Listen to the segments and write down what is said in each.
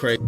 crazy.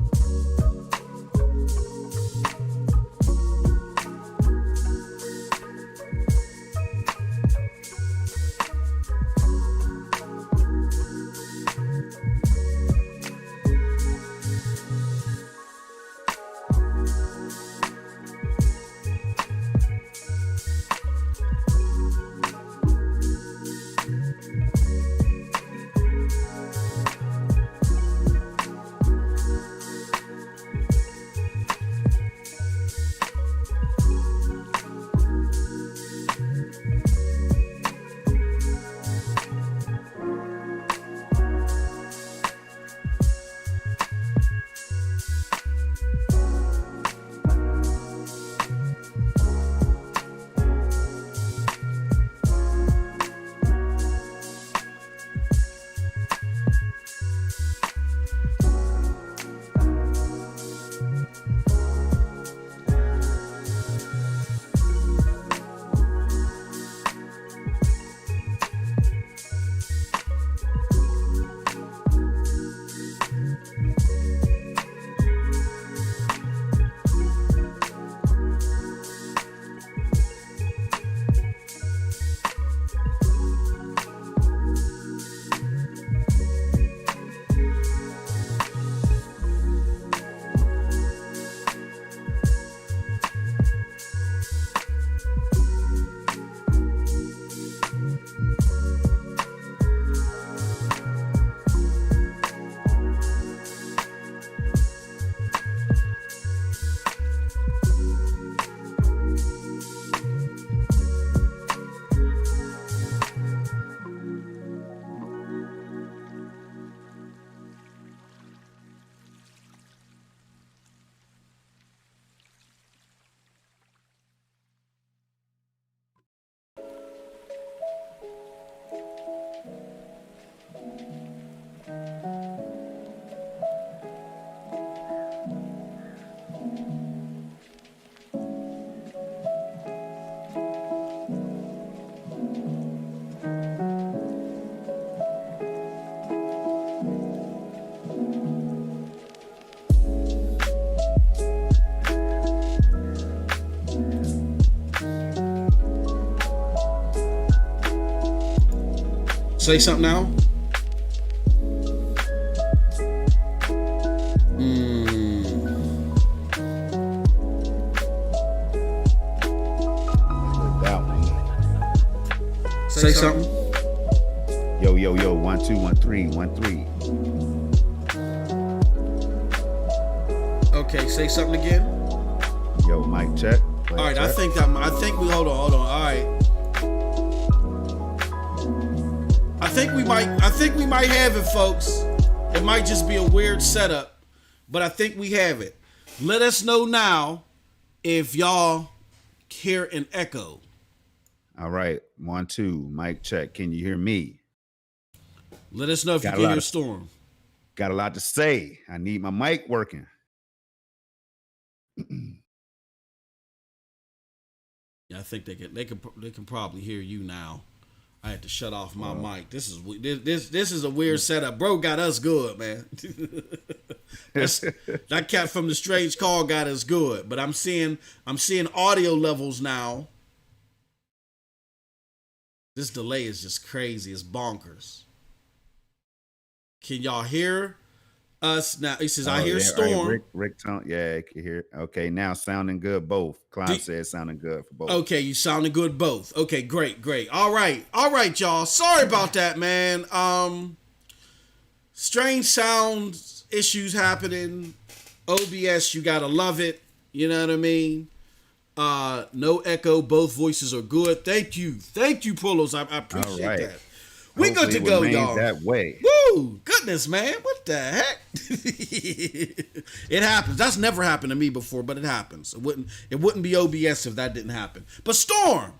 Say something now. That one. Say something. Yo, yo, yo. 1 2 1 3 1 3. Okay, say something again. Yo, mic check. All right, check. I think we hold on. All right. I think we might have it, folks. It might just be a weird setup, but I think we have it. Let us know now if y'all hear an echo. All right, 1 2, mic check. Can you hear me? Let us know if you can hear Storm. Got a lot to say. I need my mic working. Yeah, I think they can probably hear you now. I had to shut off my mic. This is a weird setup. Bro got us good, man. That cat from the strange call got us good. But I'm seeing audio levels now. This delay is just crazy. It's bonkers. Can y'all hear us now? He says, I hear Storm. Right, Rick tone, yeah, I can hear. Okay, now sounding good both. Cloud says sounding good for both. Okay, you sounding good both. Okay, great. All right, y'all. Sorry about that, man. Strange sound issues happening. OBS, you gotta love it. You know what I mean? No echo. Both voices are good. Thank you, Polos. I appreciate that. We good to go, y'all. That way. Woo! Goodness, man. What the heck? It happens. That's never happened to me before, but it happens. It wouldn't be OBS if that didn't happen. But Storm,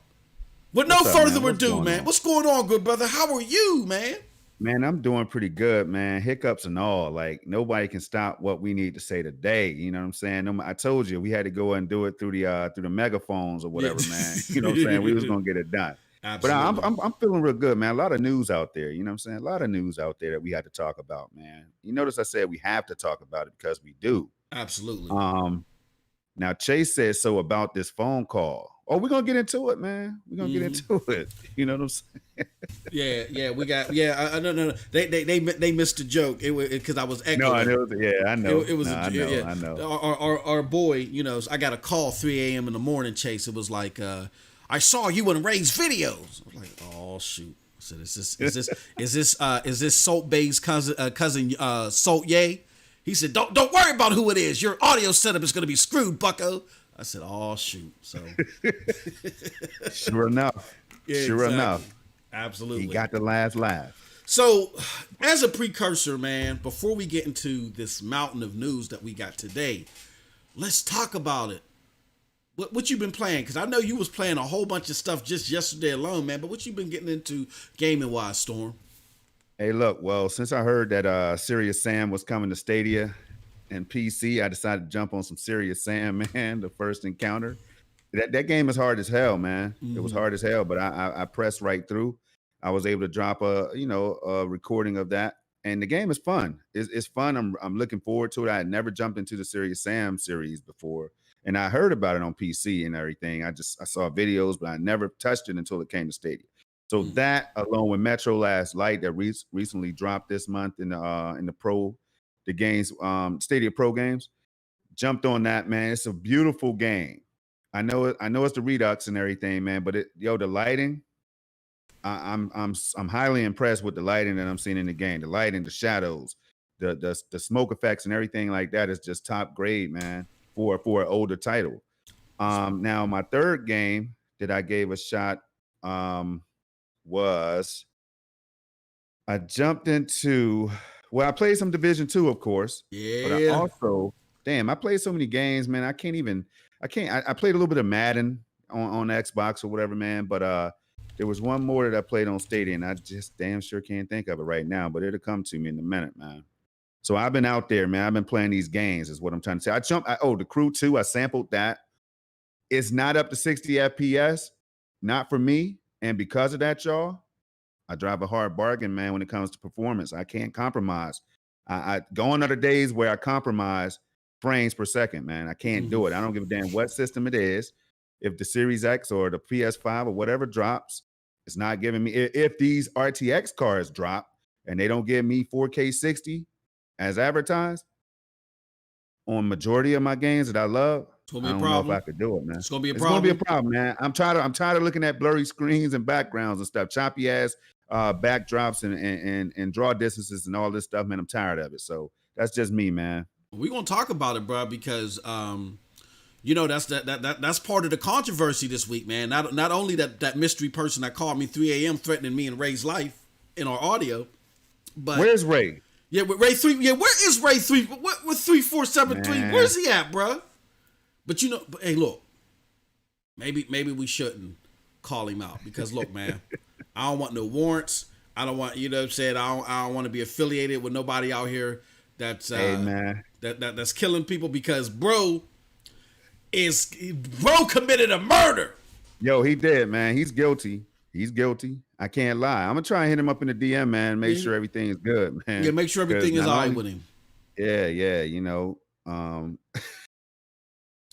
with no further ado, man. What's going on, good brother? How are you, man? Man, I'm doing pretty good, man. Hiccups and all. Like, nobody can stop what we need to say today. You know what I'm saying? I told you we had to go and do it through the megaphones or whatever, man. You know what I'm saying? We was gonna get it done. But Absolutely. I'm feeling real good, man. A lot of news out there. You know what I'm saying? A lot of news out there that we had to talk about, man. You notice I said we have to talk about it because we do. Absolutely. Now Chase said so about this phone call. Oh, we're gonna get into it, man. We're gonna get into it. You know what I'm saying? Yeah, we got. Yeah, no. They missed the joke. It was because I was No, I echoing. know. Yeah, I know. It was No, a I know. yeah. I know. Our boy, you know, I got a call 3 a.m. in the morning. Chase. It was like, I saw you in Ray's videos. I was like, oh shoot. I said, is this Salt Bay's cousin Salt Ye? He said, don't worry about who it is. Your audio setup is gonna be screwed, Bucko. I said, oh shoot. So Sure enough. yeah, Sure exactly. enough. Absolutely. He got the last laugh. So, as a precursor, man, before we get into this mountain of news that we got today, let's talk about it. What you been playing? Because I know you was playing a whole bunch of stuff just yesterday alone, man. But what you been getting into gaming wise, Storm? Hey, look, well, since I heard that Serious Sam was coming to Stadia and PC, I decided to jump on some Serious Sam, man, the first encounter. That game is hard as hell, man. It was hard as hell, but I pressed right through. I was able to drop a recording of that, and the game is fun. It's fun. I'm looking forward to it. I had never jumped into the Serious Sam series before, and I heard about it on PC and everything. I saw videos, but I never touched it until it came to Stadia. So that, along with Metro Last Light, that recently dropped this month in the games, Stadia Pro games, jumped on that, man. It's a beautiful game. I know it's the Redux and everything, man, but the lighting, I'm highly impressed with the lighting that I'm seeing in the game. The lighting, the shadows, the smoke effects and everything like that is just top grade, man, for an older title. Now my third game that I gave a shot was I jumped into I played some Division 2, of course. Yeah. But I also, I played so many games, man. I played a little bit of Madden on Xbox or whatever, man. But there was one more that I played on Stadia, and I just damn sure can't think of it right now, but it'll come to me in a minute, man. So I've been out there, man. I've been playing these games, is what I'm trying to say. The Crew 2, I sampled that. It's not up to 60 FPS, not for me. And because of that, y'all, I drive a hard bargain, man, when it comes to performance. I can't compromise. I gone are the days where I compromise frames per second, man. I can't do it. I don't give a damn what system it is. If the Series X or the PS5 or whatever drops, it's not giving me. If these RTX cards drop and they don't give me 4K 60 as advertised on majority of my games that I love, I don't know if I could do it, man. It's gonna be a It's problem. gonna be a problem, man. I'm tired of looking at blurry screens and backgrounds and stuff, choppy ass backdrops and draw distances and all this stuff, man. I'm tired of it. So that's just me, man. We're gonna talk about it, bro, because that's part of the controversy this week, man. Not only that mystery person that called me 3 a.m. threatening me and Ray's life in our audio, but where's Ray? Yeah, with Ray 3. Yeah, where is Ray 3? What with 3473? Where's he at, bro? But hey, look, maybe we shouldn't call him out because look, man, I don't want no warrants. I don't want, you know what I'm saying? I don't want to be affiliated with nobody out here that's that's killing people because bro committed a murder. Yo, he did, man. He's guilty. He's guilty. I can't lie. I'm gonna try and hit him up in the DM, man. Make sure everything is good, man. Yeah, make sure everything is all right with him. Yeah, you know.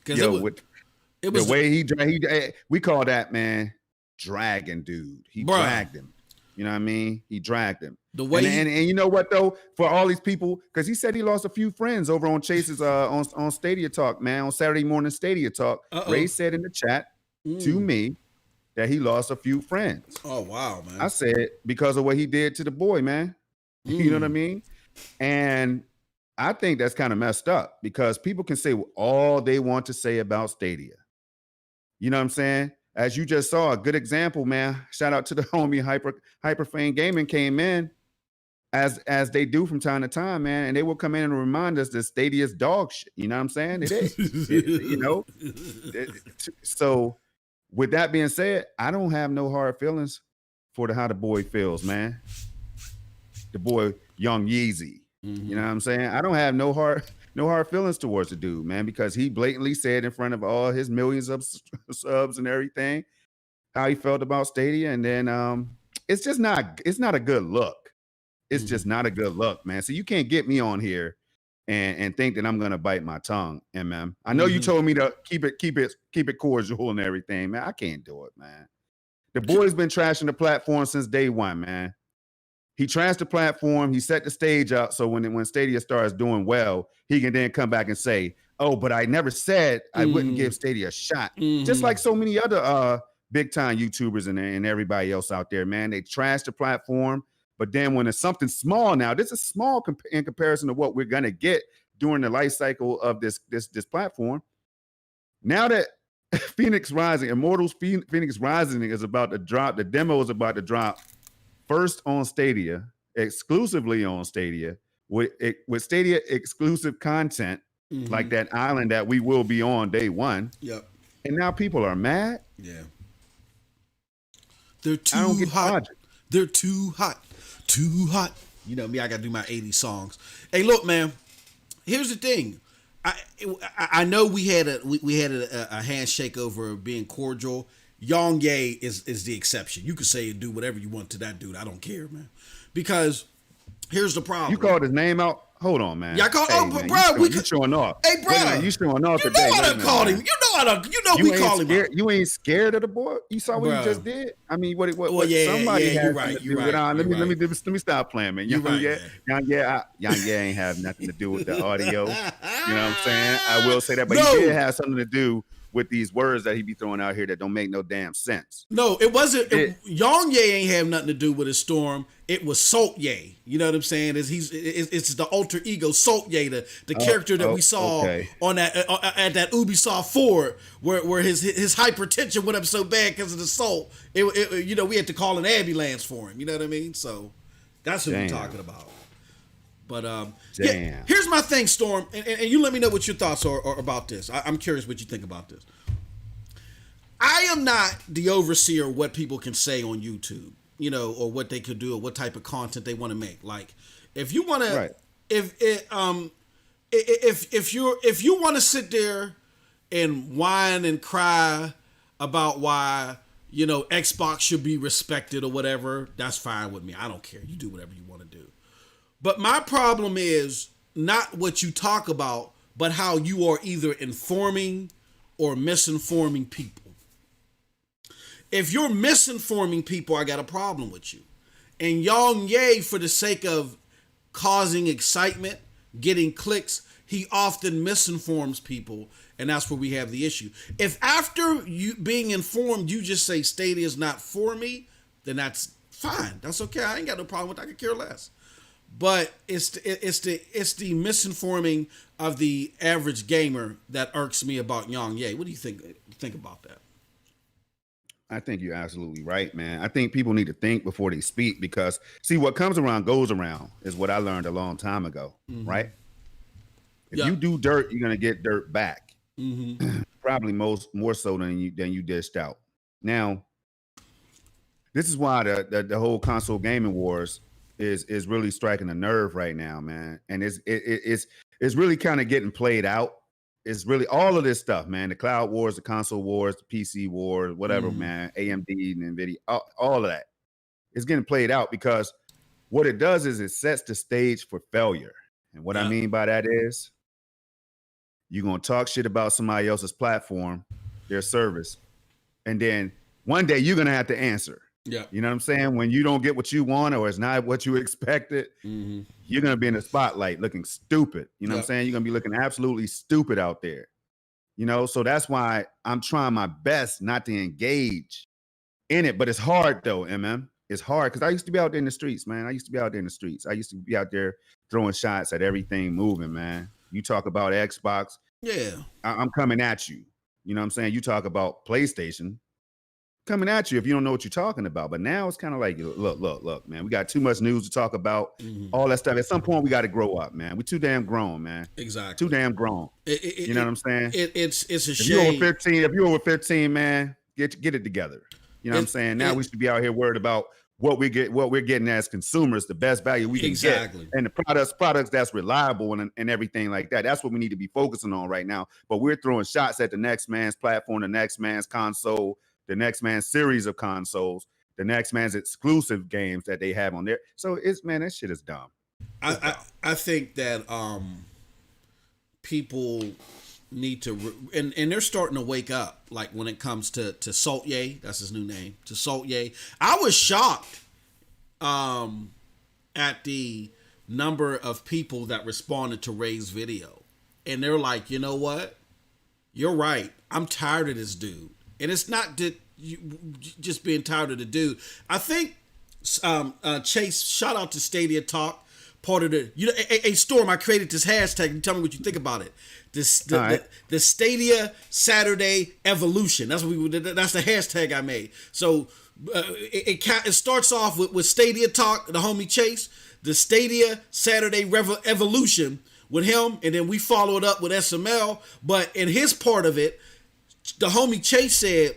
Because it was the way he we call that, man, dragging dude. He dragged him. You know what I mean? He dragged him. The way and you know what though? For all these people, because he said he lost a few friends over on Chase's on Stadia Talk, man, on Saturday morning Stadia Talk. Ray said in the chat to me that he lost a few friends. Oh wow, man. I said because of what he did to the boy, man. You know what I mean? And I think that's kind of messed up because people can say all they want to say about Stadia. You know what I'm saying? As you just saw, a good example, man. Shout out to the homie Hyperfane Gaming came in as they do from time to time, man, and they will come in and remind us that Stadia's dog shit. You know what I'm saying? It is. You know. So, with that being said, I don't have no hard feelings for how the boy feels, man. The boy, Young Yeezy. You know what I'm saying? I don't have no hard feelings towards the dude, man, because he blatantly said in front of all his millions of subs and everything how he felt about Stadia, and then it's just not a good look. It's just not a good look, man. So you can't get me on here and think that I'm gonna bite my tongue, MM. I know you told me to keep it cordial and everything, man. I can't do it, man. The boy's been trashing the platform since day one, man. He trashed the platform. He set the stage up so when Stadia starts doing well, he can then come back and say, "Oh, but I never said I wouldn't give Stadia a shot." Just like so many other big time YouTubers and everybody else out there, man. They trash the platform, but then when it's something small, now this is small in comparison to what we're gonna get during the life cycle of this platform. Now that Phoenix Rising, Immortals Phoenix Rising is about to drop, the demo is about to drop first on Stadia, exclusively on Stadia, with Stadia exclusive content, like that island that we will be on day one. Yep. And now people are mad. Yeah. They're too hot. They're too hot. Too hot. You know me, I gotta do my 80s songs. Hey, look, man. Here's the thing. I know we had a handshake over being cordial. Yang Ye is the exception. You can say and do whatever you want to that dude. I don't care, man. Because here's the problem. You called his name out? Hold on, man. Yeah, I called. Hey, bro, you showing off. Hey, bro, you showing off you today. You know I done called him. We call him. You ain't scared of the boy? You saw what he just did? I mean, what yeah, somebody yeah, had right, to do with it. Let me stop playing, man. Young Ye ain't have nothing to do with the audio. You know what I'm saying? I will say that, but he did have something to do with these words that he be throwing out here that don't make no damn sense. No, it wasn't. Yang Ye ain't have nothing to do with his storm. It was Salt Ye. You know what I'm saying? It's the alter ego Salt Ye, the character that we saw on that at that Ubisoft Ford, where his hypertension went up so bad because of the salt. You know, we had to call an ambulance for him. You know what I mean? So that's who we're talking about. But yeah, here's my thing, Storm, and you let me know what your thoughts are about this. I'm curious what you think about this. I am not the overseer of what people can say on YouTube, you know, or what they could do, or what type of content they want to make. Like, if you want to, if you want to sit there and whine and cry about why, you know, Xbox should be respected or whatever, that's fine with me. I don't care. You do whatever you want to do. But my problem is not what you talk about, but how you are either informing or misinforming people. If you're misinforming people, I got a problem with you. And Yang Ye, for the sake of causing excitement, getting clicks, he often misinforms people, and that's where we have the issue. If after you being informed, you just say Stadia is not for me, then that's fine. That's okay. I ain't got no problem with that. I could care less. But it's the misinforming of the average gamer that irks me about Yang Ye. What do you think about that? I think you're absolutely right, man. I think people need to think before they speak, because see, what comes around goes around is what I learned a long time ago, right? If you do dirt, you're gonna get dirt back. Probably more so than you dished out. Now, this is why the whole console gaming wars is really striking a nerve right now, man. And it's really kind of getting played out. It's really all of this stuff, man. The cloud wars, the console wars, the PC wars, whatever, man. AMD and Nvidia, all of that. It's getting played out because what it does is it sets the stage for failure. And what I mean by that is you're going to talk shit about somebody else's platform, their service, and then one day you're going to have to answer. Yeah. You know what I'm saying? When you don't get what you want or it's not what you expected, you're going to be in the spotlight looking stupid. You know what I'm saying? You're going to be looking absolutely stupid out there. You know, so that's why I'm trying my best not to engage in it. But it's hard though, It's hard because I used to be out there in the streets, man. I used to be out there throwing shots at everything moving, man. You talk about Xbox. Yeah. I'm coming at you. You know what I'm saying? You talk about PlayStation. Coming at you if you don't know what you're talking about. But now it's kind of like, look, man, we got too much news to talk about, all that stuff. At some point, we got to grow up, man. We're too damn grown, man. Exactly. Too damn grown. You know what I'm saying? It's a shame. If you're over 15, man, get it together. You know what I'm saying? Now we should be out here worried about what we're getting as consumers, the best value we can get, and the products that's reliable and everything like that. That's what we need to be focusing on right now. But we're throwing shots at the next man's platform, the next man's console, the next man's series of consoles, the next man's exclusive games that they have on there. So it's, man, that shit is dumb. I think that people need to and they're starting to wake up, like when it comes to Saltye, that's his new name, to Saltye. I was shocked at the number of people that responded to Ray's video, and they're like, you know what, you're right, I'm tired of this dude. And it's not that you just being tired of the dude. I think Chase, shout out to Stadia Talk, part of the, you know, a Storm, I created this hashtag. You tell me what you think about it. The Stadia Saturday Evolution. That's what that's the hashtag I made. So it starts off with Stadia Talk, the homie Chase, the Stadia Saturday Evolution with him, and then we follow it up with SML. But in his part of it, the homie Chase said,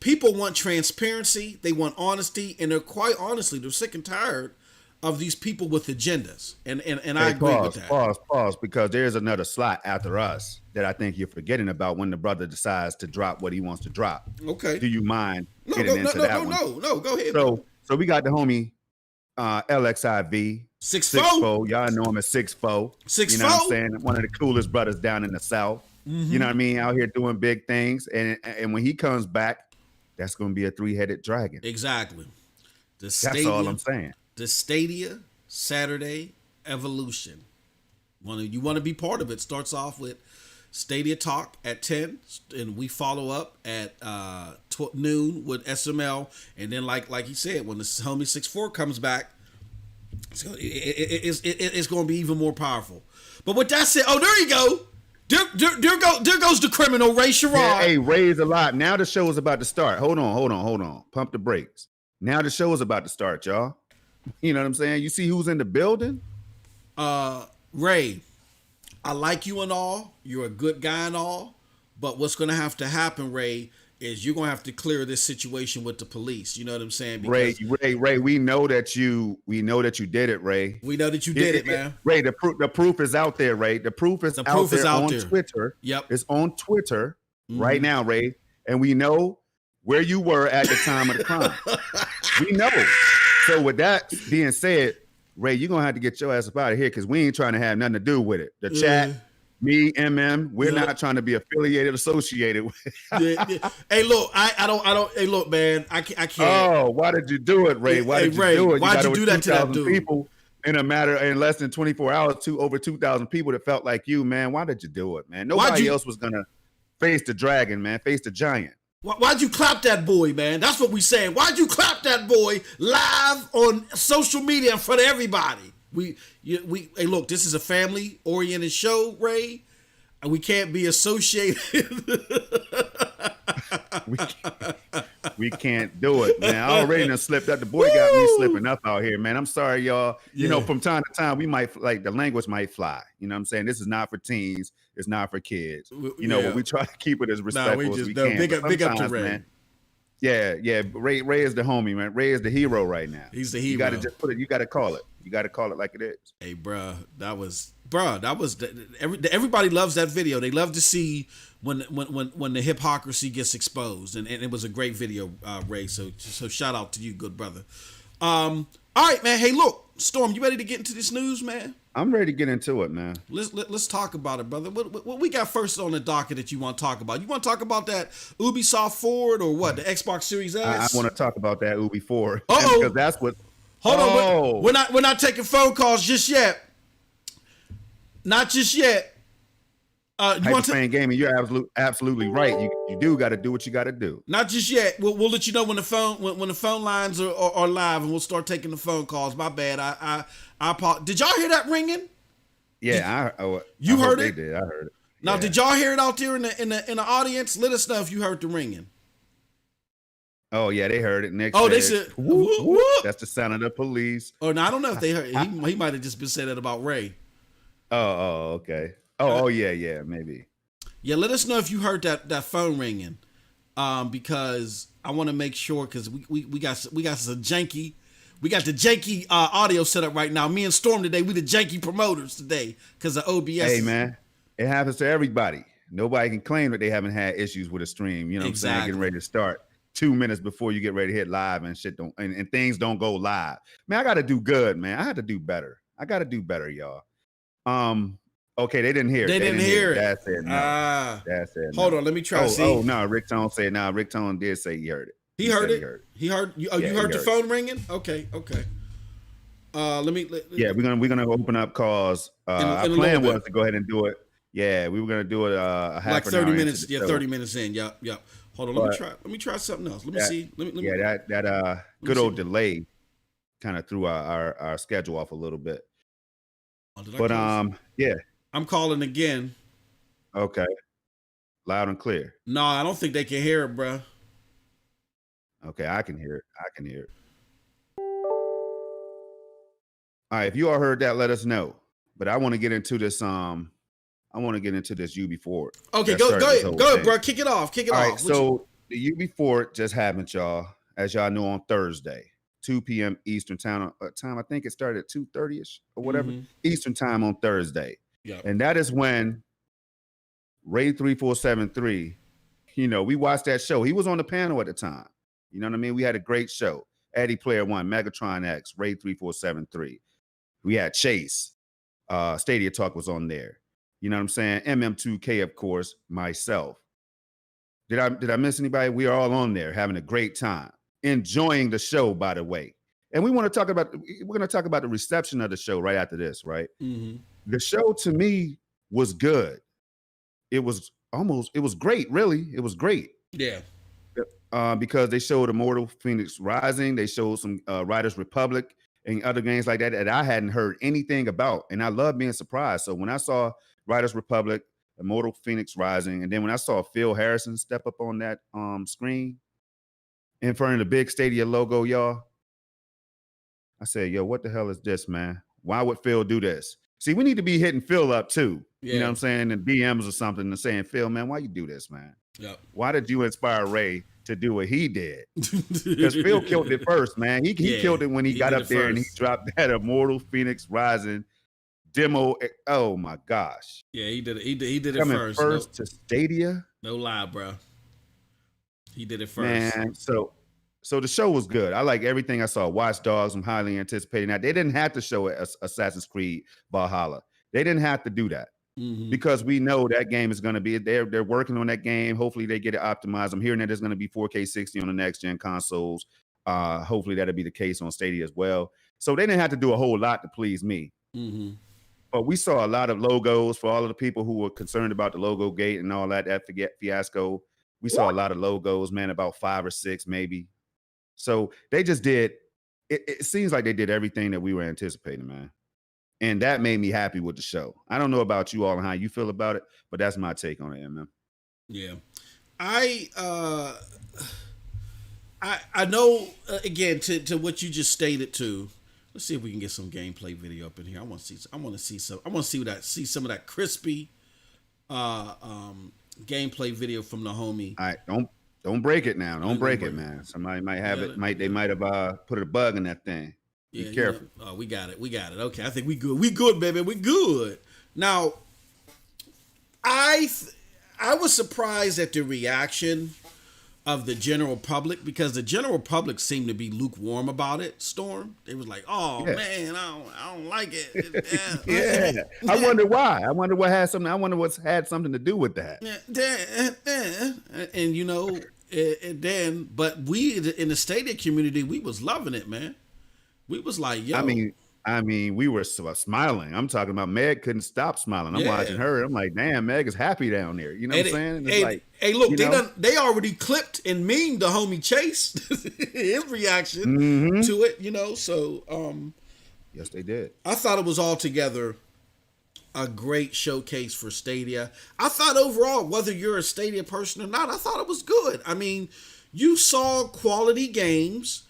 people want transparency, they want honesty, and they're quite honestly, they're sick and tired of these people with agendas. And I agree with that. Pause, because there's another slot after us that I think you're forgetting about when the brother decides to drop what he wants to drop. Okay. Do you mind getting into that one? No, go ahead. So we got the homie LXIV. 6'4". Y'all know him as 6'4". 6'4". You know what I'm saying? One of the coolest brothers down in the South. Mm-hmm. You know what I mean? Out here doing big things. And when he comes back, that's going to be a three-headed dragon. Exactly. That's all I'm saying. The Stadia Saturday Evolution. You want to be part of it. Starts off with Stadia Talk at 10, and we follow up at noon with SML. And then, like he said, when the homie 6'4" comes back, it's going to be even more powerful. But with that said, there you go. There goes the criminal Ray Sherrod. Yeah, hey, Ray's a lot. Now the show is about to start. Hold on. Pump the brakes. Now the show is about to start, y'all. You know what I'm saying? You see who's in the building? Ray, I like you and all. You're a good guy and all. But what's going to have to happen, Ray, is you're going to have to clear this situation with the police. You know what I'm saying? Because Ray, we know that you did it, Ray. We know that you did it, man. Ray, the proof is out there, Ray. The proof is out there on Twitter. Yep. It's on Twitter right now, Ray. And we know where you were at the time of the crime. We know. So with that being said, Ray, you're going to have to get your ass up out of here because we ain't trying to have nothing to do with it. The chat, me, MM, we're not trying to be affiliated, associated with it. Hey, look, I don't. Hey, look, man, I can't. Oh, why did you do it, Ray? Why did you do it? Why'd you do that to that dude? People in less than 24 hours, over 2,000 people that felt like you, man. Why did you do it, man? Nobody else was going to face the dragon, man, face the giant. Why'd you clap that boy, man? That's what we saying. Why'd you clap that boy live on social media in front of everybody? Hey, look, this is a family-oriented show, Ray, and we can't be associated. we can't do it, man. I already done slipped up. The boy got me slipping up out here, man. I'm sorry, y'all. You know, from time to time, we might, like, the language might fly. You know what I'm saying? This is not for teens. It's not for kids. You know, but we try to keep it as respectful as we can. Big up to Ray. Man, yeah. Ray is the homie, man. Ray is the hero right now. He's the hero. You got to just put it. You got to call it. You got to call it like it is. Hey, everybody loves that video. They love to see when the hypocrisy gets exposed, and it was a great video, Ray. So shout out to you, good brother. All right, man. Hey, look, Storm, you ready to get into this news, man? I'm ready to get into it, man. Let's talk about it, brother. What we got first on the docket that you want to talk about? You want to talk about that Ubisoft Forward or what? The Xbox Series S? I want to talk about that Ubi Forward because that's what. Hold on, we're not taking phone calls just yet. Not just yet. You want to gaming? You're absolutely right. You do got to do what you got to do. Not just yet. We'll let you know when the phone lines are live, and we'll start taking the phone calls. My bad. I apologize. Did y'all hear that ringing? Yeah, you heard it. They did. I heard it. Now, did y'all hear it out there in the audience? Let us know if you heard the ringing. Oh yeah, they heard it. Nick. They said, whoop, whoop. That's the sound of the police. Oh no, I don't know if they heard. He might have just been saying that about Ray. Oh, okay. Oh, yeah, maybe. Yeah, let us know if you heard that phone ringing, because I want to make sure because we got some janky. We got the janky audio set up right now. Me and Storm today, we the janky promoters today because of OBS. Hey man, it happens to everybody. Nobody can claim that they haven't had issues with a stream. You know what I'm saying? Getting ready to start. 2 minutes before you get ready to hit live and shit and things don't go live. Man, I got to do good, man. I had to do better. I got to do better, y'all. Okay, they didn't hear it. They didn't hear it. Dad said no. Dad said no. Hold on, let me try. Oh no, Rick Tone said no. Rick Tone did say he heard it. He heard it. He heard you. Oh, yeah, you heard your phone ringing? Okay. Yeah, we're gonna open up calls. Our plan was to go ahead and do it. Yeah, we were gonna do it a half like 30 minutes. Yeah, show. 30 minutes in. Yep. Hold on, let me try something else. Let me see. That good old delay kind of threw our schedule off a little bit. Yeah. I'm calling again. Okay. Loud and clear. No, I don't think they can hear it, bro. Okay, I can hear it. All right, if you all heard that, let us know. But I want to get into this. I want to get into this UB4. Okay, go ahead, bro. Kick it off. All right, so the UB4 just happened, y'all. As y'all know, on Thursday, 2 p.m. Eastern time. I think it started at 2:30ish or whatever Eastern time on Thursday. Yeah, and that is when Ray 3473. We watched that show. He was on the panel at the time. You know what I mean? We had a great show. Eddie Player One, Megatron X, Ray 3473. We had Chase. Stadia Talk was on there. You know what I'm saying? MM2K, of course, myself. Did I miss anybody? We are all on there having a great time. Enjoying the show, by the way. And we're going to talk about the reception of the show right after this, right? Mm-hmm. The show to me was good. It was great, really. It was great. Yeah. Because they showed Immortal Phoenix Rising. They showed some Riders Republic and other games like that I hadn't heard anything about. And I love being surprised. So when I saw Riders Republic, Immortal Phoenix Rising, and then when I saw Phil Harrison step up on that screen in front of the big Stadia logo, y'all, I said, yo, what the hell is this, man? Why would Phil do this? See, we need to be hitting Phil up too. Yeah. You know what I'm saying? And DMs or something and saying, Phil, man, why you do this, man? Yep. Why did you inspire Ray to do what he did? Because Phil killed it first, man. He killed it when he got up there and he dropped that Immortal Phoenix Rising demo. Oh my gosh. Yeah, he did it. He did it Coming first to Stadia. No lie, bro. He did it first. Man, so the show was good. I like everything I saw. Watch Dogs, I'm highly anticipating that. They didn't have to show Assassin's Creed Valhalla. They didn't have to do that. Mm-hmm. Because we know that game is going to be they're working on that game. Hopefully they get it optimized. I'm hearing that there's going to be 4K 60 on the next gen consoles. Hopefully that'll be the case on Stadia as well. So they didn't have to do a whole lot to please me. Mm-hmm. But we saw a lot of logos for all of the people who were concerned about the logo gate and all that fiasco. We saw a lot of logos, man, about 5 or 6 maybe. So they just did. It seems like they did everything that we were anticipating, man. And that made me happy with the show. I don't know about you all and how you feel about it, but that's my take on it, man. Yeah. I know, again, to what you just stated too. Let's see if we can get some gameplay video up in here. I want to see some of that crispy gameplay video from the homie. All right, don't break it now. Don't break it, man. Somebody might have it. They might have put a bug in that thing. Be careful. Oh, we got it. Okay, I think we good. We good, baby. We good. Now, I was surprised at the reaction of the general public because the general public seemed to be lukewarm about it. Storm, they was like, "Oh man, I don't like it." Yeah. I wonder why. I wonder what had something to do with that. And then, but we in the Stadia community, we was loving it, man. We was like, yo. I mean, we were smiling. I'm talking about Meg couldn't stop smiling. I'm watching her. I'm like, damn, Meg is happy down there. You know what I'm saying? Hey, look, they already clipped and memed the homie Chase, his reaction to it, so. Yes, they did. I thought it was altogether a great showcase for Stadia. I thought overall, whether you're a Stadia person or not, I thought it was good. I mean, you saw quality games.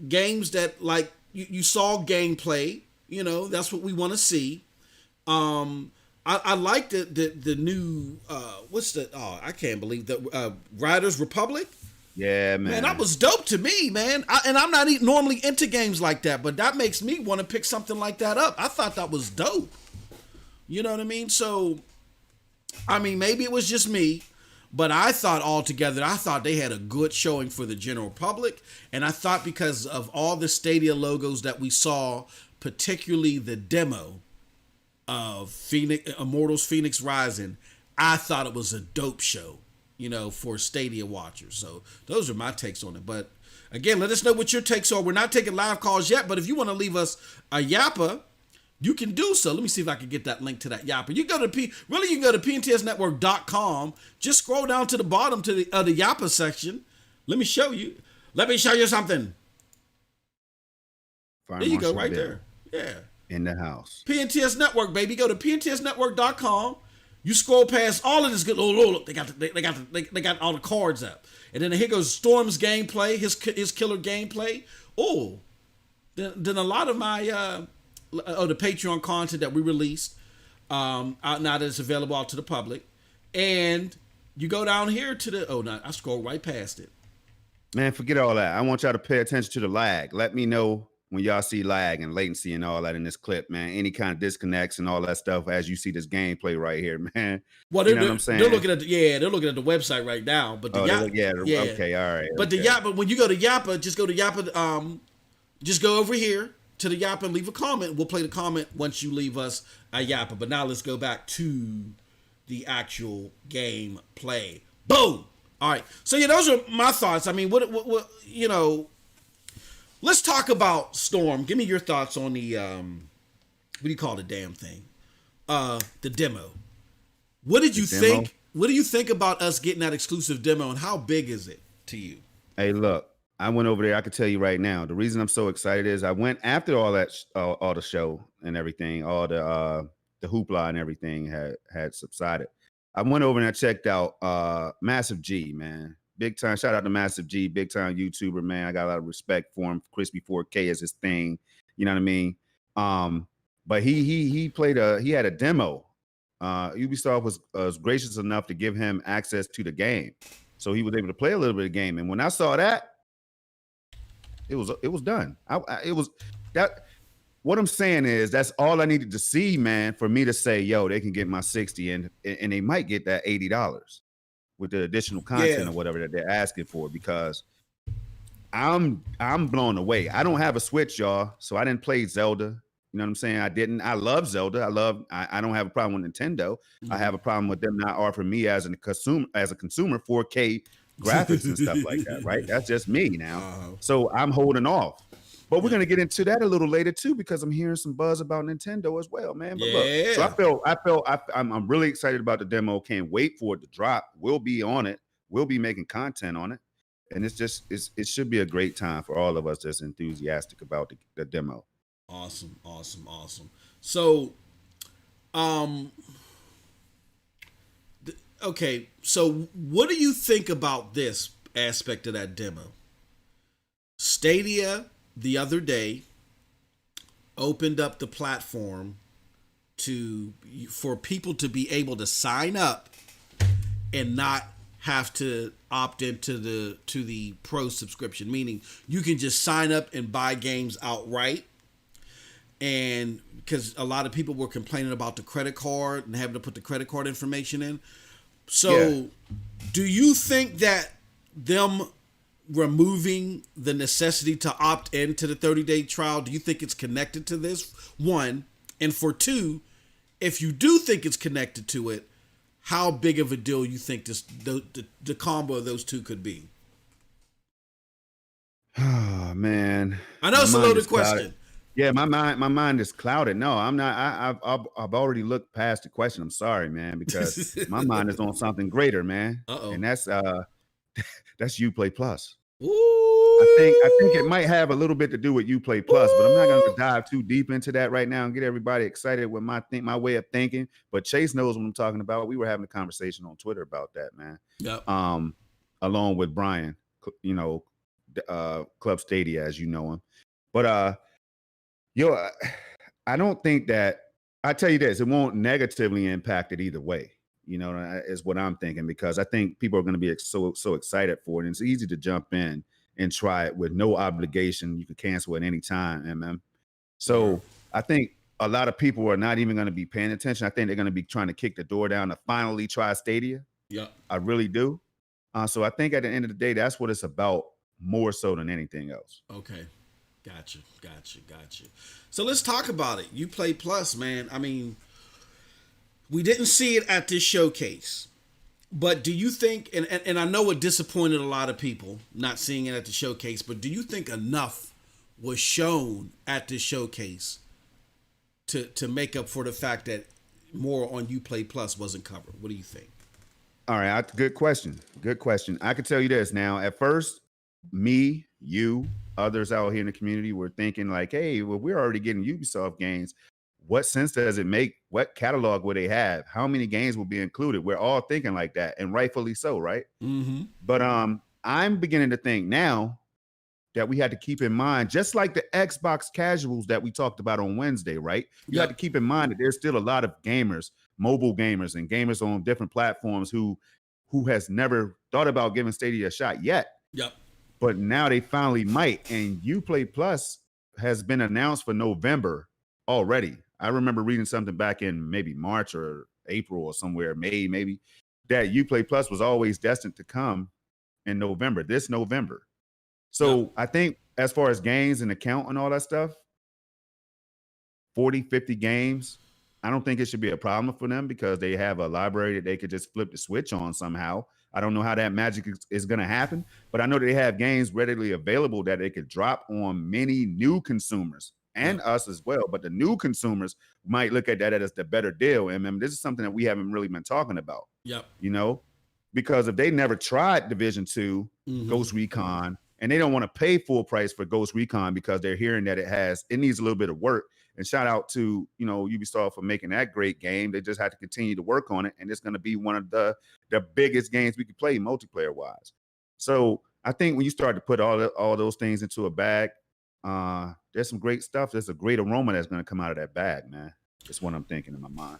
Games that like you saw gameplay, that's what we want to see. I like the new I can't believe that Riders Republic. Yeah, man, that was dope to me, man. And I'm not normally into games like that, but that makes me want to pick something like that up. I thought that was dope. You know what I mean? So, I mean, maybe it was just me, But I thought altogether, I thought they had a good showing for the general public. And I thought because of all the Stadia logos that we saw, particularly the demo of Immortals Phoenix Rising, I thought it was a dope show, for Stadia watchers. So those are my takes on it. But again, let us know what your takes are. We're not taking live calls yet, but if you want to leave us a yappa, you can do so. Let me see if I can get that link to that yappa. You can go to pntsnetwork.com. Just scroll down to the bottom to the yappa section. Let me show you something. Fire There you go, Marshal right Bill there. Yeah. in the house. PNTS Network, baby. Go to pntsnetwork.com. You scroll past all of this good. Oh, look, they got all the cards up, and then here goes Storm's gameplay, his killer gameplay. Oh, then a lot of my the Patreon content that we released out now that it's available out to the public, and you go down here to the. Oh, no, I scroll right past it. Man, forget all that. I want y'all to pay attention to the lag. Let me know when y'all see lag and latency and all that in this clip, man. Any kind of disconnects and all that stuff as you see this gameplay right here, man. Well, you know what I'm saying? They're looking at the website right now. But okay, all right. But okay. the Yappa, when you go to Yappa, just go to Yappa. Just go over here to the Yappa and leave a comment. We'll play the comment once you leave us a Yappa. But now let's go back to the actual gameplay. Boom. All right. So yeah, those are my thoughts. I mean, what let's talk about Storm. Give me your thoughts on the what do you call the damn thing? The demo. What did you think? What do you think about us getting that exclusive demo, and how big is it to you? Hey, look, I went over there. I could tell you right now. The reason I'm so excited is I went after all that, all the show and everything, all the hoopla and everything had subsided. I went over and I checked out Massive G, man. Big time. Shout out to Massive G, big time YouTuber, man. I got a lot of respect for him. Crispy 4K is his thing. You know what I mean? But he had a demo. Ubisoft was gracious enough to give him access to the game. So he was able to play a little bit of the game. And when I saw that, it was done. It was that. What I'm saying is that's all I needed to see, man, for me to say, yo, they can get my 60 and they might get that $80 with the additional content or whatever that they're asking for, because I'm blown away. I don't have a Switch, y'all, so I didn't play Zelda. You know what I'm saying? I love Zelda. I don't have a problem with Nintendo. Mm-hmm. I have a problem with them not offering me as a consumer 4K graphics and stuff like that, right? That's just me now. So I'm holding off. But we're gonna get into that a little later too, because I'm hearing some buzz about Nintendo as well, man. But look, so I'm really excited about the demo. Can't wait for it to drop. We'll be on it. We'll be making content on it, and it should be a great time for all of us that's enthusiastic about the demo. Awesome. So, okay. So, what do you think about this aspect of that demo? Stadia the other day opened up the platform for people to be able to sign up and not have to opt into the pro subscription, meaning you can just sign up and buy games outright. And because a lot of people were complaining about the credit card and having to put the credit card information in. So do you think that them removing the necessity to opt into the 30-day trial, do you think it's connected to this? One, and for two, if you do think it's connected to it, how big of a deal you think the combo of those two could be? Oh man, I know it's a loaded question. Yeah, my mind is clouded. No, I'm not. I've already looked past the question. I'm sorry, man, because my mind is on something greater, man. And that's Uplay Plus. Ooh. I think it might have a little bit to do with Uplay Plus, but I'm not going to dive too deep into that right now and get everybody excited with my way of thinking. But Chase knows what I'm talking about. We were having a conversation on Twitter about that, man. Yep. Along with Brian, Club Stadia, as you know him. But I don't think that. I tell you this, it won't negatively impact it either way. You know, is what I'm thinking, because I think people are going to be so excited for it. And it's easy to jump in and try it with no obligation. You can cancel at any time, man. So I think a lot of people are not even going to be paying attention. I think they're going to be trying to kick the door down to finally try Stadia. Yep. I really do. So I think at the end of the day, that's what it's about more so than anything else. Okay. Gotcha. So let's talk about it. Uplay Plus, man. I mean, we didn't see it at this showcase. But do you think, and I know it disappointed a lot of people not seeing it at the showcase, but do you think enough was shown at this showcase to make up for the fact that more on Uplay Plus wasn't covered? What do you think? All right, good question. Good question. I can tell you this now. At first, me, you, others out here in the community were thinking like, hey, well, we're already getting Ubisoft games. What sense does it make? What catalog will they have? How many games will be included? We're all thinking like that, and rightfully so, right? Mm-hmm. But I'm beginning to think now that we had to keep in mind, just like the Xbox casuals that we talked about on Wednesday, right? You had to keep in mind that there's still a lot of gamers, mobile gamers, and gamers on different platforms who has never thought about giving Stadia a shot yet. Yep. But now they finally might. And Uplay Plus has been announced for November already. I remember reading something back in maybe March or April or somewhere, May maybe, that Uplay Plus was always destined to come in November, this November. So I think as far as games and the count and all that stuff, 40, 50 games, I don't think it should be a problem for them because they have a library that they could just flip the switch on somehow. I don't know how that magic is going to happen, but I know that they have games readily available that they could drop on many new consumers and us as well. But the new consumers might look at that as the better deal. And this is something that we haven't really been talking about. Yep. You know, because if they never tried Division 2, Ghost Recon, and they don't want to pay full price for Ghost Recon because they're hearing that it needs a little bit of work. And shout out to, Ubisoft for making that great game. They just had to continue to work on it. And it's going to be one of the biggest games we could play multiplayer wise. So I think when you start to put all those things into a bag, there's some great stuff. There's a great aroma that's going to come out of that bag, man. That's what I'm thinking in my mind.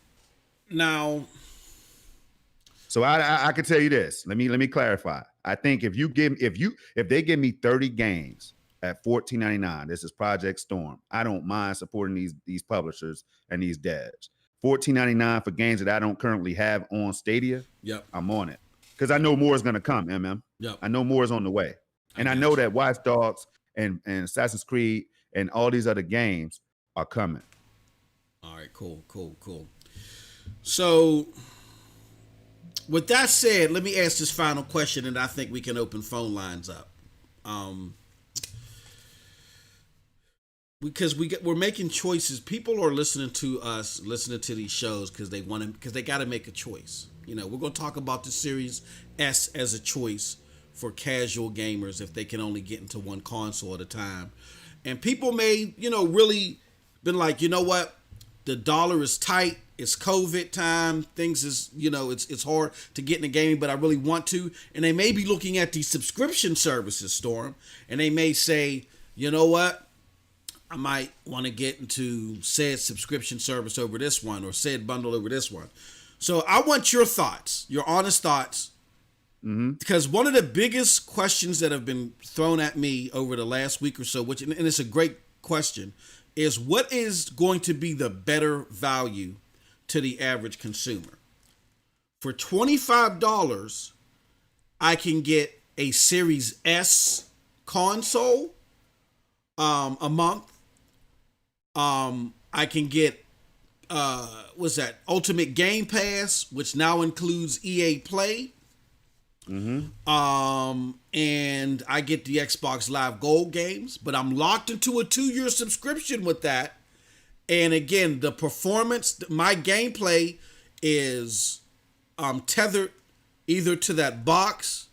Now, so I can tell you this. Let me clarify. I think if they give me 30 games at $14.99, this is Projekt Storm, I don't mind supporting these publishers and these devs. $14.99 for games that I don't currently have on Stadia. Yep. I'm on it because I know more is going to come. Yep. I know more is on the way, and I know that Watch Dogs and Assassin's Creed and all these other games are coming. All right, cool. So, with that said, let me ask this final question, and I think we can open phone lines up. Because we're making choices. People are listening to us, listening to these shows because they got to make a choice. We're going to talk about the Series S as a choice for casual gamers if they can only get into one console at a time. And people may, really been like, you know what? The dollar is tight. It's COVID time. Things is, it's hard to get into gaming, but I really want to. And they may be looking at these subscription services, Storm, and they may say, you know what? I might want to get into said subscription service over this one or said bundle over this one. So I want your thoughts, your honest thoughts. Because one of the biggest questions that have been thrown at me over the last week or so, and it's a great question, is what is going to be the better value to the average consumer? For $25, I can get a Series S console a month. I can get Ultimate Game Pass, which now includes EA Play. And I get the Xbox Live Gold games, but I'm locked into a 2-year subscription with that. And again, the performance, my gameplay is tethered either to that box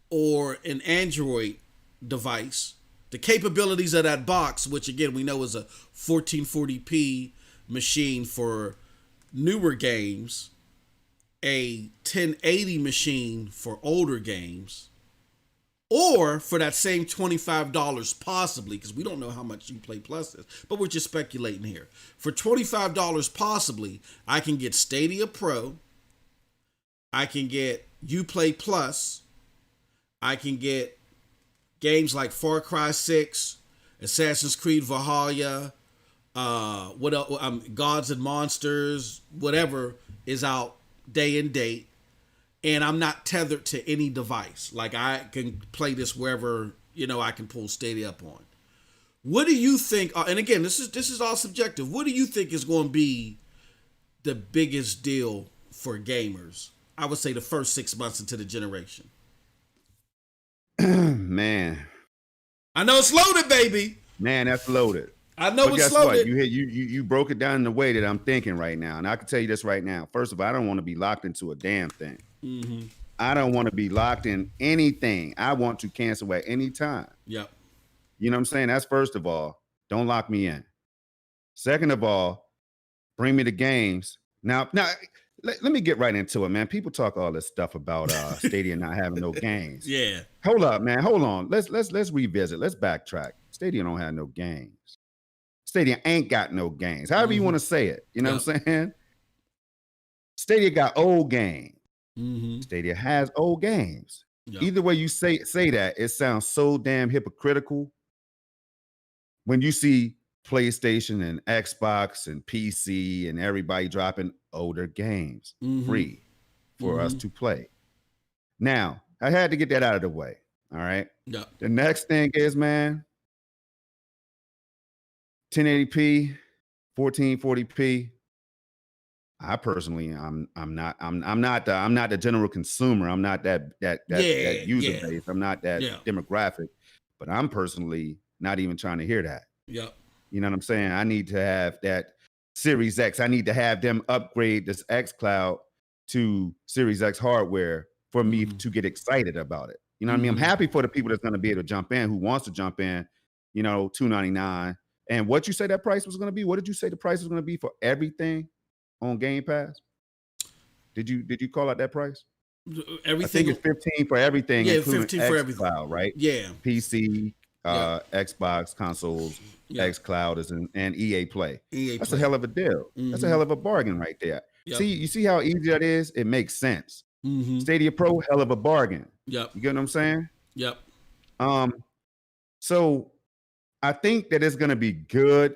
or an Android device. The capabilities of that box, which again we know is a 1440p machine for newer games, a 1080 machine for older games, or for that same $25 possibly, because we don't know how much Uplay Plus is, but we're just speculating here. For $25 possibly, I can get Stadia Pro, I can get Uplay Plus, I can get games like Far Cry 6, Assassin's Creed Valhalla, what else? Gods and Monsters, whatever is out day and date. and I'm not tethered to any device. Like I can play this wherever, I can pull Stadia up on. What do you think? And again, this is all subjective. What do you think is going to be the biggest deal for gamers? I would say the first 6 months into the generation. Man, I know it's loaded, baby. Man, that's loaded. I know but it's guess loaded. What? You broke it down in the way that I'm thinking right now, and I can tell you this right now. First of all, I don't want to be locked into a damn thing. Mm-hmm. I don't want to be locked in anything. I want to cancel at any time. Yep. You know what I'm saying? That's first of all. Don't lock me in. Second of all, bring me the games. Now, let me get right into it, man. People talk all this stuff about Stadia not having no games. Yeah. Hold up, man. Hold on. Let's revisit. Let's backtrack. Stadia don't have no games. Stadia ain't got no games. However you want to say it. You know what I'm saying? Stadia got old games. Mm-hmm. Stadia has old games. Yep. Either way you say that, it sounds so damn hypocritical when you see PlayStation and Xbox and PC and everybody dropping older games free for us to play. Now, I had to get that out of the way. All right. Yep. The next thing is, man, 1080p, 1440p. I personally, I'm not the general consumer. I'm not that user base. I'm not that demographic. But I'm personally not even trying to hear that. Yep. You know what I'm saying? I need to have that Series X. I need to have them upgrade this Xcloud to Series X hardware for me to get excited about it. You know what I mean? I'm happy for the people that's going to be able to jump in, who wants to jump in, $299. And what you say that price was going to be? What did you say the price was going to be for everything on Game Pass? Did you call out that price? Everything. I think it's 15 for everything. Yeah, 15 for everything. Xcloud, right? Yeah. PC, Xbox, consoles, Xcloud is and EA Play. That's a hell of a deal. That's a hell of a bargain right there. Yep. See, you see how easy that is? It makes sense. Stadia Pro, hell of a bargain. Yep. You get what I'm saying? Yep. So I think that it's gonna be good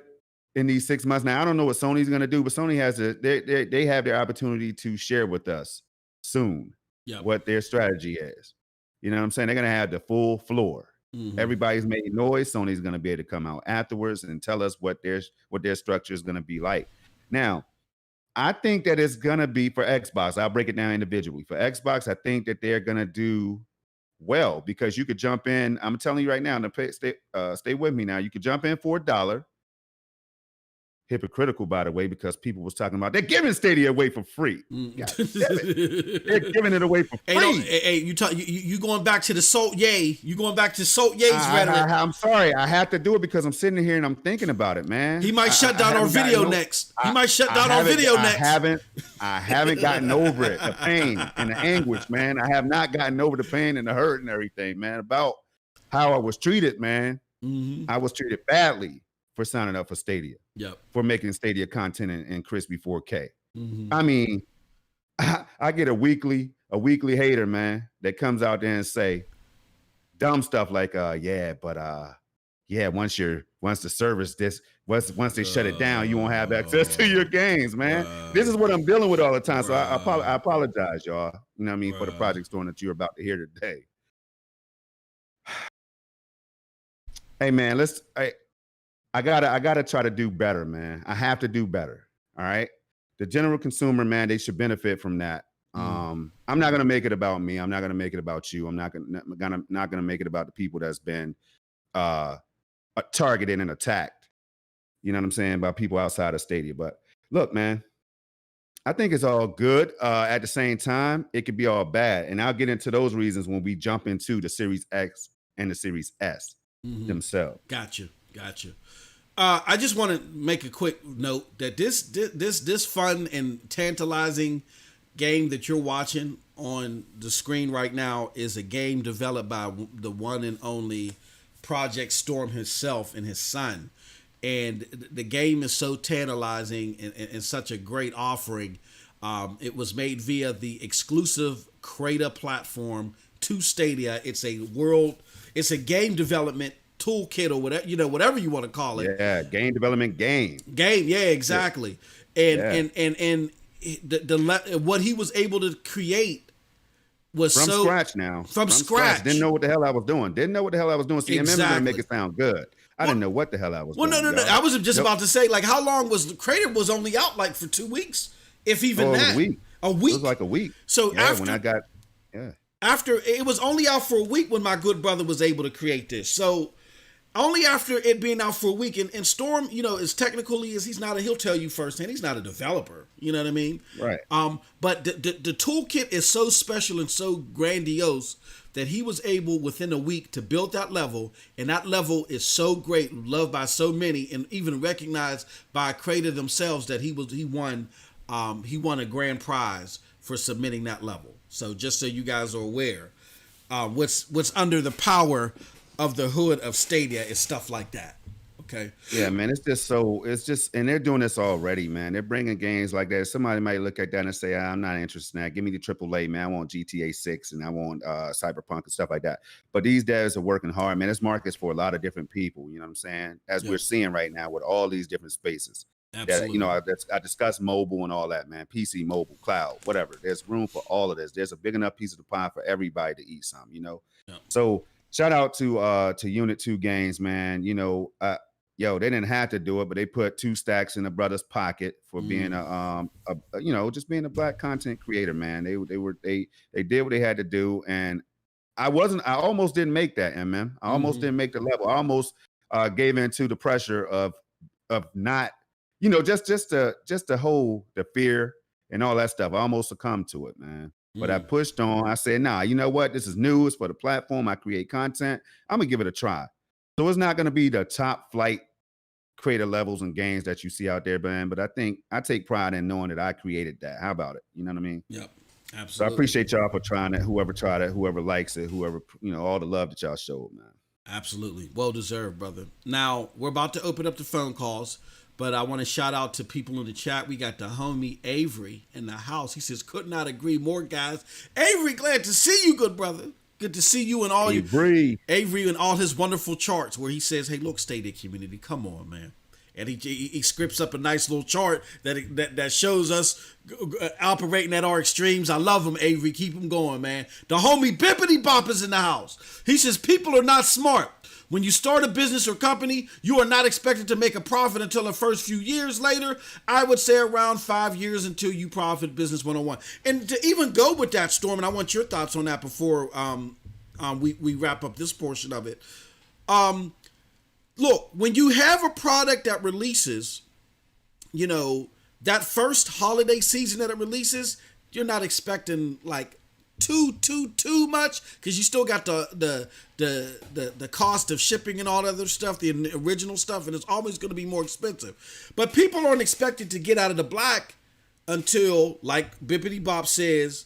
in these 6 months. Now I don't know what Sony's gonna do, but Sony has they have their opportunity to share with us soon what their strategy is. You know what I'm saying? They're gonna have the full floor. Everybody's made noise. Sony's gonna be able to come out afterwards and tell us what their structure is gonna be like. Now, I think that it's gonna be for Xbox. I'll break it down individually. For Xbox, I think that they're gonna do well because you could jump in. I'm telling you right now, stay with me now. You could jump in for $1. Hypocritical, by the way, because people was talking about they're giving Stadia away for free. God damn it. They're giving it away for free. You going back to the Salt Ye? You going back to Salt Ye's rhetoric? I'm sorry, I have to do it because I'm sitting here and I'm thinking about it, man. He might shut down our video next. He might shut down our video next. I haven't gotten over it, the pain and the anguish, man. I have not gotten over the pain and the hurt and everything, man. About how I was treated, man. I was treated badly for signing up for Stadia. For making Stadia content in crispy 4K. I mean, I get a weekly hater, man, that comes out there and say dumb stuff like, once the service once they shut it down, you won't have access to your games, man. This is what I'm dealing with all the time. So I apologize, y'all. You know what I mean, for the Projekt Storm that you're about to hear today. Hey, man, I gotta try to do better, man. I have to do better. All right. The general consumer, man, they should benefit from that. I'm not gonna make it about me. I'm not gonna make it about you. I'm not gonna make it about the people that's been targeted and attacked. You know what I'm saying? By people outside of Stadia. But look, man, I think it's all good. At the same time, it could be all bad. And I'll get into those reasons when we jump into the Series X and the Series S themselves. Gotcha. I just want to make a quick note that this fun and tantalizing game that you're watching on the screen right now is a game developed by the one and only Projekt Storm himself and his son. And the game is so tantalizing and such a great offering. It was made via the exclusive Crata platform to Stadia. It's a game development toolkit or whatever you want to call it. Yeah, game development game. Yeah, exactly. And the what he was able to create was From so scratch now. from scratch. Didn't know what the hell I was doing. See, exactly. MM is gonna make it sound good. I didn't know what the hell I was doing. No. I was just about to say, like, how long was the Creative was only out, like, for 2 weeks, if even that. A week. A week. It was like a week. So after when I got after it was only out for a week when my good brother was able to create this. So only after it being out for a week, and Storm, you know, as technically as he'll tell you firsthand, he's not a developer. You know what I mean? Right. But the toolkit is so special and so grandiose that he was able within a week to build that level, and that level is so great, loved by so many, and even recognized by Creator themselves that he won a grand prize for submitting that level. So just so you guys are aware, what's under the power of the hood of Stadia is stuff like that. Okay. Yeah, man. It's just, and they're doing this already, man. They're bringing games like that. Somebody might look at that and say, I'm not interested in that. Give me the AAA, man. I want GTA 6 and I want Cyberpunk and stuff like that. But these devs are working hard, man. This market's for a lot of different people. You know what I'm saying? As we're seeing right now with all these different spaces. Absolutely. That, you know, I discussed mobile and all that, man. PC, mobile, cloud, whatever. There's room for all of this. There's a big enough piece of the pie for everybody to eat some, you know? Yeah. So shout out to Unit 2 Games, man. You know, they didn't have to do it, but they put 2 stacks in a brother's pocket for being just being a Black content creator, man. They did what they had to do, and I almost didn't make that, MM. I almost didn't make the level. I almost gave in to the pressure of not, you know, just to hold the fear and all that stuff. I almost succumbed to it, man. But I pushed on. I said, nah, you know what? This is new. It's for the platform. I create content. I'm going to give it a try. So it's not going to be the top flight creator levels and games that you see out there, man. But I think I take pride in knowing that I created that. How about it? You know what I mean? Yep. Absolutely. So I appreciate y'all for trying it. Whoever tried it, whoever likes it, whoever, you know, all the love that y'all showed, man. Absolutely. Well deserved, brother. Now, we're about to open up the phone calls, but I want to shout out to people in the chat. We got the homie Avery in the house. He says, could not agree more, guys. Avery, glad to see you, good brother. Good to see you and all Avery and all his wonderful charts where he says, hey, look, Stadia community, come on, man. And he scripts up a nice little chart that shows us operating at our extremes. I love him, Avery. Keep him going, man. The homie Bippity Bop is in the house. He says, people are not smart. When you start a business or company, you are not expected to make a profit until the first few years later. I would say around 5 years until you profit business 101. And to even go with that, Storm, and I want your thoughts on that before we wrap up this portion of it. Look, when you have a product that releases, you know, that first holiday season that it releases, you're not expecting like too much, because you still got the cost of shipping and all that other stuff, the original stuff, and it's always going to be more expensive. But people aren't expected to get out of the black until, like Bippity Bop says,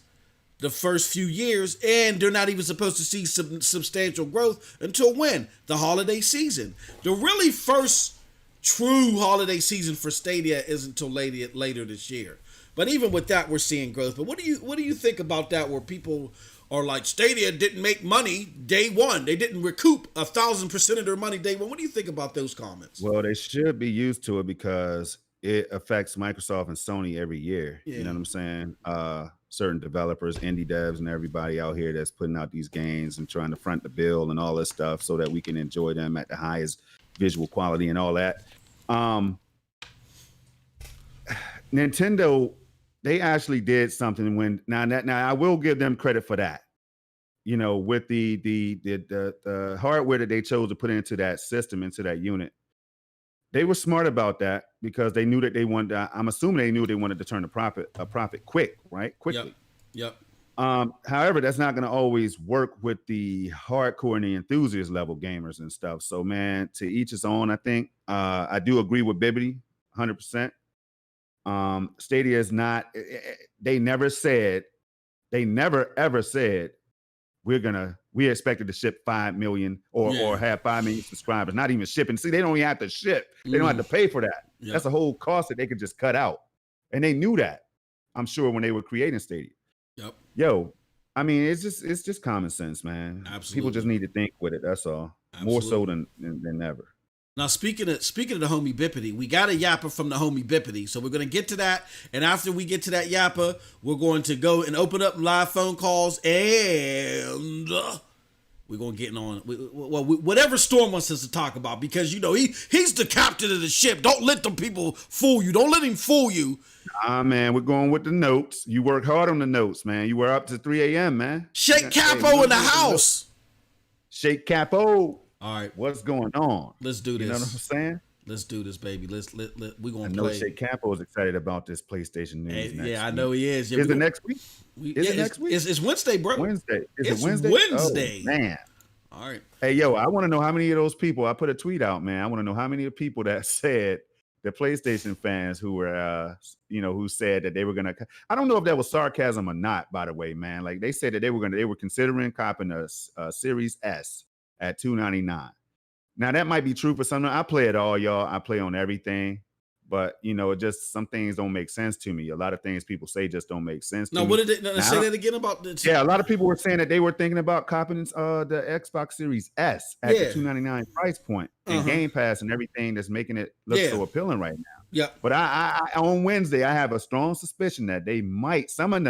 the first few years, and they're not even supposed to see some substantial growth until when? The holiday season. The really first true holiday season for Stadia isn't until later this year. But even with that, we're seeing growth. But what do you think about that, where people are like, Stadia didn't make money day one. They didn't recoup 1,000% of their money day one. What do you think about those comments? Well, they should be used to it because it affects Microsoft and Sony every year. Yeah. You know what I'm saying? Certain developers, indie devs, and everybody out here that's putting out these games and trying to front the bill and all this stuff so that we can enjoy them at the highest visual quality and all that. Nintendo, they actually did something when now I will give them credit for that. You know, with the hardware that they chose to put into that system, into that unit. They were smart about that because they knew that they wanted I'm assuming they knew they wanted to turn a profit quickly. Yep. However, that's not going to always work with the hardcore and the enthusiast level gamers and stuff. So, man, to each his own, I think. I do agree with Bibbity 100%. Stadia is not, they never ever said we expected to ship 5 million or have 5 million subscribers, not even shipping. See, they don't even have to ship. They don't have to pay for that. Yep. That's a whole cost that they could just cut out. And they knew that, I'm sure, when they were creating Stadia. Yep. Yo, I mean, it's just common sense, man. Absolutely. People just need to think with it. That's all. Absolutely. More so than ever. Now speaking of the homie Bippity, we got a yapper from the homie Bippity, so we're gonna get to that. And after we get to that yapper, we're going to go and open up live phone calls, and we're gonna get on whatever Storm wants us to talk about, because you know he's the captain of the ship. Don't let them people fool you. Don't let him fool you. Man, we're going with the notes. You work hard on the notes, man. You were up to 3 a.m., man. Shake Capo in the house. Shake Capo. All right, what's going on? Let's do this. You know what I'm saying? Let's do this, baby. We're gonna I know play. Shake Capo is excited about this PlayStation news. Hey, I know he is. Yeah, is it next week? Is it next week? It's Wednesday, bro. Wednesday. It's it Wednesday? Wednesday. Oh, man. All right. Hey, yo, I want to know how many of those people. I put a tweet out, man. I want to know how many of the people that said the PlayStation fans who were, who said that they were gonna. I don't know if that was sarcasm or not. By the way, man, like they said that they were considering copping a Series S at $299. Now that might be true for some. I play it all, y'all. I play on everything, but it just some things don't make sense to me. A lot of things people say just don't make sense. To me. What did they say that again about the? Yeah, a lot of people were saying that they were thinking about copping the Xbox Series S at the $299 price point and Game Pass and everything that's making it look so appealing right now. Yeah, but I on Wednesday I have a strong suspicion that they might some of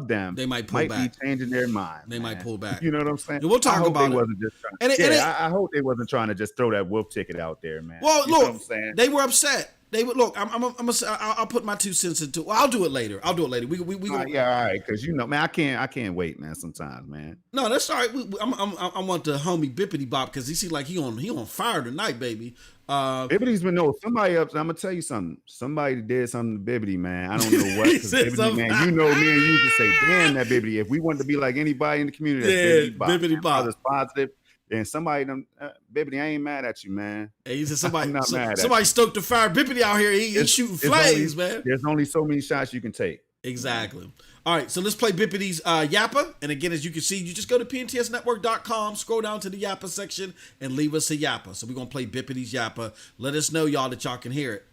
them they might pull back. Be changing their mind. They might pull back. You know what I'm saying? And we'll talk about it. Wasn't just trying, I hope they wasn't trying to just throw that wolf ticket out there, man. Well, look, they were upset. They would look. I'll put my 2 cents into. Well, I'll do it later. We all right, because man, I can't wait, man. Sometimes, man. No, that's all right. I want the homie Bippity Bop because he seems like he on fire tonight, baby. Bibbity's been somebody up. I'm gonna tell you something. Somebody did something to Bibbity, man. I don't know what. Bibbity, man, me and you can say, damn that Bibbity. If we wanted to be like anybody in the community, Bibbity Bop is positive. And somebody, Bibbity, I ain't mad at you, man. Hey, he said somebody stoked the fire. Bibbity out here, he's shooting flames, man. There's only so many shots you can take. Exactly. All right, so let's play Bippity's Yappa. And again, as you can see, you just go to pntsnetwork.com, scroll down to the Yappa section, and leave us a Yappa. So we're going to play Bippity's Yappa. Let us know, y'all, that y'all can hear it.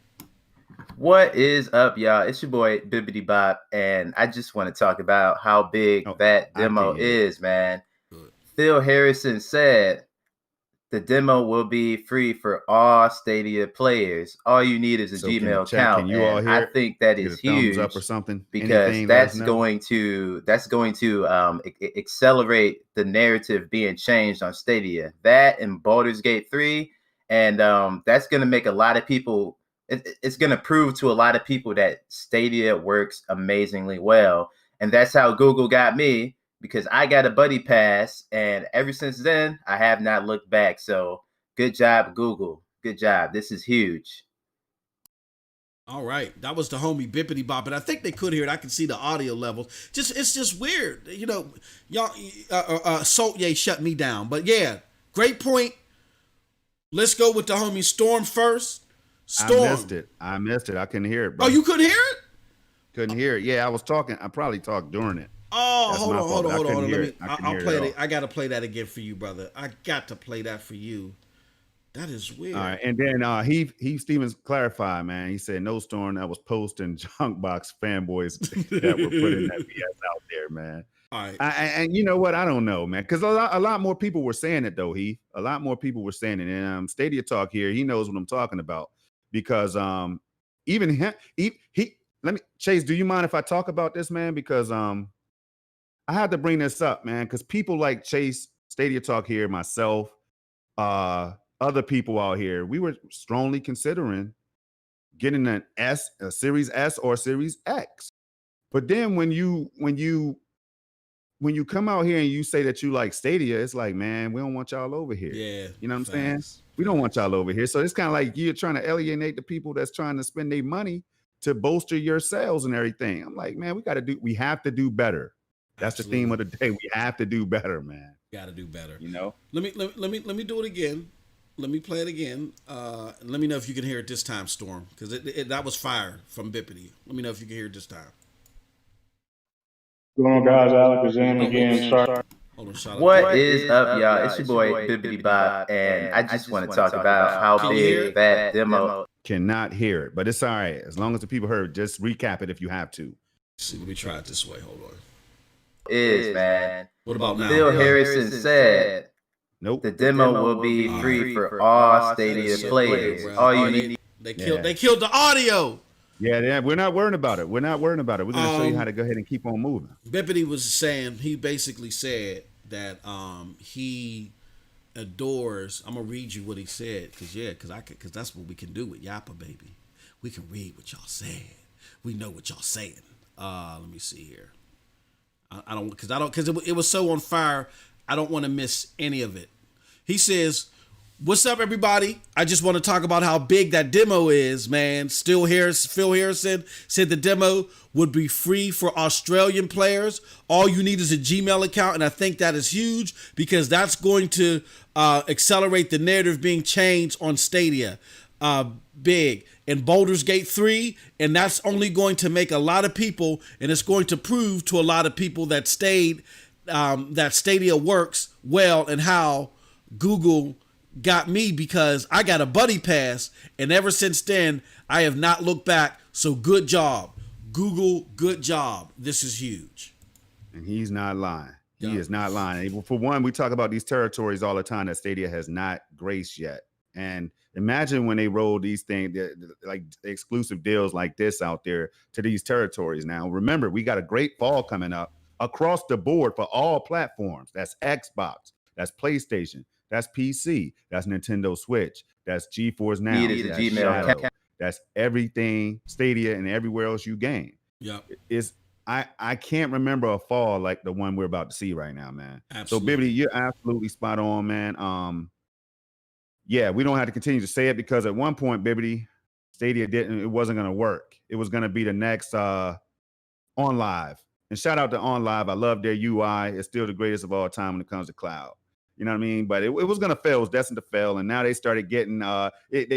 What is up, y'all? It's your boy, Bibbity Bop, and I just want to talk about how big that demo is, man. Good. Phil Harrison said the demo will be free for all Stadia players. All you need is a Gmail account. You all hear I think that is huge up or something because that's going to accelerate the narrative being changed on Stadia. That and Baldur's Gate 3, and that's going to make a lot of people. It's going to prove to a lot of people that Stadia works amazingly well, and that's how Google got me. Because I got a buddy pass, and ever since then, I have not looked back. So good job, Google. Good job. This is huge. All right. That was the homie Bippity Bop. And I think they could hear it. I can see the audio levels. It's just weird. Y'all, Salt Ye shut me down. But yeah, great point. Let's go with the homie Storm first. Storm. I missed it. I couldn't hear it, bro. Oh, you couldn't hear it? Couldn't hear it. Yeah, I was talking. I probably talked during it. Oh, hold on. I'll play it. I got to play that again for you, brother. I got to play that for you. That is weird. All right, and then Heath Stevens clarified, man. He said no Storm that was posting junk box fanboys that were putting that BS out there, man. All right, and you know what? I don't know, man, because a lot more people were saying it though. A lot more people were saying it, and Stadia Talk here, he knows what I'm talking about because even him, let me Chase. Do you mind if I talk about this, man? Because I had to bring this up, man, because people like Chase, Stadia Talk here, myself, other people out here, we were strongly considering getting a Series S or Series X. But then when you come out here and you say that you like Stadia, it's like, man, we don't want y'all over here. Yeah. You know what I'm saying? We don't want y'all over here. So it's kind of like you're trying to alienate the people that's trying to spend their money to bolster your sales and everything. I'm like, man, we have to do better. That's Absolutely. The theme of the day. We have to do better, man. Got to do better. You know. Let me do it again. Let me play it again. And let me know if you can hear it this time, Storm, because that was fire from Bippity. Let me know if you can hear it this time. What's going on, guys? Alex is in again. Sorry. Hold on, shout out. What is up, y'all? It's your boy Bibbity Bop, and I just want to talk about how big that demo. Cannot hear it, but it's all right as long as the people heard. Just recap it if you have to. See, let me try it this way. Hold on. Man. What about now? Phil Harrison said Nope. The demo will be free for all Stadia players. All you need. They killed the audio. Yeah, we're not worrying about it. We're going to show you how to go ahead and keep on moving. Bippity was saying, he basically said that he adores. I'm gonna read you what he said, because that's what we can do with Yappa, baby. We can read what y'all said. We know what y'all saying. Let me see here. I don't because it was so on fire. I don't want to miss any of it. He says, "What's up, everybody? I just want to talk about how big that demo is, man. Phil Harrison said the demo would be free for Australian players. All you need is a Gmail account, and I think that is huge because that's going to accelerate the narrative being changed on Stadia. Big. And Baldur's Gate 3, and that's only going to make a lot of people, and it's going to prove to a lot of people that that Stadia works well, and how Google got me because I got a buddy pass, and ever since then I have not looked back. So good job, Google. Good job. This is huge." And he's not lying. He is not lying. For one, we talk about these territories all the time that Stadia has not graced yet. And imagine when they roll these things, like exclusive deals like this out there to these territories. Now, remember, we got a great fall coming up across the board for all platforms. That's Xbox, that's PlayStation, that's PC, that's Nintendo Switch, that's GeForce Now, that's Shadow, that's everything Stadia and everywhere else you game. Yeah. I can't remember a fall like the one we're about to see right now, man. Absolutely. So, Bibbidi, you're absolutely spot on, man. Yeah, we don't have to continue to say it because at one point, Bibbidi, Stadia it wasn't going to work. It was going to be the next OnLive. And shout out to OnLive. I love their UI. It's still the greatest of all time when it comes to cloud. You know what I mean? But it was going to fail. It was destined to fail. And now they started getting,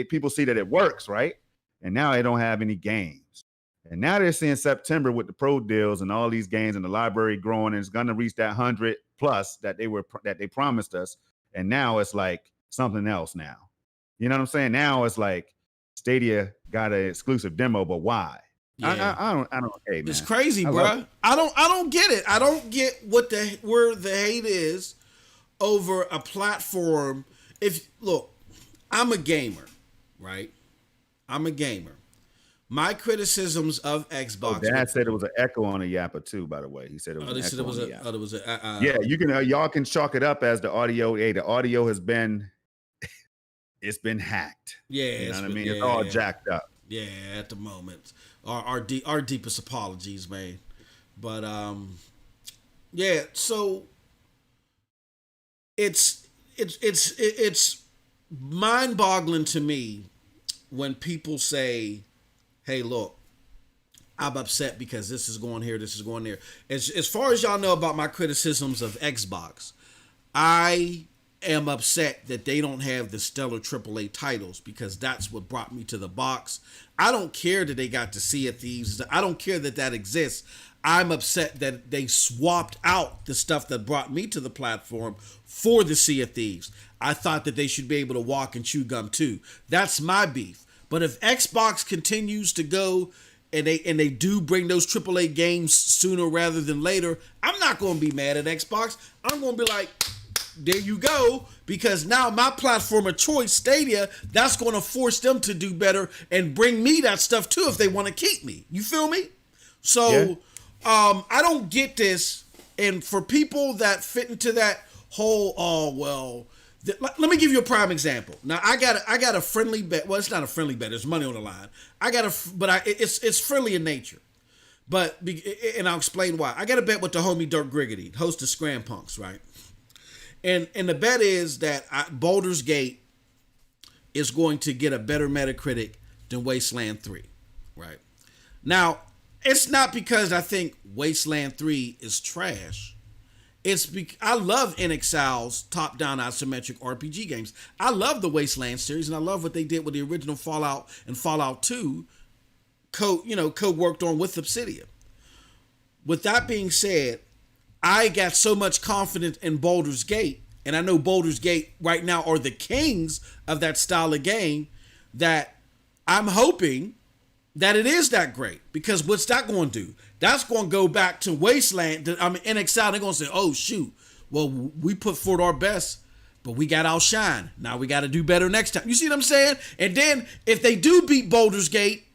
people see that it works, right? And now they don't have any games. And now they're seeing September with the pro deals and all these games and the library growing, and it's going to reach that 100 plus that they promised us. And now it's like something else now. You know what I'm saying? Now it's like Stadia got an exclusive demo, but why? Yeah. I don't. Hey, man. It's crazy, bro. I don't get it. I don't get where the hate is over a platform. Look, I'm a gamer, right? I'm a gamer. My criticisms of Xbox. Dad said it was an echo on a Yappa too. By the way, he said it was. Yeah, you can. Y'all can chalk it up as the audio. Hey, the audio has been. It's been hacked. Yeah, you know what I mean. It's all jacked up. Yeah, at the moment. Our deepest apologies, man. But yeah. So it's mind-boggling to me when people say, "Hey, look, I'm upset because this is going here, this is going there." As far as y'all know about my criticisms of Xbox, I am upset that they don't have the stellar AAA titles because that's what brought me to the box. I don't care that they got to Sea of Thieves. I don't care that exists. I'm upset that they swapped out the stuff that brought me to the platform for the Sea of Thieves. I thought that they should be able to walk and chew gum too. That's my beef. But if Xbox continues to go and they do bring those AAA games sooner rather than later, I'm not going to be mad at Xbox. I'm going to be like, there you go, because now my platform of choice, Stadia, that's going to force them to do better and bring me that stuff too if they want to keep me. You feel me? So yeah. I don't get this. And for people that fit into that whole, let me give you a prime example. Now I got a friendly bet. Well, it's not a friendly bet. There's money on the line. It's friendly in nature. And I'll explain why. I got a bet with the homie Dirk Griggity, host of Scram Punks, right? And the bet is that Baldur's Gate is going to get a better Metacritic than Wasteland 3, right? Now, it's not because I think Wasteland 3 is trash. It's I love NXL's top-down isometric RPG games. I love the Wasteland series, and I love what they did with the original Fallout and Fallout 2 co-worked on with Obsidian. With that being said, I got so much confidence in Baldur's Gate, and I know Baldur's Gate right now are the kings of that style of game, that I'm hoping that it is that great. Because what's that going to do? That's going to go back to Wasteland. NXL, they're going to say, oh, shoot, well, we put forth our best but we got outshined. Now we got to do better next time. You see what I'm saying? And then if they do beat Baldur's Gate,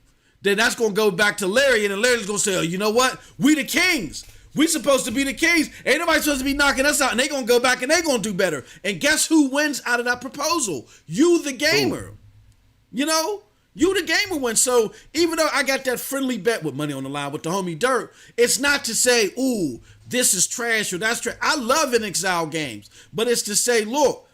then that's going to go back to Larry, and then Larry's going to say, oh, you know what? We the kings. We supposed to be the kings. Ain't nobody supposed to be knocking us out. And they going to go back and they going to do better. And guess who wins out of that proposal? You, the gamer. Ooh. You know? You, the gamer, wins. So even though I got that friendly bet with money on the line with the homie Dirt, it's not to say, ooh, this is trash or that's trash. I love Xcloud games. But it's to say, look,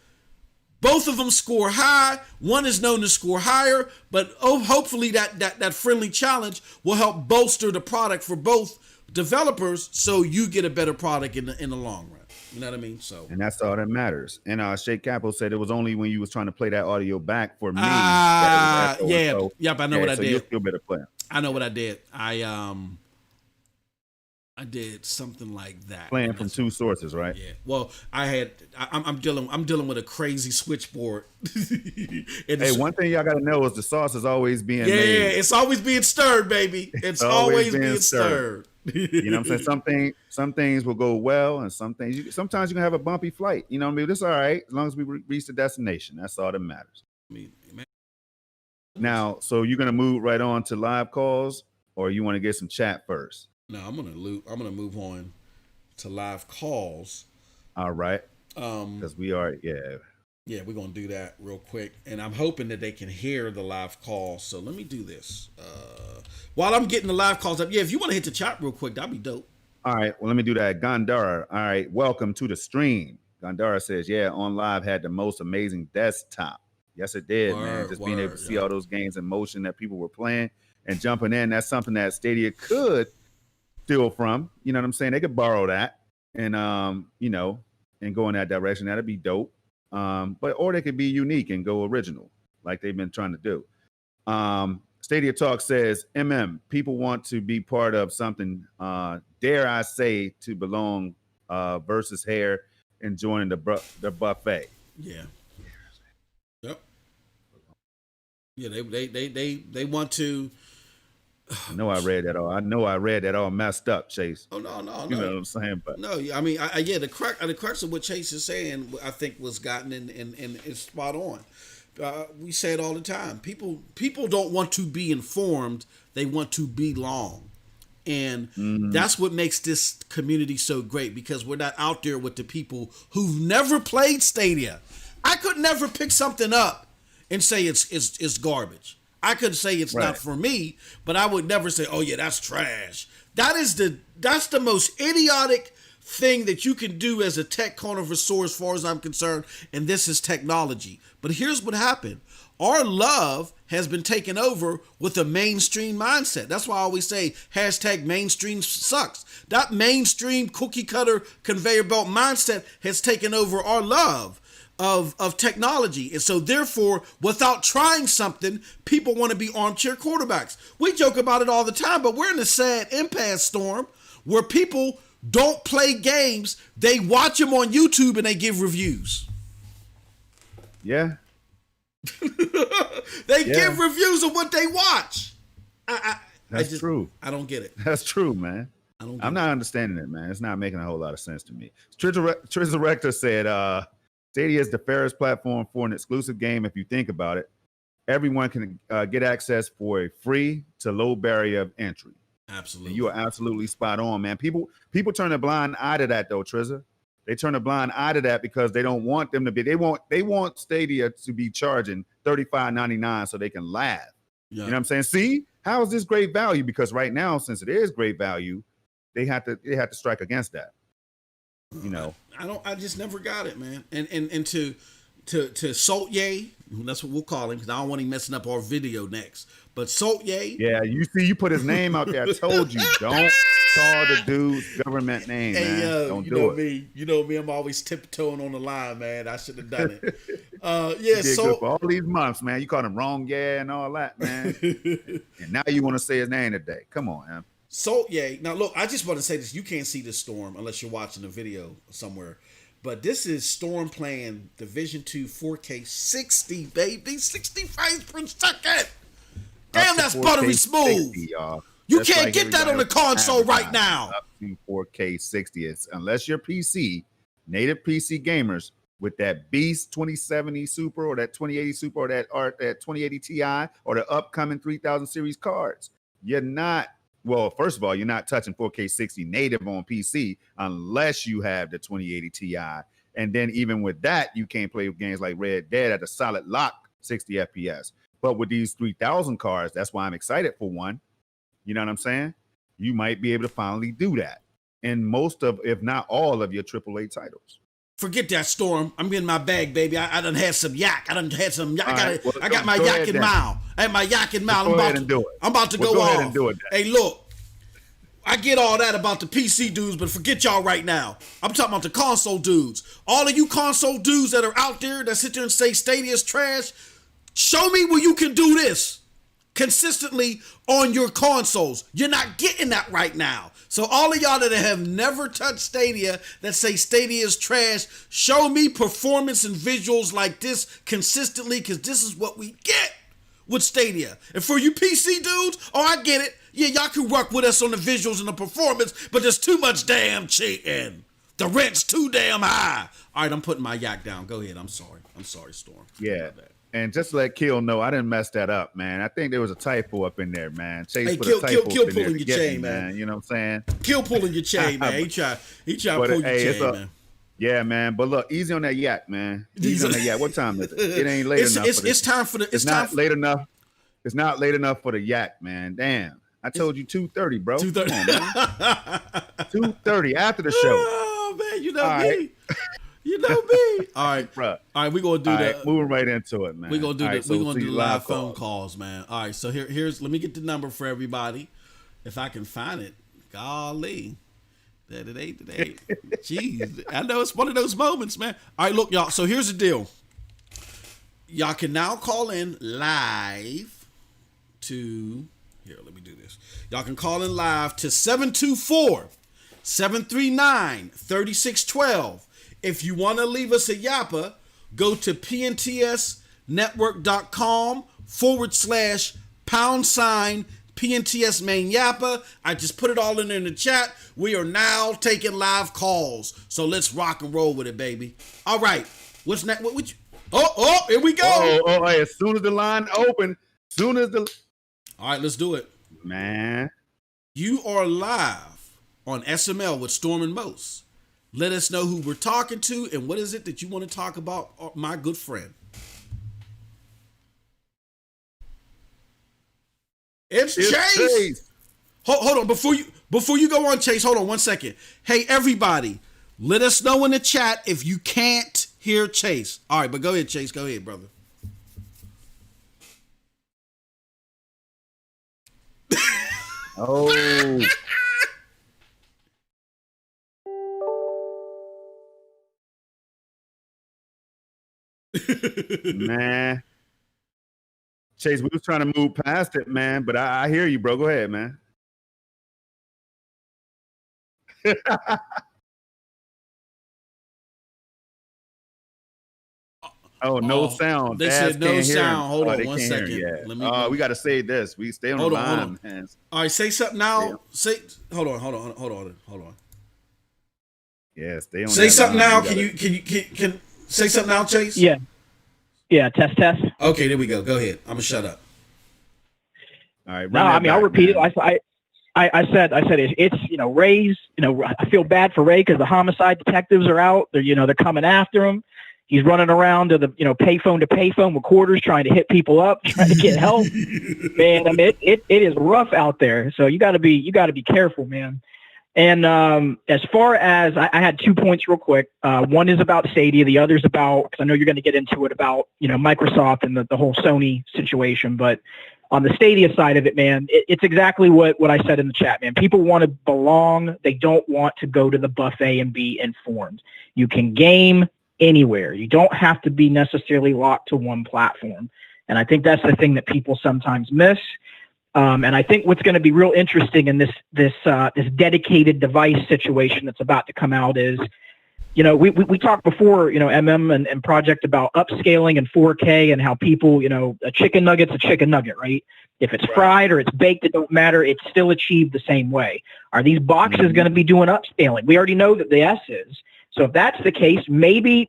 both of them score high. One is known to score higher, but hopefully that friendly challenge will help bolster the product for both developers, so you get a better product in the long run. You know what I mean? So, and that's all that matters. And Shake Capo said it was only when you was trying to play that audio back for me. Yeah, so, yep. I know what I did. You'll feel better playing. I know what I did. I did something like that. Playing from two sources, right? Yeah. Well, I'm dealing with a crazy switchboard. Hey, one thing y'all gotta know is the sauce is always being made. Yeah, it's always being stirred, baby. It's always being stirred. You know what I'm saying? Some things will go well, and sometimes you can have a bumpy flight. You know what I mean? It's all right as long as we reach the destination. That's all that matters. Now, so you're gonna move right on to live calls, or you want to get some chat first? No, I'm gonna move on to live calls. All right. Because we are, yeah, we're gonna do that real quick, and I'm hoping that they can hear the live call. So let me do this while I'm getting the live calls up. Yeah, if you want to hit the chat real quick, that'd be dope. All right, well, let me do that. Gandara, all right, welcome to the stream. Gandara says, yeah, On Live had the most amazing desktop. Yes, it did, man. Just being able to see all those games in motion that people were playing and jumping in. That's something that Stadia could steal from. You know what I'm saying? They could borrow that and you know, and go in that direction. That'd be dope. Or they could be unique and go original, like they've been trying to do. Stadia Talk says, people want to be part of something, dare I say, to belong versus hair enjoying the buffet. Yeah. Yep. Yeah, they want to. I know I read that all messed up, Chase. Oh no. You know what I'm saying? But no, I mean, the crux of what Chase is saying, I think, was gotten and is spot on. We say it all the time. People don't want to be informed; they want to belong, and that's what makes this community so great. Because we're not out there with the people who've never played Stadia. I could never pick something up and say it's garbage. I could say it's not for me, but I would never say, "Oh yeah, that's trash." That's the most idiotic thing that you can do as a tech connoisseur, as far as I'm concerned. And this is technology. But here's what happened: our love has been taken over with a mainstream mindset. That's why I always say #mainstream sucks. That mainstream cookie cutter conveyor belt mindset has taken over our love of technology. And so therefore, without trying something, people want to be armchair quarterbacks. We joke about it all the time, but we're in a sad impasse storm where people don't play games. They watch them on YouTube and they give reviews. Yeah. They give reviews of what they watch. That's true. I don't get it. That's true, man. I'm not understanding it, man. It's not making a whole lot of sense to me. Trizarector said, Stadia is the fairest platform for an exclusive game. If you think about it, everyone can get access for a free to low barrier of entry. Absolutely. And you are absolutely spot on, man. People turn a blind eye to that, though, Triza. They turn a blind eye to that because they don't want them to be. They want Stadia to be charging $35.99 so they can laugh. Yeah. You know what I'm saying? See, how is this great value? Because right now, since it is great value, they have to strike against that. You know, I just never got it, man. And to Salt Ye, that's what we'll call him, because I don't want him messing up our video next. But Salt Ye, yeah, you put his name out there. I told you, don't call the dude's government name, man. Don't do it. You know me, I'm always tiptoeing on the line, man. I should have done it. Yeah, so for all these months, man, you called him wrong, and all that, man. And now you want to say his name today? Come on, man. So, yeah. Now, look, I just want to say this. You can't see this storm unless you're watching the video somewhere. But this is Storm playing Division 2 4K 60, baby. 60 frames per second. Damn, that's buttery smooth. 60, you that's can't get that on the console right now. Up to 4K 60. It's, unless you're PC, native PC gamers with that Beast 2070 Super or that 2080 Super or that 2080 Ti or the upcoming 3000 series cards. You're not, well, first of all, you're not touching 4K 60 native on PC unless you have the 2080 Ti. And then even with that, you can't play games like Red Dead at a solid lock 60 FPS. But with these 3000 cards, that's why I'm excited for one. You know what I'm saying? You might be able to finally do that in most of, if not all of your AAA titles. Forget that, Storm. I'm getting my bag, baby. I done had some yak. I got my yak and mile. I had my yak and mile. I'm about to go off. Hey, look. I get all that about the PC dudes, but forget y'all right now. I'm talking about the console dudes. All of you console dudes that are out there that sit there and say Stadia's trash, show me where you can do this consistently on your consoles. You're not getting that right now. So all of y'all that have never touched Stadia that say Stadia is trash, show me performance and visuals like this consistently, because this is what we get with Stadia. And for you PC dudes, oh, I get it. Yeah, y'all can work with us on the visuals and the performance, but there's too much damn cheating. The rent's too damn high. All right, I'm putting my yak down. Go ahead. I'm sorry, Storm. Yeah. And just to let Kill know, I didn't mess that up, man. I think there was a typo up in there, man. Chase put a typo Kill up in there pulling your chain, man. You know what I'm saying? Kill pulling your chain, man. He try to pull your chain, man. Yeah, man. But look, easy on that yak, man. Easy on that yak. What time is it? It ain't late enough. It's time for the. It's not late enough. It's not late enough for the yak, man. Damn. I told you 2:30, bro. 2:30. Come on, 2:30 after the show. Oh man, you know me. Right. You know me. All right, bro. All right, we're gonna do moving right into it, man. We're gonna do we're gonna do live phone calls, man. All right, so here's let me get the number for everybody. If I can find it. Golly. That it ain't today. Jeez. I know it's one of those moments, man. All right, look, y'all. So here's the deal. Y'all can now call in live to here, let me do this. Y'all can call in live to 724-739-3612. If you want to leave us a yappa, go to pntsnetwork.com/# PNTS main yappa. I just put it all in there in the chat. We are now taking live calls. So let's rock and roll with it, baby. All right. What's next? Oh, here we go. Oh, as soon as the line open, all right, let's do it. Man. You are live on SML with Storm and Mose. Let us know who we're talking to and what is it that you want to talk about, my good friend. It's Chase. Hold on. Before you go on, Chase, hold on 1 second. Hey, everybody, let us know in the chat if you can't hear Chase. All right, but go ahead, Chase. Go ahead, brother. Oh. Man. Chase, we was trying to move past it, man, but I hear you, bro. Go ahead, man. Oh, no sound. They said no sound. Hold on 1 second. We got to say this. We stay on the line. Man. All right, say something now. Hold on. Yeah, stay on. Say something now. Can you say something now, Chase? Yeah. Test. Okay, there we go. Go ahead. I'm gonna shut up. All right. No, I mean I'll repeat it. I said it's Ray's. I feel bad for Ray because the homicide detectives are out. They're coming after him. He's running around to the payphone to payphone with quarters, trying to hit people up, trying to get help. Man, I mean it is rough out there. So you got to be careful, man. And as far as I had 2 points real quick. One is about Stadia. The other is about, because I know you're going to get into it, about Microsoft and the whole Sony situation. But on the Stadia side of it, man, it's exactly what I said in the chat, man. People want to belong. They don't want to go to the buffet and be informed. You can game anywhere. You don't have to be necessarily locked to one platform. And I think that's the thing that people sometimes miss. And I think what's going to be real interesting in this dedicated device situation that's about to come out is, we talked before, MM and Projekt about upscaling and 4K and how people, a chicken nugget's a chicken nugget, right? If it's fried or it's baked, it don't matter. It's still achieved the same way. Are these boxes going to be doing upscaling? We already know that the S is. So if that's the case, maybe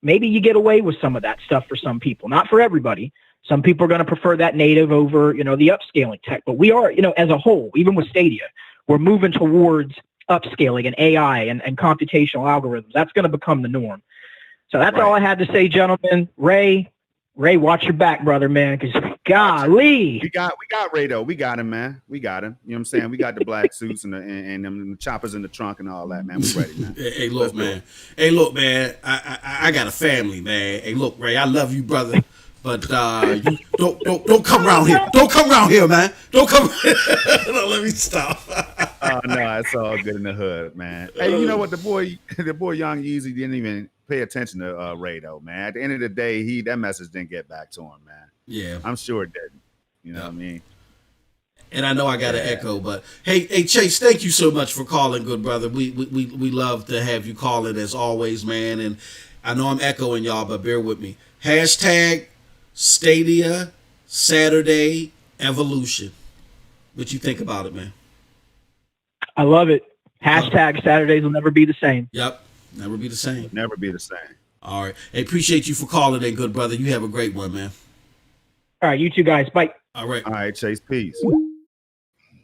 you get away with some of that stuff for some people, not for everybody. Some people are going to prefer that native over, the upscaling tech. But we are, as a whole, even with Stadia, we're moving towards upscaling and AI and computational algorithms. That's going to become the norm. So that's all I had to say, gentlemen. Ray, watch your back, brother, man, because golly. We got Ray, though. We got him, man. We got him. You know what I'm saying? We got the black suits and the choppers in the trunk and all that, man. We ready, man. Hey, look, man. Hey, look, man. I got a family, man. Hey, look, Ray, I love you, brother. But you don't come around here. Don't come around here, man. Don't come. No, let me stop. Oh no, it's all good in the hood, man. Hey, you know what? The boy Young Yeezy didn't even pay attention to Ray, though, man. At the end of the day, that message didn't get back to him, man. Yeah, I'm sure it didn't. You know what I mean? And I know I got an echo, but hey, Chase, thank you so much for calling, good brother. We love to have you calling as always, man. And I know I'm echoing y'all, but bear with me. Hashtag Stadia Saturday Evolution. What you think about it, man? I love it. Hashtag Saturdays will never be the same. Yep, never be the same. Never be the same. All right. Hey, appreciate you for calling in, good brother. You have a great one, man. All right, you two guys. Bye. All right. All right, Chase, peace.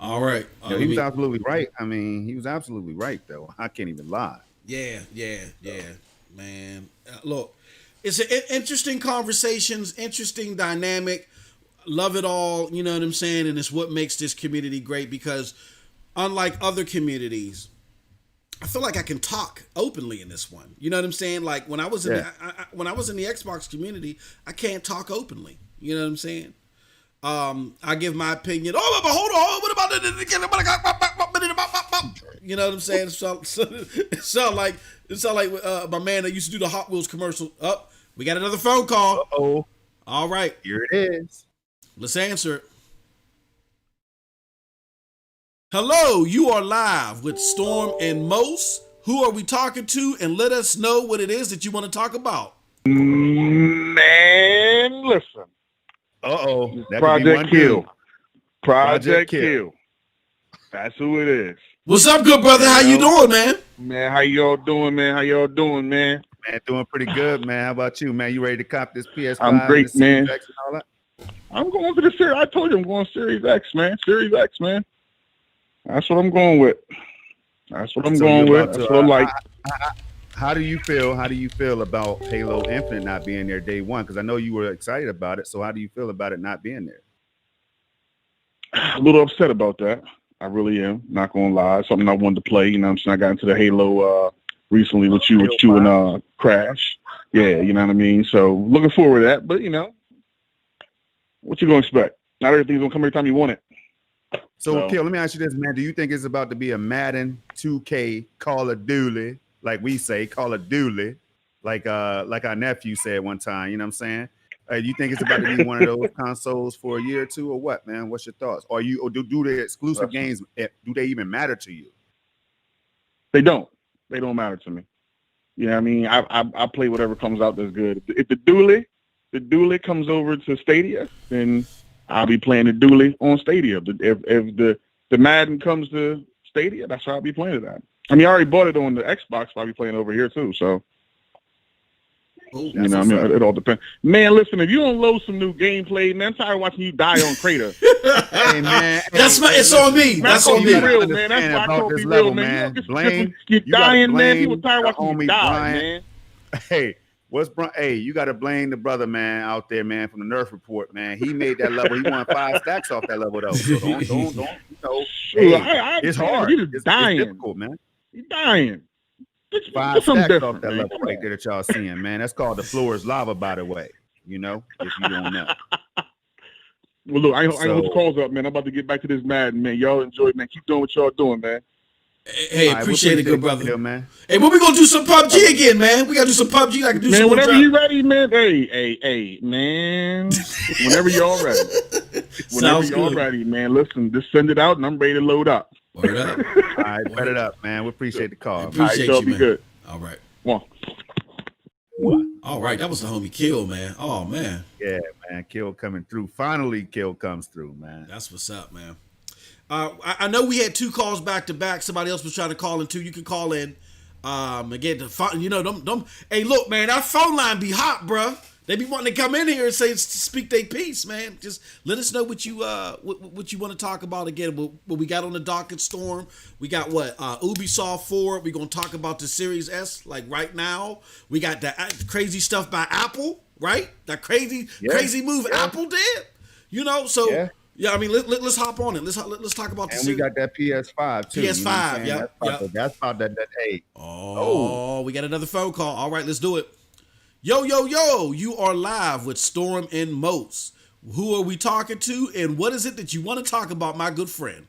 All right. He was absolutely right. I mean, he was absolutely right, though. I can't even lie. Yeah, man. Look, it's an interesting conversations, interesting dynamic. Love it all, you know what I'm saying? And it's what makes this community great because unlike other communities, I feel like I can talk openly in this one. You know what I'm saying? Like when I was in when I was in the Xbox community, I can't talk openly. You know what I'm saying? I give my opinion. Oh, but hold on. What about it? You know what I'm saying? It sound like my man that used to do the Hot Wheels commercial. Oh, we got another phone call. Uh-oh. All right. Here it is. Let's answer it. Hello, you are live with Storm and Mose. Who are we talking to? And let us know what it is that you want to talk about. Man, listen. Uh-oh. Project Q. Project Q. That's who it is. What's up, good brother? How you doing, man? Man, how y'all doing, man? Man, doing pretty good, man. How about you, man? You ready to cop this PS5? I'm great, man. And all that? I'm going for the Series. I told you I'm going Series X, man. Series X, man. That's what I'm going with. That's what I'm going with. That's what I like. How do you feel? How do you feel about Halo Infinite not being there day one? Because I know you were excited about it. So how do you feel about it not being there? A little upset about that. I really am. Not gonna lie. Something I wanted to play. You know what I'm saying? I got into the Halo recently with you and Crash. Yeah, you know what I mean? So looking forward to that. But you know, what you gonna expect? Not everything's gonna come every time you want it. So, Kill, let me ask you this, man. Do you think it's about to be a Madden 2K Call of Duty, like we say, Call of Duty, like our nephew said one time, you know what I'm saying? You think it's about to be one of those consoles for a year or two or what, man? What's your thoughts? Or do the exclusive games, do they even matter to you? They don't. They don't matter to me. You know what I mean? I play whatever comes out that's good. If the dually comes over to Stadia, then I'll be playing the dually on Stadia. If the Madden comes to Stadia, that's how I'll be playing it at. I mean, I already bought it on the Xbox, but I'll be playing over here too. So, you know, I mean, it all depends. Man, listen, if you don't load some new gameplay, man, I'm tired of watching you die on Crater. Hey, man. It's on me. That's on me. Real, man. That's why I can't be real, man. You're dying, man. People tired of watching you die, man. Hey. Hey, you got to blame the brother, man, out there, man, from the Nerf Report, man. He made that level. He won 5 stacks off that level, though. So don't, you know. Hey, it's hard. It's difficult, man. He's dying. 5 stacks off that level right there that y'all seeing, man. That's called the floor is lava, by the way. You know, if you don't know. Well, look, I ain't put the calls up, man. I'm about to get back to this Madden, man. Y'all enjoy it, man. Keep doing what y'all doing, man. Hey, appreciate it, good brother. Man. Hey, when we gonna do some PUBG again, man? We gotta do some PUBG. I can do man, some whenever you ready, man. Hey, man. Whenever y'all ready. Whenever y'all ready, man. Listen, just send it out, and I'm ready to load up. Word up. All right, bet it up, man. We appreciate the call. Appreciate you, man. Be good. All right. One. All right, that was the homie Kill, man. Oh man. Yeah, man. Kill coming through. Finally, Kill comes through, man. That's what's up, man. I know we had 2 calls back to back. Somebody else was trying to call in too. You can call in. Again, the phone, you know, them. Hey, look, man, that phone line be hot, bruh. They be wanting to come in here and speak their piece, man. Just let us know what you what you want to talk about again. What we got on the docket, Storm. We got Ubisoft 4. We're gonna talk about the Series S like right now. We got that crazy stuff by Apple, right? That crazy move Apple did. You know, so yeah. I mean, let's hop on it. Let's talk about the and we got that PS5 too. PS5, you know that's about that 8. Oh, we got another phone call. All right, let's do it. Yo, you are live with Storm and Mose. Who are we talking to, and what is it that you want to talk about, my good friend?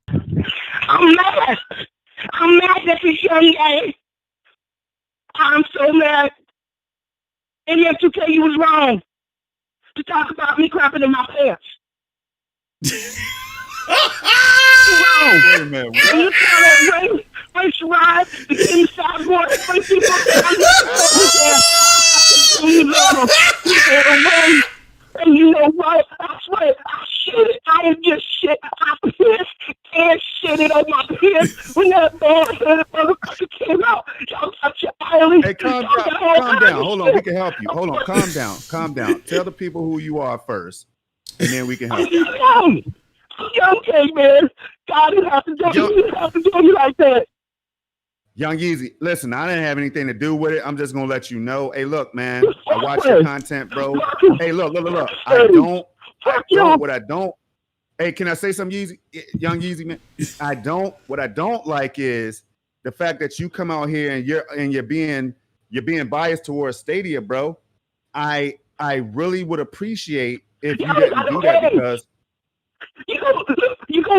I'm mad. I'm mad at this young guy. I'm so mad. NF2K, you was wrong to talk about me crapping in my pants. Wrong. Wait a minute. What? You tell that Ray Sherrod, the inside board, Ray people, and you know what? I swear, I shit it. I am just shit. I pissed and shitted on my pants when that bald-headed motherfucker came out. Y'all got your eyelids. Hey, calm down. Hold on, we can help you. Hold on, calm down. Tell the people who you are first, and then we can help you. I'm young, K, man. God, you have to do me like that. Young Yeezy, listen, I didn't have anything to do with it. I'm just gonna let you know. Hey, look, man, I watch your content, bro. Hey, look. Hey, can I say something, Yeezy? Young Yeezy, man? What I don't like is the fact that you come out here and you're being biased towards Stadia, bro. I really would appreciate if you didn't do that because you're gonna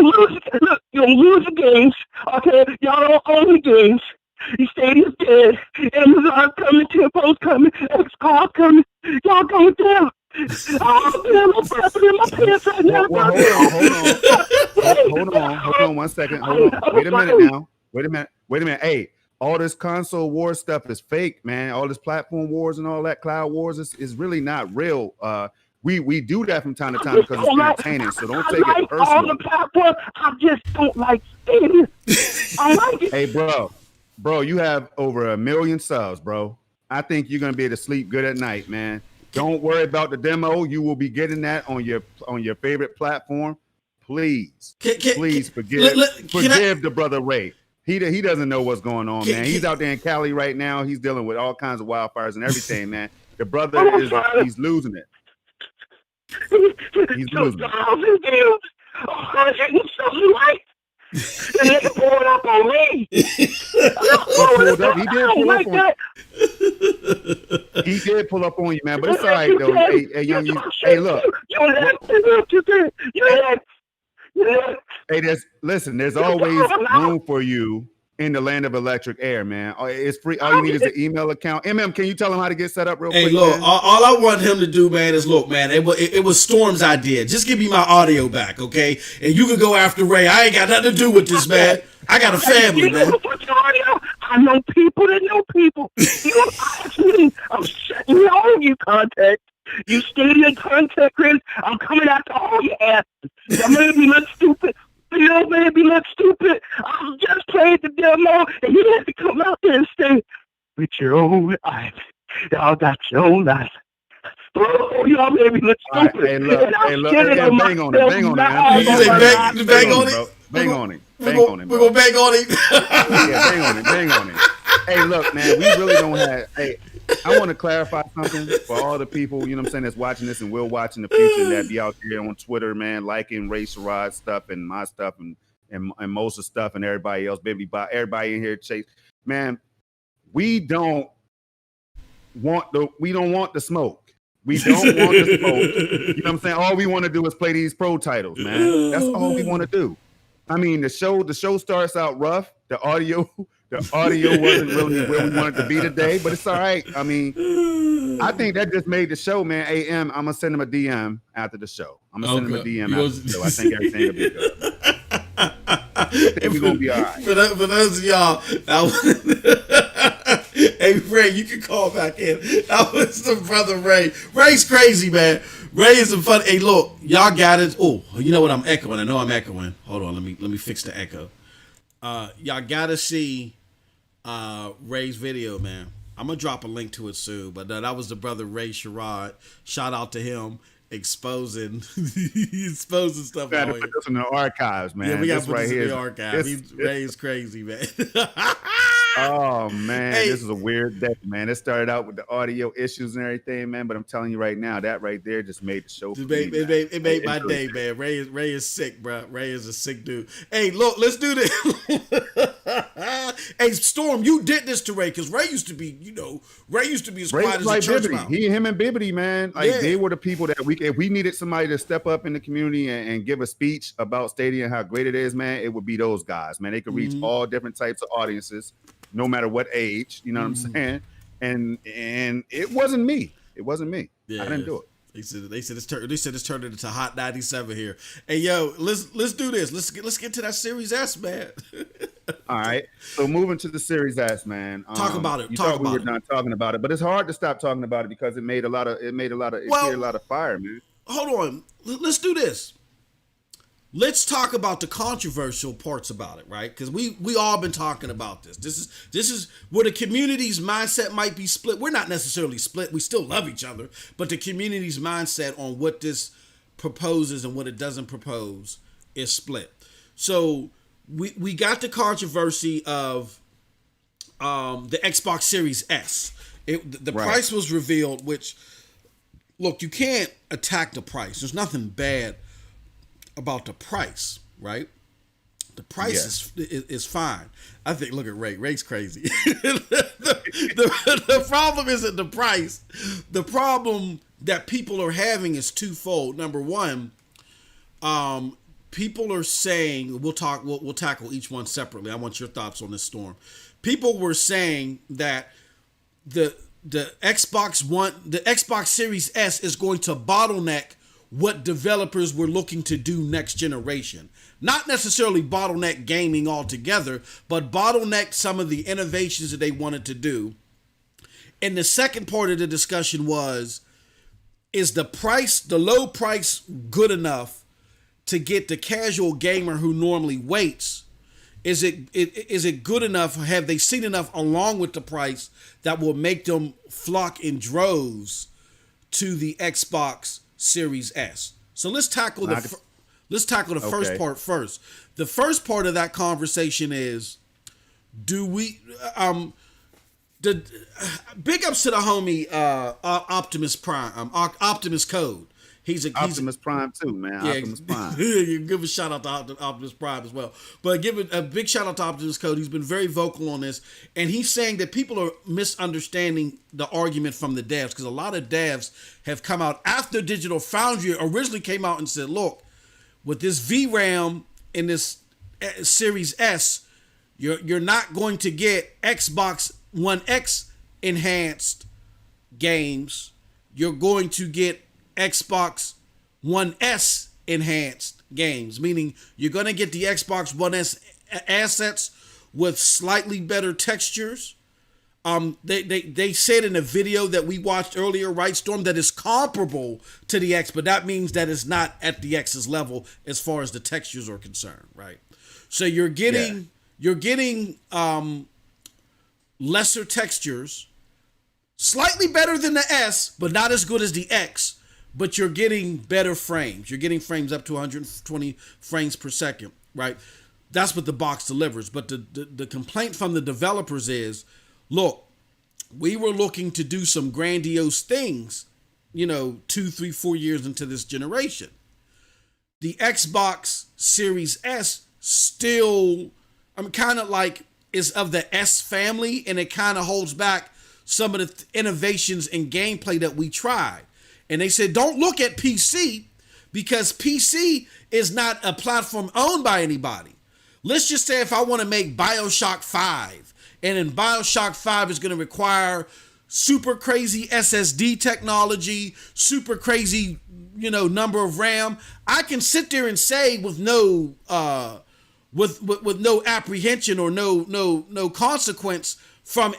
lose. Look, you're gonna lose the games. Okay, y'all don't own the games. The Stadia's dead. Amazon coming, Tempo's coming, Xcloud coming. Y'all going down. Oh, damn, I'm crapping in my pants right now. Hold on 1 second. Hold on. Wait a minute now. Wait a minute. Hey, all this console war stuff is fake, man. All this platform wars and all that cloud wars is really not real. We do that from time to time because it's entertaining, so don't take it personal. All the platform, I just don't like Stadia. I like it. Hey, bro, you have over 1 million subs, bro. I think you're gonna be able to sleep good at night, man. Don't worry about the demo. You will be getting that on your favorite platform. Please, please forgive the brother Ray. He doesn't know what's going on, man. He's out there in Cali right now. He's dealing with all kinds of wildfires and everything, man. The brother he's losing it. He's losing. 2,000 views, 100 and something likes, and they pulled up on me. He did pull up on you, man. But it's all right though. Hey, young, hey, look. Hey, there's always room for you in the land of electric air, man. It's free. All you need is an email account. can you tell him how to get set up real quick? Hey, look, all I want him to do, man, is look, man, it was Storm's idea. Just give me my audio back, okay? And you can go after Ray. I ain't got nothing to do with this, man. I got a family, man. I know people that know people. You don't ask me. I'm shutting all you contact. You Stadia contact creators. I'm coming after all your asses. That made me look stupid. You made me look stupid. I just played the demo, and you had to come out there and say, with your own eyes. Y'all got your own eyes. Oh, y'all made me look stupid. Right, hey, look, bang on it. Bang on him. We're going to bang on him. Yeah, bang on it. Hey, look, man, we really don't have, I want to clarify something for all the people, you know what I'm saying, that's watching this and will watch in the future that be out there on Twitter, man, liking Ray Sherrod's stuff and my stuff and Moses stuff and everybody else, everybody in here, Chase. Man, we don't want the smoke. We don't want the smoke. You know what I'm saying? All we want to do is play these pro titles, man. That's all we want to do. I mean, the show starts out rough. The audio wasn't really where we wanted to be today, but it's all right. I mean, I think that just made the show, man. AM, I'm gonna send him a DM after the show. I'm gonna send him a DM after the show. I think everything will be good. I think we're gonna be all right. For those of y'all, hey Ray, you can call back in. That was the brother Ray. Ray's crazy, man. Ray is a fun. Hey, look, y'all got it. Oh, you know what? I'm echoing. I know I'm echoing. Hold on, let me fix the echo. Y'all gotta see Ray's video, man. I'm gonna drop a link to it soon, but that was the brother Ray Sherrod. Shout out to him exposing stuff. Got to put this in the archives, man. Yeah, we got to put right this here in the archives. Ray's crazy, man. Oh man, Hey. this is a weird day, man. It started out with the audio issues and everything, man. But I'm telling you right now, that right there just made the show. It made my day, man. Ray is sick, bro. Ray is a sick dude. Hey, look, let's do this. Hey, Storm, you did this to Ray because Ray used to be, as Ray quiet was as like a church Bibbidi. mouse. Him and Bibbidi, man. Like Yeah. they were the people that if we needed somebody to step up in the community and give a speech about Stadia and how great it is, man, it would be those guys, man. They could reach all different types of audiences, no matter what age. You know what I'm saying? And it wasn't me. It wasn't me. Yeah. I didn't do it. They said it's turned into Hot 97 here. Hey, yo, let's do this. Let's get to that Series S, man. All right. So moving to the Series S, man. Talk about it. You Talk thought we about were it. not talking about it, but it's hard to stop talking about it because it cleared a lot of fire, man. Hold on. Let's do this. Let's talk about the controversial parts about it, right? Because we all been talking about this. This is where the community's mindset might be split. We're not necessarily split. We still love each other, but the community's mindset on what this proposes and what it doesn't propose is split. So we got the controversy of the Xbox Series S. The Right. price was revealed, which, look, you can't attack the price. There's nothing bad about the price, right? The price is fine. I think, look at Ray. Ray's crazy. the problem isn't the price. The problem that people are having is twofold. Number one, people are saying, we'll tackle each one separately. I want your thoughts on this, Storm. People were saying that the Xbox Series S is going to bottleneck what developers were looking to do next generation. Not necessarily bottleneck gaming altogether, but bottleneck some of the innovations that they wanted to do. And the second part of the discussion was, is the low price good enough to get the casual gamer who normally waits? Is it good enough? Have they seen enough along with the price that will make them flock in droves to the Xbox Series S? So let's tackle the first part first. The first part of that conversation is, do we the big ups to the homie Optimus Prime, Optimus Code. He's Optimus Prime too, man. Yeah, Optimus Prime. give a shout out to Optimus Prime as well. But give it a big shout out to Optimus Code. He's been very vocal on this, and he's saying that people are misunderstanding the argument from the devs, because a lot of devs have come out after Digital Foundry originally came out and said, look, with this VRAM in this Series S, you're not going to get Xbox One X enhanced games. You're going to get Xbox One S enhanced games, meaning you're going to get the Xbox One S assets with slightly better textures. They said in a video that we watched earlier, right, Storm, that is comparable to the X, but that means that it's not at the X's level as far as the textures are concerned, right? So you're getting lesser textures, slightly better than the S, but not as good as the X. But you're getting better frames. You're getting frames up to 120 frames per second, right? That's what the box delivers. But the complaint from the developers is, look, we were looking to do some grandiose things, 2, 3, 4 years into this generation. The Xbox Series S still, kind of like is of the S family, and it kind of holds back some of the innovations in gameplay that we tried. And they said, don't look at PC, because PC is not a platform owned by anybody. Let's just say if I want to make BioShock 5, and then BioShock 5 is going to require super crazy SSD technology, super crazy, number of RAM, I can sit there and say with no with no apprehension or no consequence from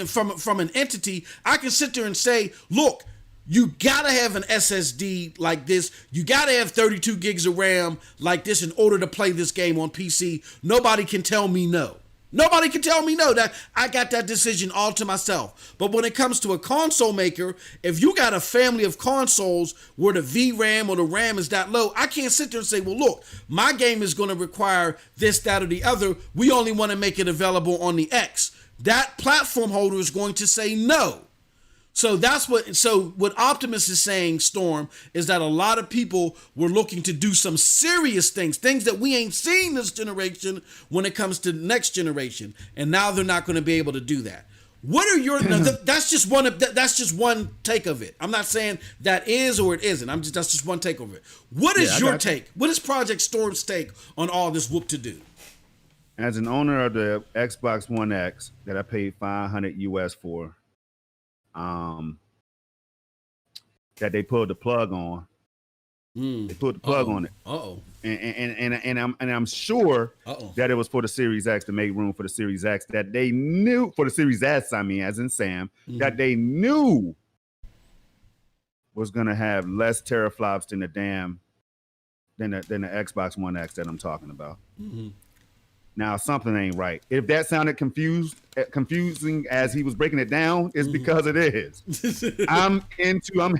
from an entity, I can sit there and say, look, you gotta have an SSD like this. You gotta have 32 gigs of RAM like this in order to play this game on PC. Nobody can tell me no. Nobody can tell me no. That I got that decision all to myself. But when it comes to a console maker, if you got a family of consoles where the VRAM or the RAM is that low, I can't sit there and say, well, look, my game is going to require this, that, or the other. We only want to make it available on the X. That platform holder is going to say no. So what Optimus is saying, Storm, is that a lot of people were looking to do some serious things that we ain't seen this generation when it comes to next generation. And now they're not going to be able to do that. What are your, that's just one take of it. I'm not saying that is or it isn't. That's just one take of it. What is your take? What is Project Storm's take on all this whoop to do? As an owner of the Xbox One X that I paid $500 US for, that they pulled the plug on. They pulled the plug on it. And I'm sure that it was for the Series X to make room for the Series X, that they knew for the Series S, I mean, as in Sam, that they knew was gonna have less teraflops than the Xbox One X that I'm talking about. Now something ain't right. If that sounded confusing as he was breaking it down, it's because it is. I'm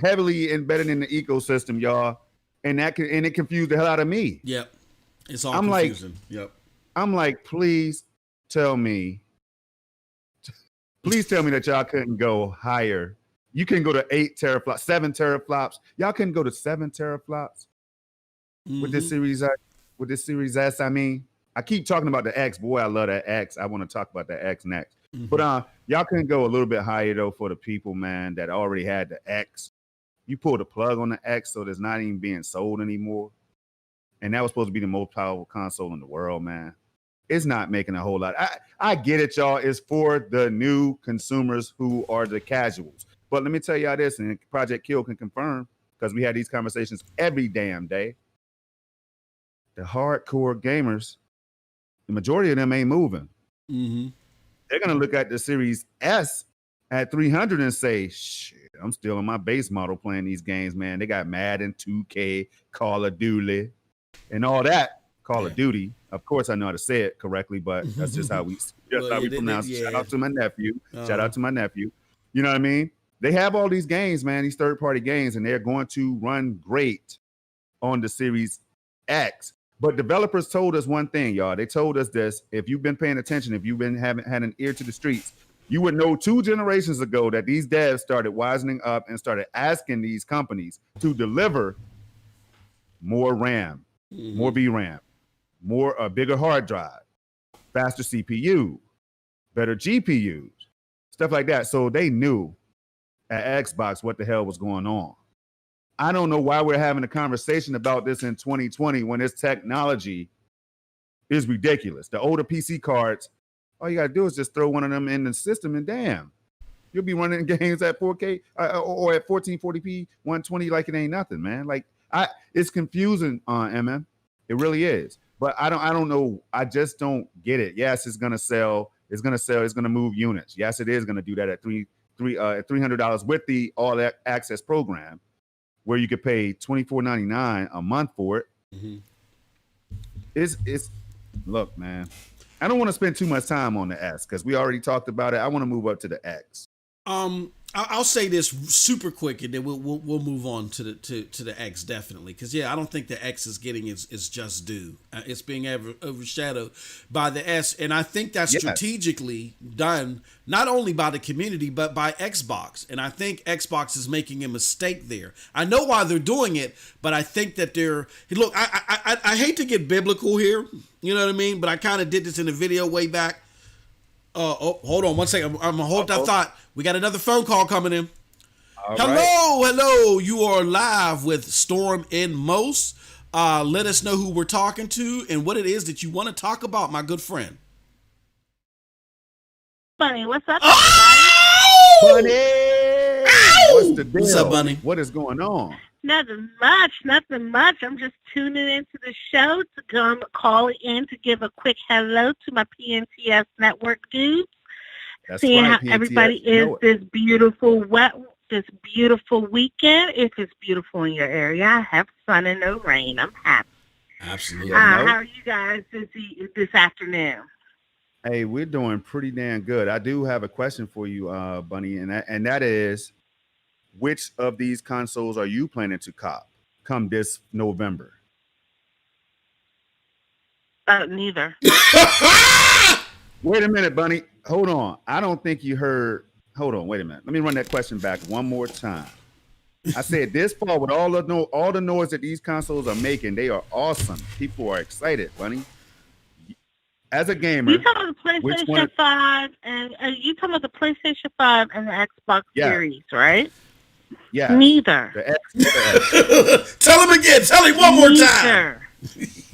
heavily embedded in the ecosystem, y'all, and it confused the hell out of me. Yep, it's all confusing. I'm like, please tell me that y'all couldn't go higher. You can go to 8 teraflops, 7 teraflops. Y'all couldn't go to 7 teraflops with this Series X. With this Series S, I mean. I keep talking about the X. Boy, I love that X. I want to talk about the X next. But y'all couldn't go a little bit higher, though, for the people, man, that already had the X. You pulled the plug on the X, so there's not even being sold anymore. And that was supposed to be the most powerful console in the world, man. It's not making a whole lot. I get it, y'all. It's for the new consumers who are the casuals. But let me tell y'all this, and Project Kill can confirm, because we had these conversations every damn day. The hardcore gamers, the majority of them ain't moving. They're going to look at the Series S at 300 and say, shit, I'm still in my base model playing these games, man. They got Madden, 2K, Call of Duty, and all that. Call of Duty. Of course, I know how to say it correctly, but that's just how we pronounce it. Shout out to my nephew. Shout out to my nephew. You know what I mean? They have all these games, man, these third-party games, and they're going to run great on the Series X. But developers told us one thing, y'all. They told us this. If you've been paying attention, if you've been haven't had an ear to the streets, you would know 2 generations ago that these devs started wisening up and started asking these companies to deliver more RAM, more VRAM, a bigger hard drive, faster CPU, better GPUs, stuff like that. So they knew at Xbox what the hell was going on. I don't know why we're having a conversation about this in 2020 when this technology is ridiculous. The older PC cards, all you got to do is just throw one of them in the system and damn, you'll be running games at 4K or at 1440p, 120 like it ain't nothing, man. Like it's confusing on MM. It really is. But I don't know. I just don't get it. Yes, it's going to sell. It's going to move units. Yes, it is going to do that at $300 with the all access program, where you could pay $24.99 a month for it. It's look, man. I don't want to spend too much time on the S because we already talked about it. I want to move up to the X. I'll say this super quick, and then we'll move on to the X definitely, because I don't think the X is getting its just due. It's being overshadowed by the S, and I think that's strategically done not only by the community but by Xbox, and I think Xbox is making a mistake there. I know why they're doing it, but I think that they're look. I hate to get biblical here, you know what I mean, but I kind of did this in a video way back. Hold on one second. I'm gonna hold that thought. We got another phone call coming in. Hello. You are live with Storm and Most. Let us know who we're talking to and what it is that you want to talk about, my good friend. Bunny, what's up, Bunny? What's the deal? What's up, Bunny? What is going on? Nothing much. I'm just tuning into the show to come call in to give a quick hello to my PNTS network dudes. That's seeing right, how PNTS, everybody is this beautiful weekend. If it's beautiful in your area, I have sun and no rain. I'm happy. Absolutely. How are you guys this afternoon? Hey, we're doing pretty damn good. I do have a question for you, Bunny, and that is, which of these consoles are you planning to cop come this November? Neither. Wait a minute, Bunny. Hold on. I don't think you heard. Hold on. Wait a minute. Let me run that question back one more time. I said this fall with all the noise that these consoles are making, they are awesome. People are excited, Bunny. As a gamer, You talking about the PlayStation 5 and you talking about the PlayStation 5 and the Xbox Series, right? Yeah. Neither. Tell him again. Tell him one more time.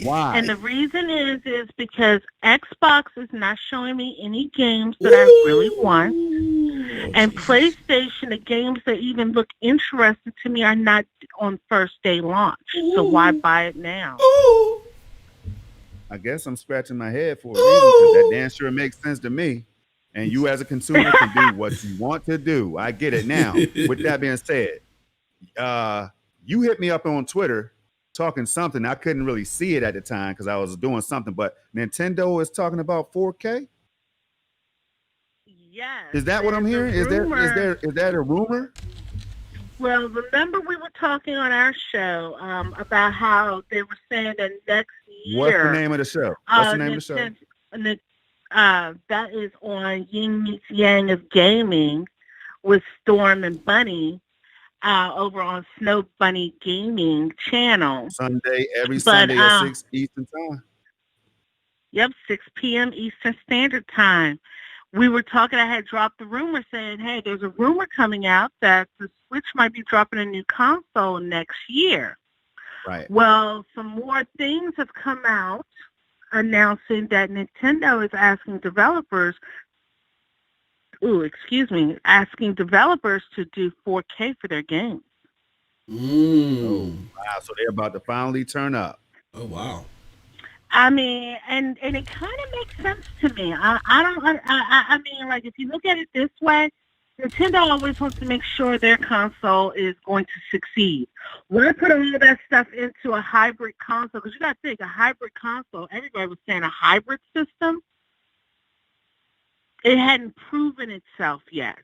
Why? And the reason is because Xbox is not showing me any games that I really want. And PlayStation, the games that even look interesting to me are not on first day launch. So why buy it now? I guess I'm scratching my head for a reason because that damn sure makes sense to me. And you as a consumer can do what you want to do. I get it now. With that being said, you hit me up on Twitter talking something. I couldn't really see it at the time because I was doing something, but Nintendo is talking about 4K? Yes. Is that what I'm hearing? Is that a rumor? Well, remember we were talking on our show about how they were saying that next year. What's the name of the show? What's the name of the show? That is on Yin Meets Yang of Gaming with Storm and Bunny over on Snow Bunny Gaming channel. Every Sunday at 6 Eastern Time. Yep, 6 p.m. Eastern Standard Time. We were talking, I had dropped the rumor saying, hey, there's a rumor coming out that the Switch might be dropping a new console next year. Right. Well, some more things have come out announcing that Nintendo is asking developers to do 4K for their games. Oh, wow. So they're about to finally turn up. Oh, wow. I mean, and it kind of makes sense to me. I mean, like, if you look at it this way, Nintendo always wants to make sure their console is going to succeed. When I put all of that stuff into a hybrid console, because you got to think, a hybrid console, everybody was saying a hybrid system, it hadn't proven itself yet.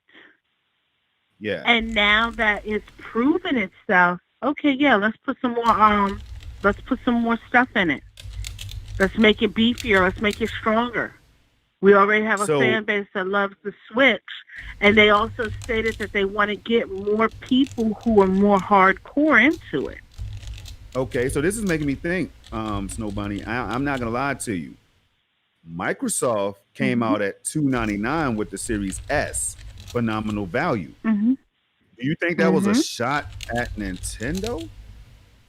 Yeah. And now that it's proven itself, okay, yeah, let's put some more stuff in it. Let's make it beefier. Let's make it stronger. We already have a fan base that loves the Switch, and they also stated that they want to get more people who are more hardcore into it. Okay, so this is making me think, Snow Bunny. I'm not gonna lie to you. Microsoft came out at $299 with the Series S, phenomenal value. Mm-hmm. Do you think that was a shot at Nintendo?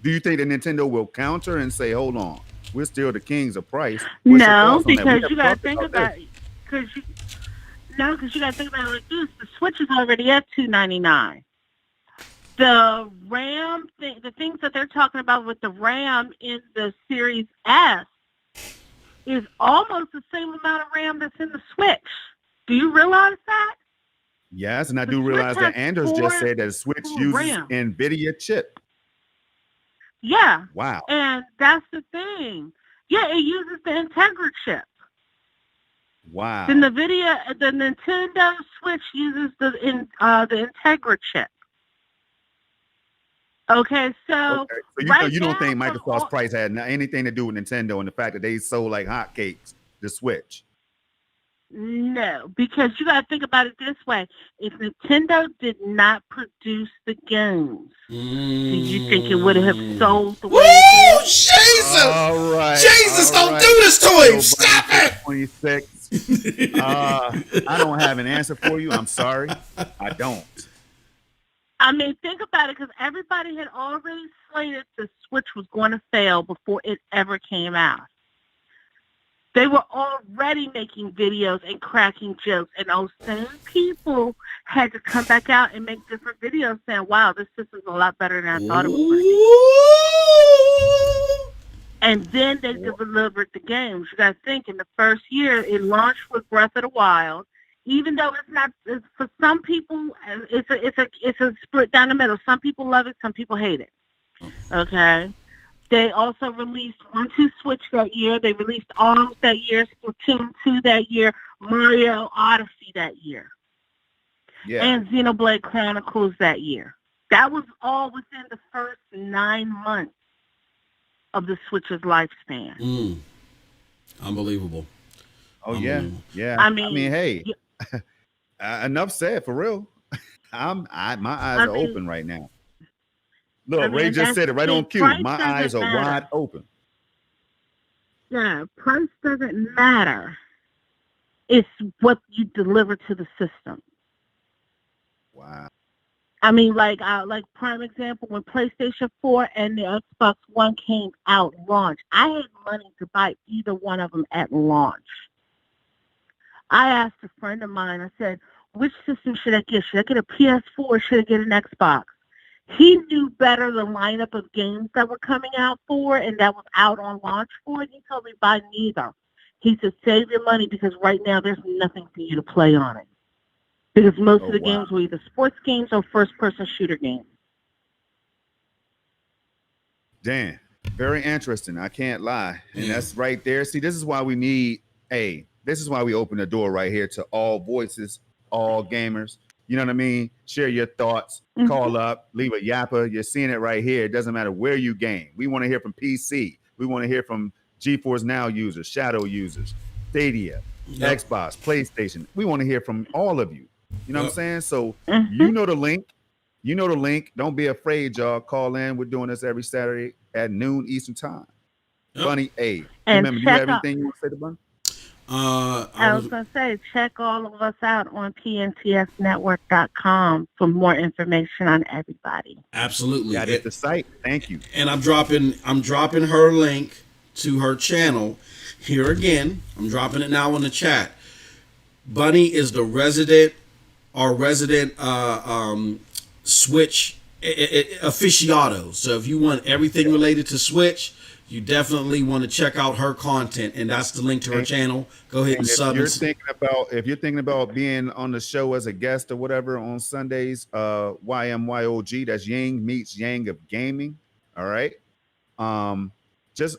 Do you think that Nintendo will counter and say, "Hold on, we're still the kings of price"? No, because you got to think about it. Because you got to think about it like this: the Switch is already at $299. The RAM, the things that they're talking about with the RAM in the Series S is almost the same amount of RAM that's in the Switch. Do you realize that? Yes, and I do realize that Anders just said that the Switch uses NVIDIA chip. Yeah. Wow. And that's the thing. Yeah, it uses the Integra chip. Wow. The Nintendo Switch uses the Integra chip. Okay, so you don't think Microsoft's price had anything to do with Nintendo and the fact that they sold like hotcakes the Switch? No, because you got to think about it this way. If Nintendo did not produce the games, do you think it would have sold the way it did? Jesus! All right. Jesus, don't do this to him! Stop it! 26. I don't have an answer for you. I'm sorry. I don't. I mean, think about it, because everybody had already slated the Switch was going to fail before it ever came out. They were already making videos and cracking jokes, and those same people had to come back out and make different videos saying, wow, this system's a lot better than I thought it was going to be. And then they delivered the games. You got to think, in the first year, it launched with Breath of the Wild. Even though it's for some people, it's a split down the middle. Some people love it, some people hate it. Okay? They also released 1-2 Switch that year. They released ARMS that year, Splatoon 2 that year, Mario Odyssey that year, and Xenoblade Chronicles that year. That was all within the first 9 months of the Switch's lifespan. Unbelievable. Oh, yeah. I mean, hey, enough said, for real. My eyes are open right now. Look, Ray just said it right on cue. My eyes are wide open. Yeah, price doesn't matter. It's what you deliver to the system. Wow. I mean, like prime example, when PlayStation 4 and the Xbox One came out launch, I had money to buy either one of them at launch. I asked a friend of mine, I said, which system should I get? Should I get a PS4 or should I get an Xbox? He knew better the lineup of games that were coming out for and that was out on launch for it. He told me buy neither. He said, save your money because right now there's nothing for you to play on it. Because most of the games were either sports games or first-person shooter games. Damn. Very interesting. I can't lie. And that's right there. See, this is why we need, this is why we open the door right here to all voices, all gamers. You know what I mean? Share your thoughts, call up, leave a yapper. You're seeing it right here. It doesn't matter where you game. We want to hear from PC. We want to hear from GeForce Now users, Shadow users, Stadia, Xbox, PlayStation. We want to hear from all of you. You know what I'm saying? So you know the link. You know the link. Don't be afraid, y'all. Call in. We're doing this every Saturday at noon Eastern time. Bunny A. Remember, you have anything you want to say to Bunny? I was going to say, check all of us out on pntsnetwork.com for more information on everybody. Absolutely. Got it, the site. Thank you. And I'm dropping her link to her channel here again. I'm dropping it now in the chat. Bunny is the resident Switch aficionado. So if you want everything related to Switch, you definitely want to check out her content, and that's the link to her channel. Go ahead and sub. If you're thinking about being on the show as a guest or whatever on Sundays, YMYOG, that's Yang Meets Yang of Gaming. All right. Just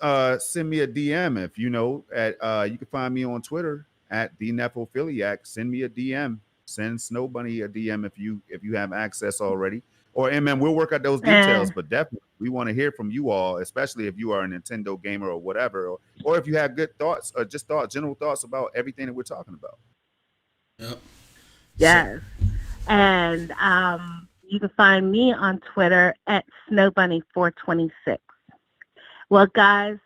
send me a DM if you know at you can find me on Twitter at the Nephophiliac. Send me a DM. Send Snow Bunny a DM if you have access already. Or we'll work out those details, but definitely we want to hear from you all, especially if you are a Nintendo gamer or whatever, or if you have good thoughts or just general thoughts about everything that we're talking about. Yep. Yes. And you can find me on Twitter at SnowBunny426. Well, guys,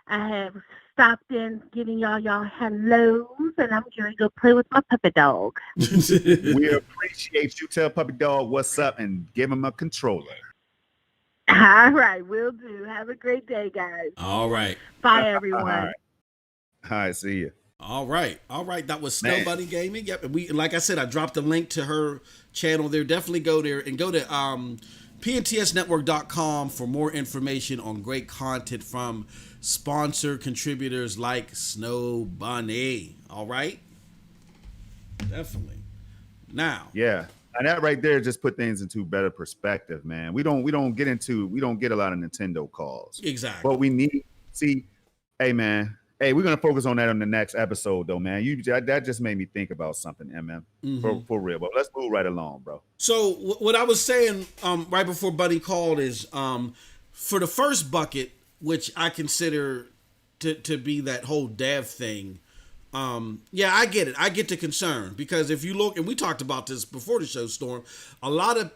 I have stopped in giving y'all hellos, and I'm going to go play with my puppy dog. We appreciate you. Tell puppy dog what's up and give him a controller. All right, will do. Have a great day, guys. All right. Bye, everyone. All right, see you. All right. That was Snow Bunny Gaming. Yep. And like I said, I dropped the link to her channel there. Definitely go there and go to pntsnetwork.com for more information on great content from sponsor contributors like Snow Bunny. All right. Definitely. Now. Yeah. And that right there just put things into better perspective, man. We don't get a lot of Nintendo calls. Exactly. But we need hey man. Hey, we're gonna focus on that on the next episode though, man. That just made me think about something, for real. But let's move right along, bro. So what I was saying right before Buddy called is for the first bucket, which I consider to be that whole dev thing. I get it. I get the concern because if you look, and we talked about this before the show, Storm, a lot of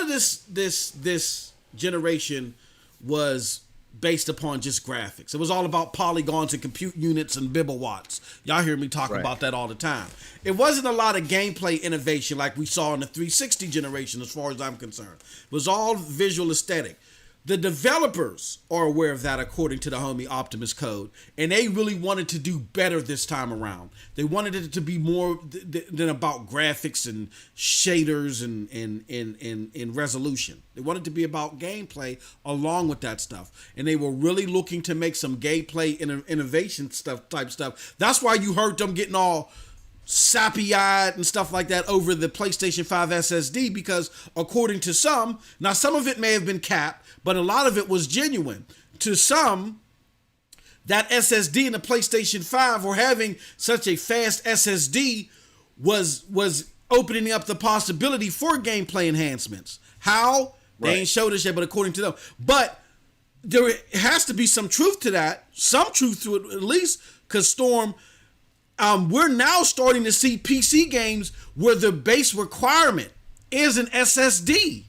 this generation was based upon just graphics. It was all about polygons and compute units and bibblewatts. Y'all hear me talk about that all the time. It wasn't a lot of gameplay innovation like we saw in the 360 generation as far as I'm concerned. It was all visual aesthetic. The developers are aware of that according to the homie Optimus Code, and they really wanted to do better this time around. They wanted it to be more than about graphics and shaders and resolution. They wanted it to be about gameplay along with that stuff, and they were really looking to make some gameplay innovation type stuff. That's why you heard them getting all sappy-eyed and stuff like that over the PlayStation 5 SSD because according to some, now some of it may have been capped, but a lot of it was genuine. To some, that SSD in the PlayStation 5 or having such a fast SSD was opening up the possibility for gameplay enhancements. How? They ain't showed us yet, but according to them. But there has to be some truth to that, some truth to it at least, because Storm, we're now starting to see PC games where the base requirement is an SSD.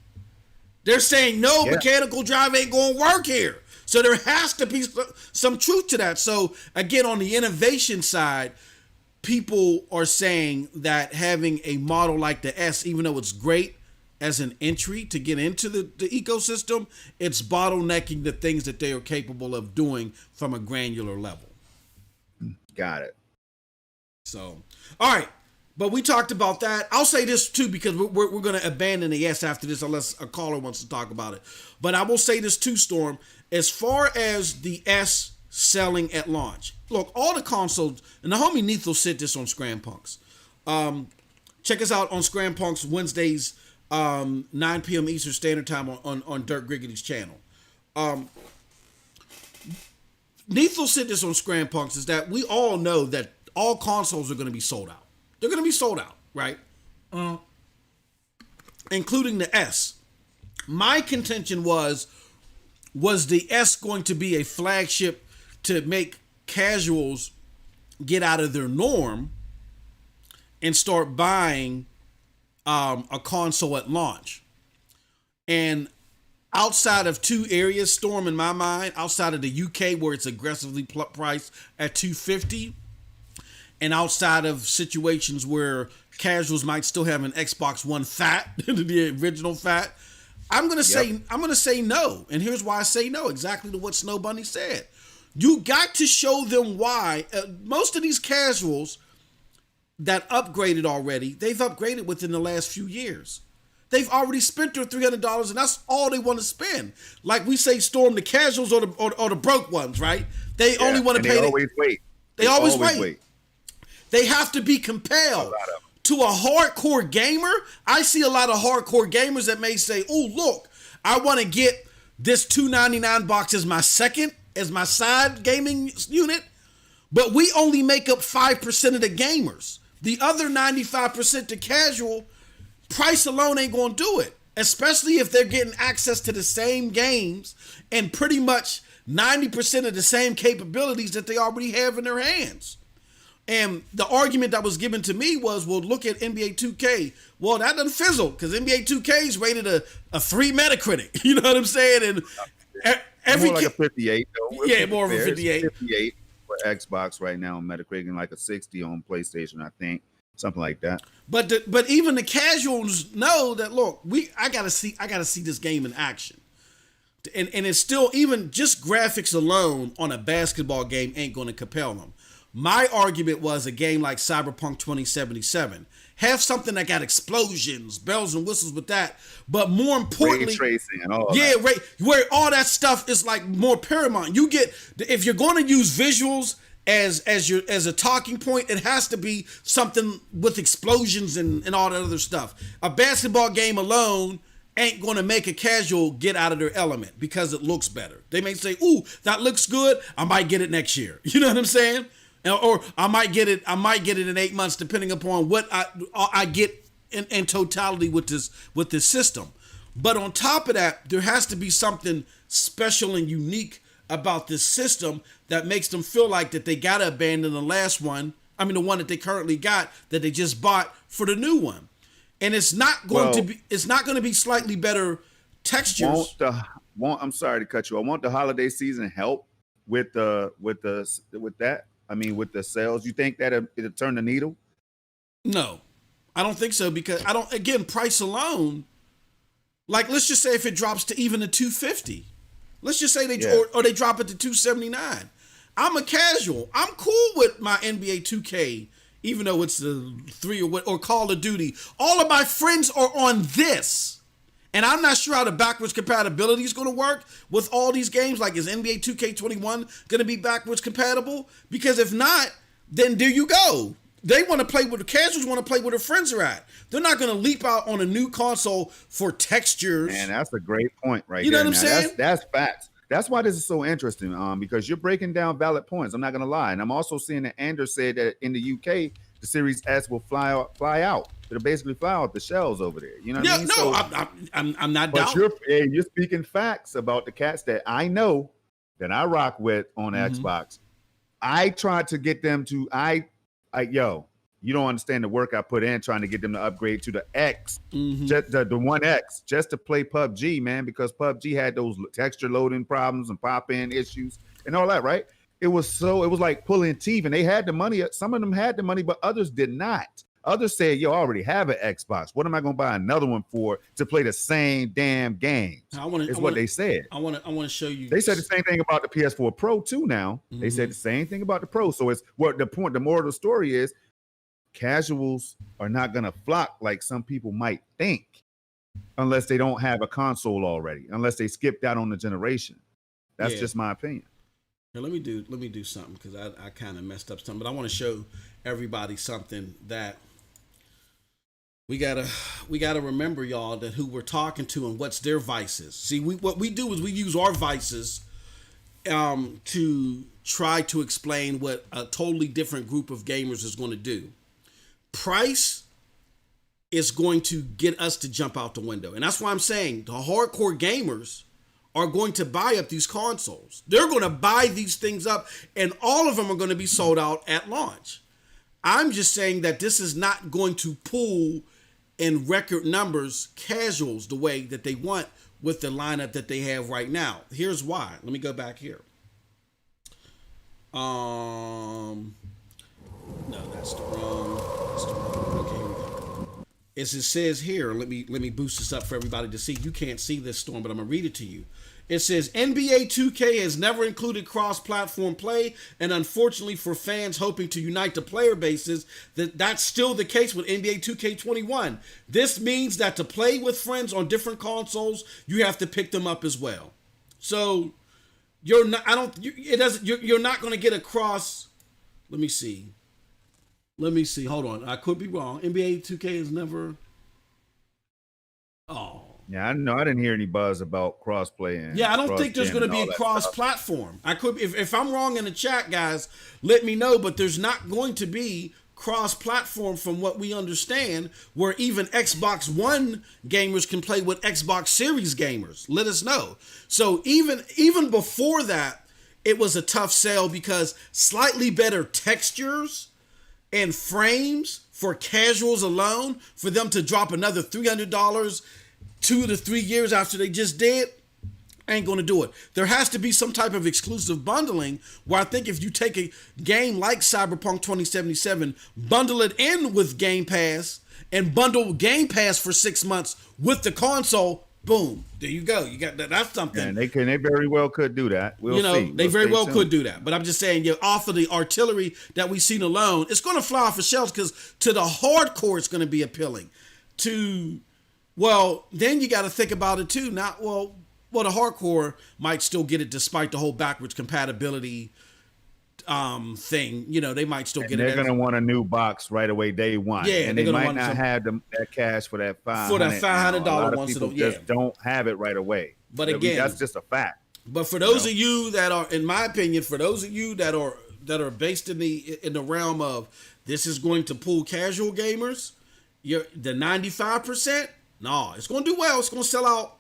They're saying, no, mechanical drive ain't going to work here. So there has to be some truth to that. So again, on the innovation side, people are saying that having a model like the S, even though it's great as an entry to get into the ecosystem, it's bottlenecking the things that they are capable of doing from a granular level. Got it. So, all right. But we talked about that. I'll say this too, because we're going to abandon the S after this unless a caller wants to talk about it. But I will say this too, Storm. As far as the S selling at launch, look, all the consoles, and the homie Neath said this on Scram Punks. Check us out on Scram Punks Wednesdays, 9 p.m. Eastern Standard Time on Dirk Griggity's channel. Neath said this on Scram Punks is that we all know that all consoles are going to be sold out. They're going to be sold out, right? Including the S. My contention was the S going to be a flagship to make casuals get out of their norm and start buying a console at launch? And outside of two areas, Storm, in my mind, outside of the UK where it's aggressively priced at $250, and outside of situations where casuals might still have an Xbox One fat, the original fat, I'm gonna say no. And here's why I say no, exactly to what Snow Bunny said. You got to show them why. Most of these casuals that upgraded already, they've upgraded within the last few years. They've already spent their $300, and that's all they want to spend. Like we say, Storm, the casuals or the broke ones, right? They only want to pay. They always wait. They always wait. They have to be compelled. To a hardcore gamer, I see a lot of hardcore gamers that may say, oh, look, I want to get this $299 box as my side gaming unit, but we only make up 5% of the gamers. The other 95% to casual, price alone ain't going to do it, especially if they're getting access to the same games and pretty much 90% of the same capabilities that they already have in their hands. And the argument that was given to me was, well, look at NBA 2K. Well, that doesn't fizzle because NBA 2K is rated a 3 Metacritic. You know what I'm saying? And every more like a 58, though. Yeah, more of a 58. 58 for Xbox right now on Metacritic, and like a 60 on PlayStation, I think, something like that. But even the casuals know that. Look, I gotta see this game in action, and it's still, even just graphics alone on a basketball game ain't going to compel them. My argument was a game like Cyberpunk 2077. Have something that got explosions, bells and whistles with that. But more importantly, ray tracing and all that. Where all that stuff is like more paramount. You get, if you're going to use visuals as a talking point, it has to be something with explosions and all that other stuff. A basketball game alone ain't going to make a casual get out of their element because it looks better. They may say, ooh, that looks good, I might get it next year. You know what I'm saying? Or I might get it in 8 months, depending upon what I get in totality with this system. But on top of that, there has to be something special and unique about this system that makes them feel like that they gotta abandon the last one. I mean, the one that they currently got that they just bought for the new one. And it's not going to be slightly better textures. I'm sorry to cut you. I want the holiday season help with that. I mean, with the sales, you think that it'll turn the needle? No, I don't think so, because price alone, like, let's just say if it drops to even a $250, let's just say they drop it to $279. I'm a casual. I'm cool with my NBA 2K, even though it's the 3 or Call of Duty. All of my friends are on this. And I'm not sure how the backwards compatibility is going to work with all these games. Like, is NBA 2K21 going to be backwards compatible? Because if not, then there you go. They want to play with the casuals. Want to play where their friends are at. They're not going to leap out on a new console for textures. Man, that's a great point, right? You know there. what I'm saying? That's facts. That's why this is so interesting. Because you're breaking down valid points. I'm not going to lie, and I'm also seeing that Anders said that in the UK, the Series S will fly out. It'll basically fly out the shelves over there. You know what I mean? No, So, I'm not but doubting. you're speaking facts about the cats that I know that I rock with on Xbox. I tried to get them to you don't understand the work I put in trying to get them to upgrade to the X, just the One X, just to play PUBG, man, because PUBG had those texture loading problems and pop-in issues and all that, right? It was like pulling teeth, and they had the money. Some of them had the money, but others did not. Others said, I already have an Xbox. What am I going to buy another one for to play the same damn games? What they said. I want to show you. They said the same thing about the PS4 Pro too now. They said the same thing about the Pro. So it's the moral of the story is casuals are not going to flock like some people might think unless they don't have a console already, unless they skipped out on the generation. That's just my opinion. Here, let me do something because I kind of messed up something, but I want to show everybody something that we gotta remember, y'all, that who we're talking to and what's their vices. See, what we do is we use our vices to try to explain what a totally different group of gamers is going to do. Price is going to get us to jump out the window, and that's why I'm saying the hardcore gamers are going to buy up these consoles. They're going to buy these things up, and all of them are going to be sold out at launch. I'm just saying that this is not going to pull in record numbers casuals the way that they want with the lineup that they have right now. Here's why. Let me go back here. No, that's the wrong. Okay, here we go. As it says here, let me boost this up for everybody to see. You can't see this, Storm, but I'm gonna read it to you. It says NBA 2K has never included cross-platform play, and unfortunately for fans hoping to unite the player bases, that's still the case with NBA 2K21. This means that to play with friends on different consoles, you have to pick them up as well. So you're not. You're not going to get a cross. Let me see. Hold on. I could be wrong. NBA 2K has never. Oh. Yeah, I know. I didn't hear any buzz about crossplay. Yeah, I don't think there's going to be a cross-platform. I could, if I'm wrong in the chat, guys, let me know. But there's not going to be cross-platform from what we understand, where even Xbox One gamers can play with Xbox Series gamers. Let us know. So even before that, it was a tough sell because slightly better textures and frames for casuals alone, for them to drop another $300 2 to 3 years after they just did, ain't going to do it. There has to be some type of exclusive bundling where I think if you take a game like Cyberpunk 2077, bundle it in with Game Pass and bundle Game Pass for 6 months with the console, boom, there you go. You got that. That's something. And they very well could do that. We'll see. They very well could do that. But I'm just saying, off of the artillery that we've seen alone, it's going to fly off the shelves because to the hardcore, it's going to be appealing. Well, then you got to think about it too. The hardcore might still get it despite the whole backwards compatibility thing. They might still get it. They're going to want a new box right away day one. Yeah, and they might not have that cash for that $500 one. People just don't have it right away. But again, that's just a fact. But for those of you that are, in my opinion, for those of you that are based in the realm of this is going to pull casual gamers, the 95%. No, it's going to do well. It's going to sell out.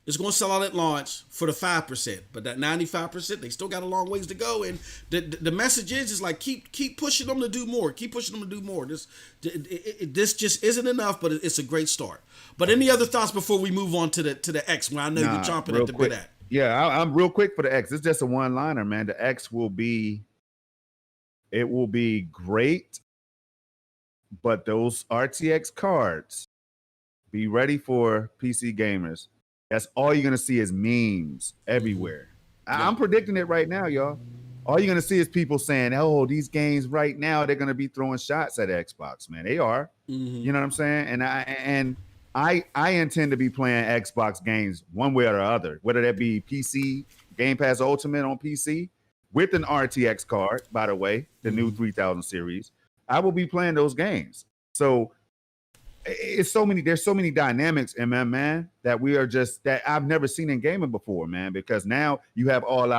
It's going to sell out at launch for the 5%. But that 95%, they still got a long ways to go. And the message is like keep pushing them to do more. Keep pushing them to do more. This just isn't enough, but it's a great start. But any other thoughts before we move on to the X? When I know you're chomping at the bit at. Yeah, I'm real quick for the X. It's just a one-liner, man. The X will be great, but those RTX cards. Be ready for PC gamers. That's all you're going to see is memes everywhere. I'm predicting it right now, y'all. All you're going to see is people saying, oh, these games right now, they're going to be throwing shots at Xbox, man. They are. You know what I'm saying? And I intend to be playing Xbox games one way or the other, whether that be PC, Game Pass Ultimate on PC, with an RTX card, by the way, the new 3000 series, I will be playing those games. So there's so many dynamics in man, that we are just that I've never seen in gaming before, man, because now you have all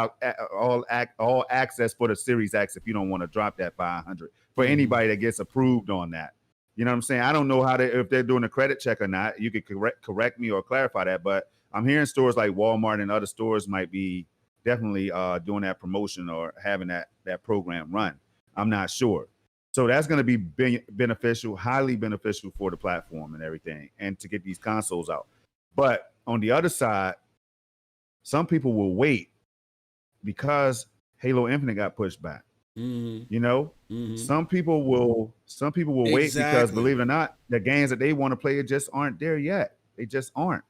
access for the Series X if you don't want to drop that 500 for anybody that gets approved on that. You know what I'm saying? I don't know if they're doing a credit check or not. You could correct me or clarify that, but I'm hearing stores like Walmart and other stores might be definitely doing that promotion or having that program run. I'm not sure. So that's going to be beneficial, highly beneficial for the platform and everything, and to get these consoles out. But on the other side, some people will wait because Halo Infinite got pushed back. You know, some people will wait because, believe it or not, the games that they want to play just aren't there yet. They just aren't.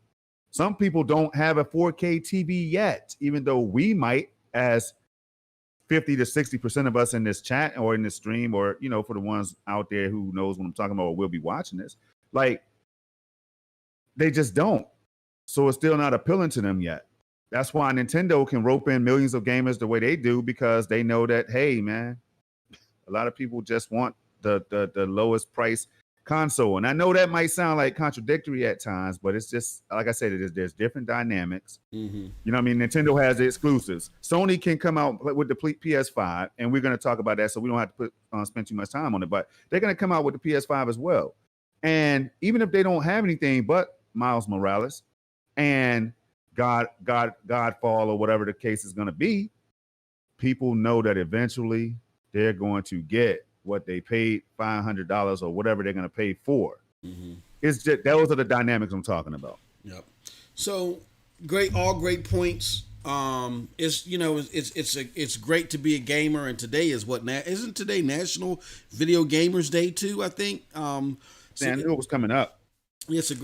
Some people don't have a 4K TV yet, even though we might, as 50 to 60% of us in this chat or in this stream, or, you know, for the ones out there who knows what I'm talking about or will be watching this, like, they just don't. So it's still not appealing to them yet. That's why Nintendo can rope in millions of gamers the way they do, because they know that, hey, man, a lot of people just want the lowest price console. And I know that might sound like contradictory at times, but it's just, like I said, there's different dynamics. You know what I mean? Nintendo has the exclusives. Sony can come out with the PS5, and we're going to talk about that, so we don't have to spend too much time on it, but they're going to come out with the PS5 as well. And even if they don't have anything but Miles Morales and Godfall or whatever the case is going to be, people know that eventually they're going to get what they paid $500 or whatever they're going to pay for. It's just, those are the dynamics I'm talking about. Yep. So all great points. It's great to be a gamer, and today is isn't today National Video Gamers Day too? I think. I knew it was coming up. It's a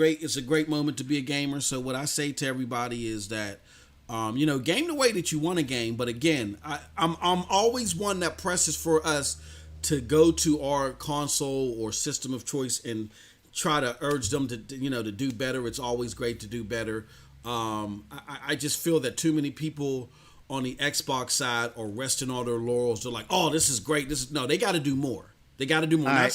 great moment to be a gamer. So what I say to everybody is that, game the way that you want to game. But again, I'm always one that presses for us to go to our console or system of choice and try to urge them to do better. It's always great to do better. I just feel that too many people on the Xbox side are resting on their laurels. They're like, oh, this is great. They got to do more. They got to do more.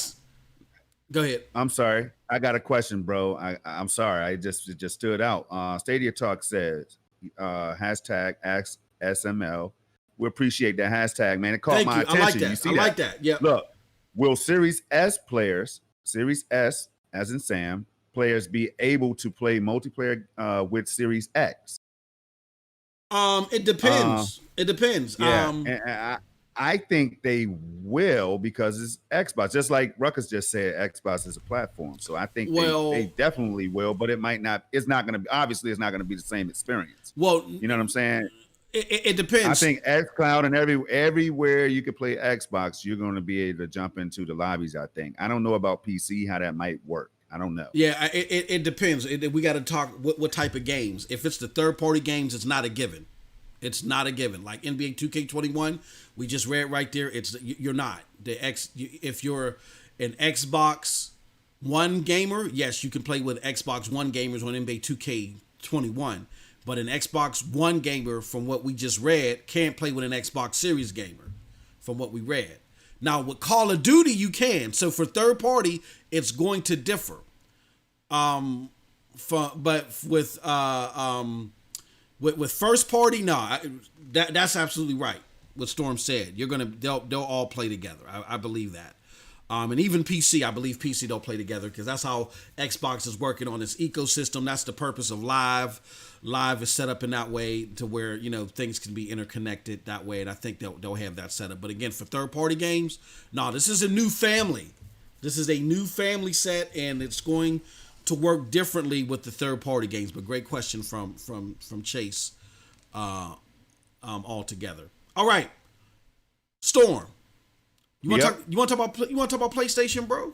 Go ahead. I'm sorry. I got a question, bro. I'm sorry. It just stood out. Stadia Talk says, hashtag SML. We appreciate that hashtag, man. It caught my attention. I like that. You see I like that. Yeah. Look, will Series S players, Series S as in Sam, players be able to play multiplayer with Series X? It depends. It depends. Yeah. I think they will, because it's Xbox. Just like Ruckus just said, Xbox is a platform. So I think they definitely will, but it's not going to be, obviously it's not going to be the same experience. Well, you know what I'm saying? It depends. I think Xcloud and everywhere you could play Xbox, you're going to be able to jump into the lobbies, I think. I don't know about PC, how that might work. I don't know. Yeah, it depends. We got to talk what type of games. If it's the third-party games, it's not a given. It's not a given. Like NBA 2K21, we just read right there. You're not if you're an Xbox One gamer, yes, you can play with Xbox One gamers on NBA 2K21. But an Xbox One gamer, from what we just read, can't play with an Xbox Series gamer, from what we read. Now, with Call of Duty, you can. So for third party, it's going to differ. But with first party, no, that's absolutely right. What Storm said, they'll all play together. I believe that. And even PC, I believe PC they'll play together, because that's how Xbox is working on its ecosystem. That's the purpose of Live. Live is set up in that way to where, things can be interconnected that way. And I think they'll have that set up. But again, for third party games, no, this is a new family. This is a new family set, and it's going to work differently with the third party games. But great question from Chase altogether. All right. Storm. You want to talk about PlayStation, bro?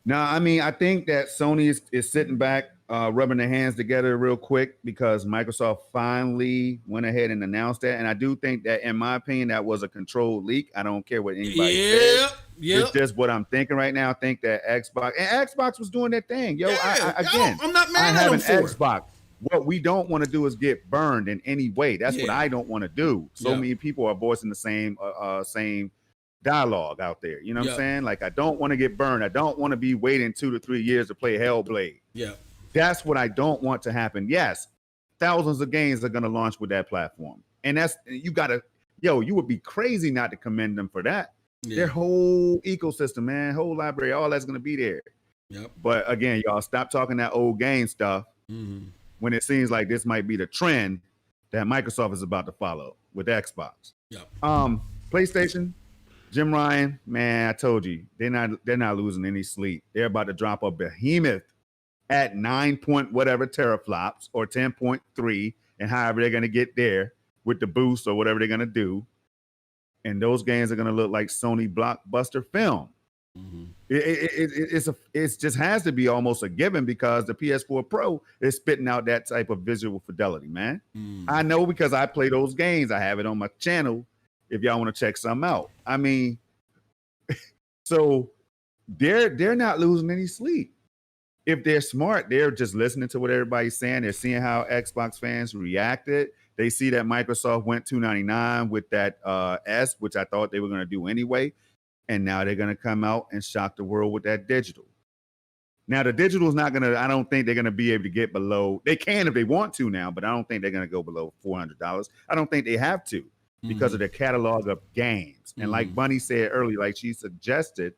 No, I mean, I think that Sony is sitting back, rubbing their hands together real quick, because Microsoft finally went ahead and announced that. And I do think that, in my opinion, that was a controlled leak. I don't care what anybody says. It's just what I'm thinking right now. I think that Xbox was doing their thing. Yo, I'm not mad at them for Xbox. What we don't want to do is get burned in any way. That's what I don't want to do. So many people are voicing the same dialogue out there. You know what Yeah. I'm saying? Like, I don't want to get burned. I don't want to be waiting 2 to 3 years to play Hellblade. Yeah. That's what I don't want to happen. Yes, thousands of games are going to launch with that platform. And you would be crazy not to commend them for that. Yeah. Their whole ecosystem, man, whole library, all that's going to be there. Yep. But again, y'all stop talking that old game stuff when it seems like this might be the trend that Microsoft is about to follow with Xbox. Yep. PlayStation, Jim Ryan, man, I told you, they're not losing any sleep. They're about to drop a behemoth at 9 point whatever teraflops or 10.3, and however they're going to get there with the boost or whatever they're going to do. And those games are going to look like Sony blockbuster film. It just has to be almost a given because the PS4 Pro is spitting out that type of visual fidelity, man. I know because I play those games. I have it on my channel if y'all want to check some out. I mean, so they're not losing any sleep. If they're smart, they're just listening to what everybody's saying. They're seeing how Xbox fans reacted. They see that Microsoft went $299 with that S, which I thought they were going to do anyway. And now they're going to come out and shock the world with that digital. Now, the digital is not going to, I don't think they're going to be able to get below, they can if they want to now, but I don't think they're going to go below $400. I don't think they have to because of their catalog of games. And like Bunny said earlier, like she suggested,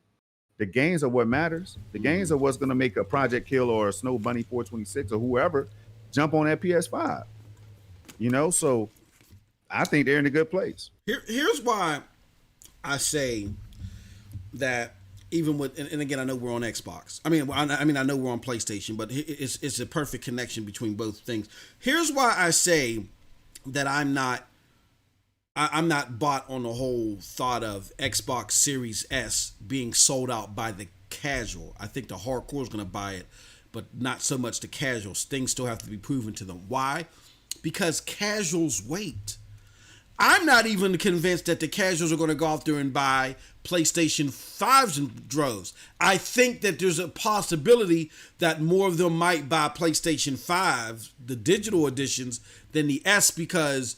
the games are what matters. The games are what's going to make a Project Kill or a Snow Bunny 426 or whoever jump on that PS5. You know, so I think they're in a good place. Here's why I say that even with, and again, I know we're on Xbox. I mean, I know we're on PlayStation, but it's a perfect connection between both things. Here's why I say that I'm not bought on the whole thought of Xbox Series S being sold out by the casual. I think the hardcore is going to buy it, but not so much the casuals. Things still have to be proven to them. Why? Because casuals wait. I'm not even convinced that the casuals are going to go out there and buy PlayStation 5s in droves. I think that there's a possibility that more of them might buy PlayStation 5s, the digital editions, than the S because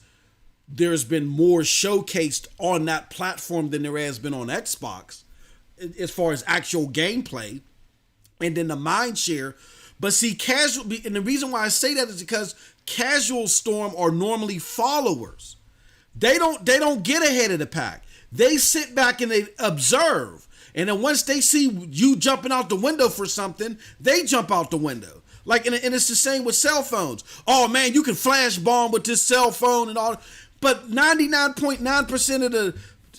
there's been more showcased on that platform than there has been on Xbox as far as actual gameplay and then the mind share. But see, casual, and the reason why I say that is because casual Storm are normally followers. They don't get ahead of the pack. They sit back and they observe. And then once they see you jumping out the window for something, they jump out the window. Like, and it's the same with cell phones. Oh man, you can flash bomb with this cell phone and all. But 99.9% of the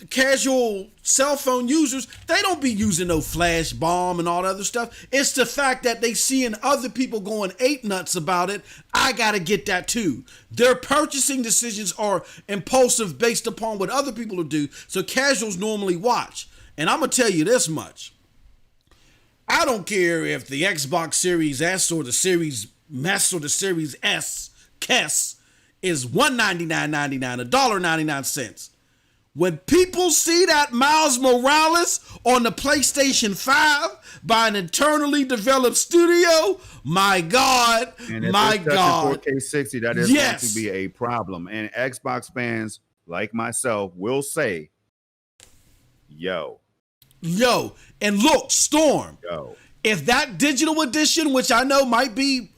casual cell phone users, they don't be using no flash bomb and all that other stuff. It's the fact that they seeing other people going ape nuts about it. I gotta get that too. Their purchasing decisions are impulsive based upon what other people will do. So casuals normally watch. And I'm gonna tell you this much. I don't care if the Xbox Series S or the Series Mess or the Series S KES is $199.99, $1.99. When people see that Miles Morales on the PlayStation 5 by an internally developed studio, my God, and if my it's touching God. 4K 60, that is going to be a problem. And Xbox fans like myself will say, yo. And look, Storm. Yo. If that digital edition, which I know might be,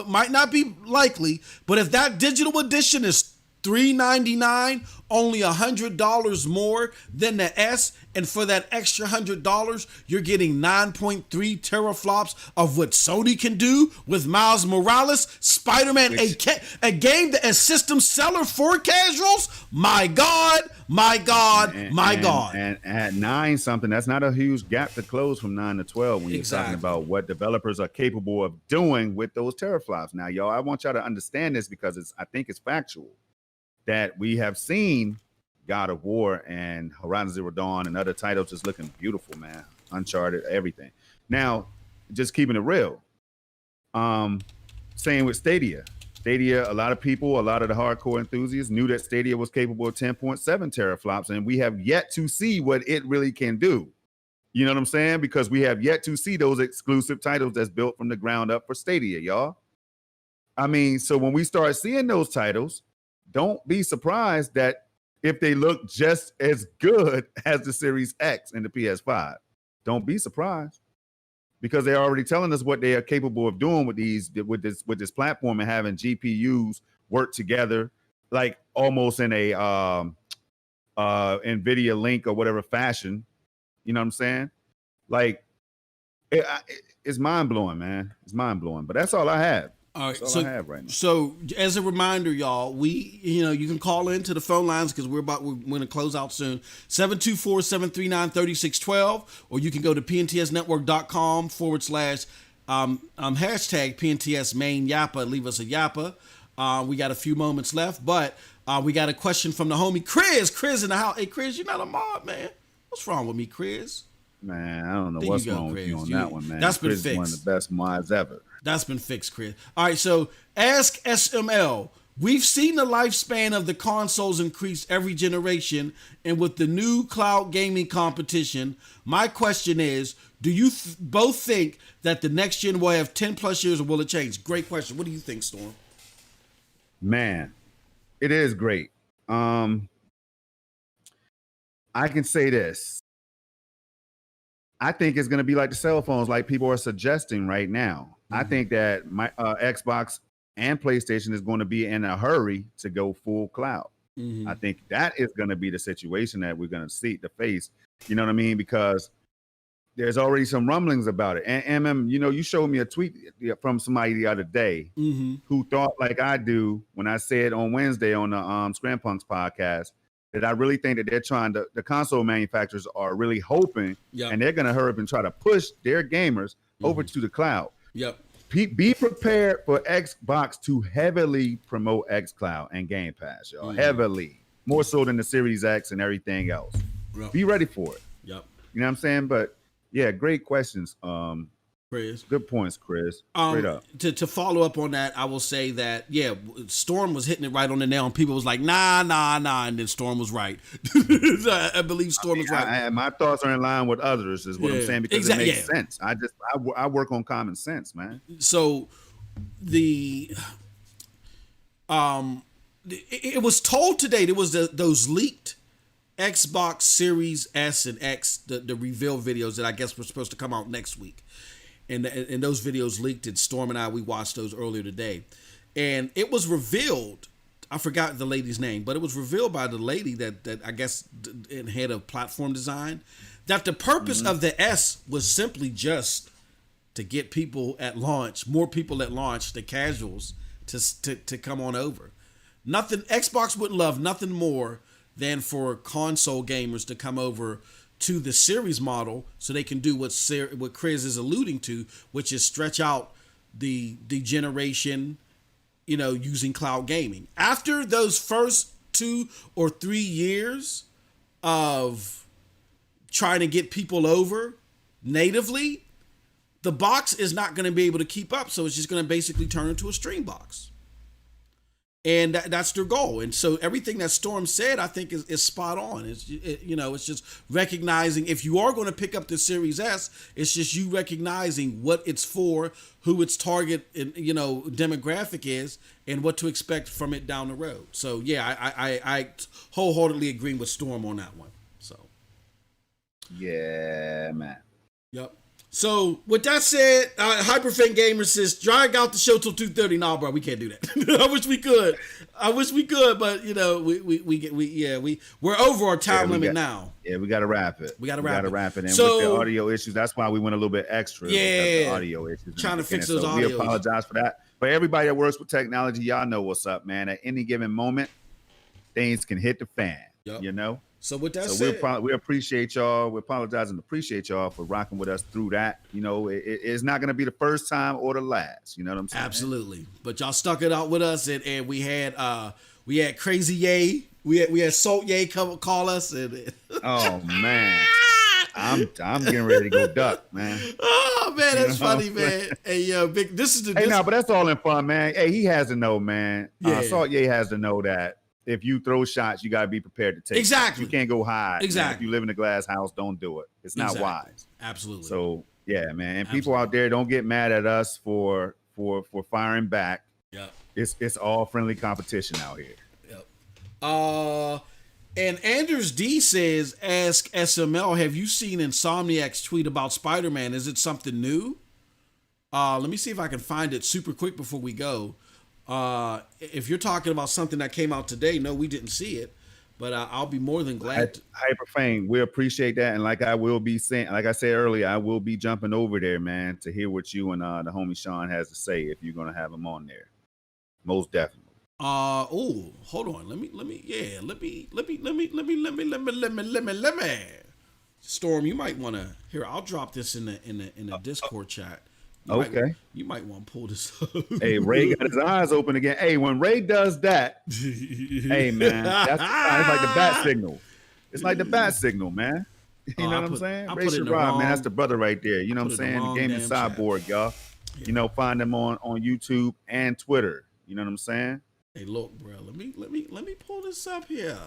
might not be likely, but if that digital edition is $399, only $100 more than the S, and for that extra $100, you're getting 9.3 teraflops of what Sony can do with Miles Morales, Spiderman, a game that is system seller for casuals. My God, my God, my God. And at 9 something, that's not a huge gap to close from 9 to 12 when you're talking about what developers are capable of doing with those teraflops. Now, y'all, I want y'all to understand this because I think it's factual. That we have seen God of War and Horizon Zero Dawn and other titles just looking beautiful, man. Uncharted, everything. Now, just keeping it real. Same with Stadia. Stadia, a lot of people, a lot of the hardcore enthusiasts knew that Stadia was capable of 10.7 teraflops, and we have yet to see what it really can do. You know what I'm saying? Because we have yet to see those exclusive titles that's built from the ground up for Stadia, y'all. I mean, so when we start seeing those titles, don't be surprised that if they look just as good as the Series X and the PS5. Don't be surprised, because they're already telling us what they are capable of doing with this platform and having GPUs work together, like almost in a NVIDIA Link or whatever fashion. You know what I'm saying? Like, it's mind blowing, man. It's mind blowing. But that's all I have. All right, that's all I have right now. So as a reminder, y'all, you can call into the phone lines because we're going to close out soon. 724-739-3612, or you can go to pntsnetwork.com / hashtag PNTS main yappa. Leave us a yappa. We got a few moments left, but we got a question from the homie Chris. Chris in the house. Hey, Chris, you're not a mod, man. What's wrong with me, Chris? Man, I don't know what's wrong with you on that one, man. That's been Chris fixed. Is one of the best mods ever. That's been fixed, Chris. All right, so ask SML. We've seen the lifespan of the consoles increase every generation, and with the new cloud gaming competition, my question is, do you both think that the next gen will have 10 plus years, or will it change? Great question. What do you think, Storm? Man, it is great. I can say this. I think it's going to be like the cell phones, like people are suggesting right now. I think that my Xbox and PlayStation is going to be in a hurry to go full cloud. I think that is going to be the situation that we're going to see the face. You know what I mean? Because there's already some rumblings about it. And you showed me a tweet from somebody the other day who thought like I do when I said on Wednesday on the Scrampunks podcast that I really think that they're the console manufacturers are really hoping and they're going to hurry up and try to push their gamers over to the cloud. Yep. Be prepared for Xbox to heavily promote Xcloud and Game Pass, y'all. Heavily. More so than the Series X and everything else. Yep. Be ready for it. Yep. You know what I'm saying? But yeah, great questions. Chris. Good points, Chris. Straight up. To follow up on that, I will say that, Storm was hitting it right on the nail, and people was like, nah, and then Storm was right. I believe Storm was right. My thoughts are in line with others, is what I'm saying, because it makes sense. I work on common sense, man. So it was told today, there was those leaked Xbox Series S and X, the reveal videos that I guess were supposed to come out next week. And those videos leaked, and Storm and we watched those earlier today. And it was revealed, I forgot the lady's name, but it was revealed by the lady that I guess head of platform design, that the purpose of the S was simply just to get people at launch, more people at launch, the casuals, to come on over. Xbox would love nothing more than for console gamers to come over to the series model so they can do what Chris is alluding to, which is stretch out the generation, using cloud gaming. After those first 2 or 3 years of trying to get people over natively, the box is not going to be able to keep up. So it's just going to basically turn into a stream box. And that's their goal. And so everything that Storm said, I think, is spot on. It's just recognizing, if you are going to pick up the Series S, it's just you recognizing what it's for, who its target demographic is, and what to expect from it down the road. So yeah, I wholeheartedly agree with Storm on that one. So yeah, man. Yep. So with that said, Hyperfan Gamer says, drag out the show till 2:30. Nah, bro, we can't do that. I wish we could, but we're over our time limit now. Yeah, we got to wrap it. We got to wrap it. And with the audio issues, that's why we went a little bit extra. Yeah, the audio issues. Trying to fix those audio. We apologize for that. But everybody that works with technology, y'all know what's up, man. At any given moment, things can hit the fan. Yep. So with that said, we appreciate y'all. We apologize and appreciate y'all for rocking with us through that. It's not going to be the first time or the last. You know what I'm saying? Absolutely. But y'all stuck it out with us, and we had Crazy Ye, we had Salt Ye call us, and oh man, I'm getting ready to go duck, man. Oh man, that's funny, man. Hey, big. This is the. Hey, no, but that's all in fun, man. Hey, he has to know, man. Salt Ye has to know that. If you throw shots, you got to be prepared to take exactly. Shots. You can't go hide. Exactly. Man. If you live in a glass house, don't do it. It's not wise. Absolutely. So yeah, man. And people out there, don't get mad at us for firing back. Yeah. It's all friendly competition out here. Yep. And Anders D says, ask SML, have you seen Insomniac's tweet about Spider-Man? Is it something new? Let me see if I can find it super quick before we go. If you're talking about something that came out today, no, we didn't see it. But I'll be more than glad. Hyperfame, we appreciate that. And like I said earlier, I will be jumping over there, man, to hear what you and the homie Sean has to say if you're gonna have him on there. Most definitely. Oh, hold on. Let me. Storm, you might want to here. I'll drop this in the Discord chat. You might want to pull this up. Hey, Ray got his eyes open again. Hey, when Ray does that, hey man, it's like the bat signal. It's like the bat signal, man. You know what I'm saying? Ray Sherrod, man, that's the brother right there. You know what I'm saying? The gaming cyborg, y'all. Yeah. You know, find them on YouTube and Twitter. You know what I'm saying? Hey, look, bro. Let me pull this up here.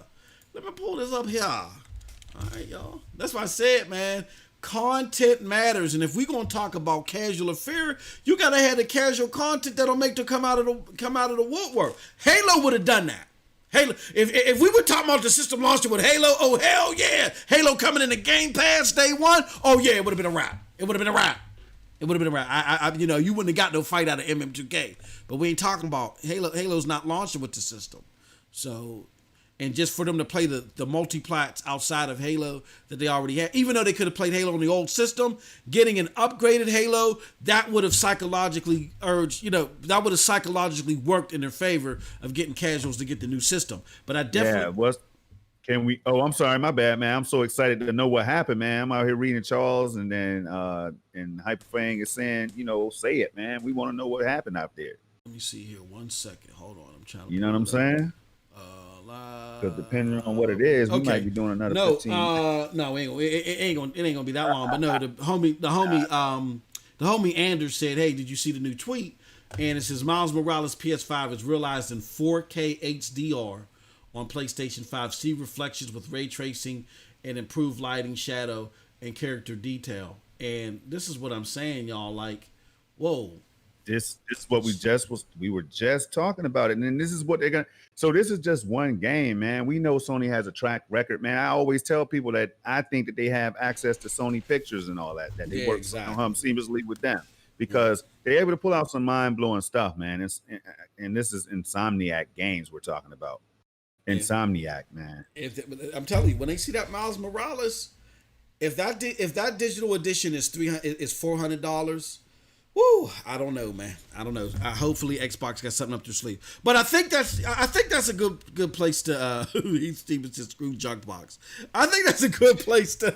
All right, y'all. That's what I said, man. Content matters, and if we're gonna talk about casual affair, you gotta have the casual content that'll make them come out of the woodwork. Halo would have done that. Halo, if we were talking about the system launching with Halo, oh hell yeah, Halo coming in the Game Pass day one, oh yeah, it would have been a wrap. It would have been a wrap. I you know, you wouldn't have got no fight out of MM2K, but we ain't talking about Halo. Halo's not launching with the system, so. And just for them to play the multiplats outside of Halo that they already had, even though they could have played Halo on the old system, getting an upgraded Halo, that would have psychologically worked in their favor of getting casuals to get the new system. But I definitely... I'm sorry, my bad, man. I'm so excited to know what happened, man. I'm out here reading Charles, and then and Hyperfang is saying, say it, man. We want to know what happened out there. Let me see here. 1 second. Hold on. I'm trying to... You know what I'm saying? Because depending on what it is, we might be doing another 15. No, it ain't gonna be that long. But no, the homie Anders said, "Hey, did you see the new tweet?" And it says Miles Morales PS5 is realized in 4K HDR on PlayStation 5. See reflections with ray tracing and improved lighting, shadow, and character detail. And this is what I'm saying, y'all. Like, whoa. This is what we were just talking about it, and then this is what they're gonna. So this is just one game, man. We know Sony has a track record, man. I always tell people that I think that they have access to Sony Pictures and all that they work seamlessly with them because they're able to pull out some mind blowing stuff, man. And this is Insomniac Games we're talking about. Insomniac, man. I'm telling you, when they see that Miles Morales, if that digital edition is $400. Woo! I don't know, man. I don't know. Hopefully, Xbox got something up their sleeve. But I think that's a good place to. Steven's just screw junk box. I think that's a good place to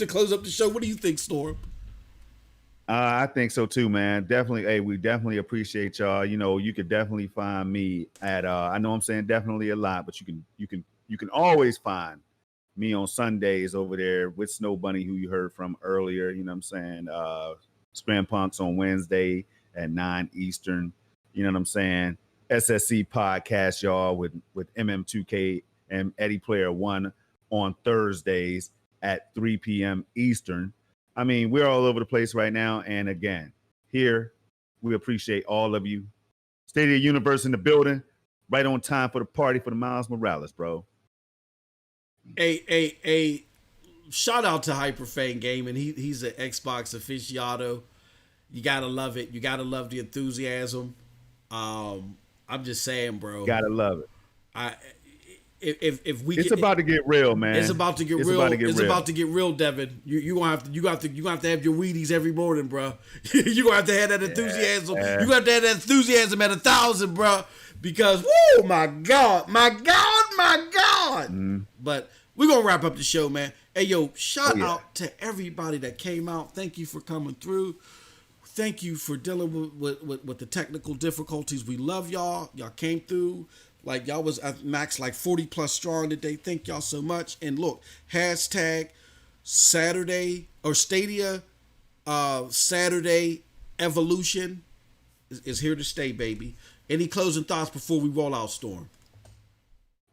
close up the show. What do you think, Storm? I think so too, man. Definitely. Hey, we definitely appreciate y'all. You could definitely find me at. I know I'm saying definitely a lot, but you can always find me on Sundays over there with Snow Bunny, who you heard from earlier. You know what I'm saying? Spam Punks on Wednesday at 9 Eastern. You know what I'm saying? SSC podcast, y'all, with MM2K and Eddie Player One on Thursdays at 3 p.m. Eastern. I mean, we're all over the place right now. And again, here, we appreciate all of you. Stadia Universe in the building. Right on time for the party for the Miles Morales, bro. A shout out to Hyperfang Gaming. He's an Xbox aficionado. You gotta love it. You gotta love the enthusiasm. I'm just saying, bro. Gotta love it. It's about to get real, man. It's about to get real. It's about to get real, Devin. You gonna have to have your Wheaties every morning, bro. You gonna have to have that enthusiasm. You gonna have to have that enthusiasm at 1,000, bro. Because whoo, my God. But we're gonna wrap up the show, man. Hey, yo, shout out to everybody that came out. Thank you for coming through. Thank you for dealing with the technical difficulties. We love y'all. Y'all came through. Like, y'all was at max like 40 plus strong today. Thank y'all so much. And look, hashtag Saturday or Stadia Saturday Evolution is here to stay, baby. Any closing thoughts before we roll out, Storm?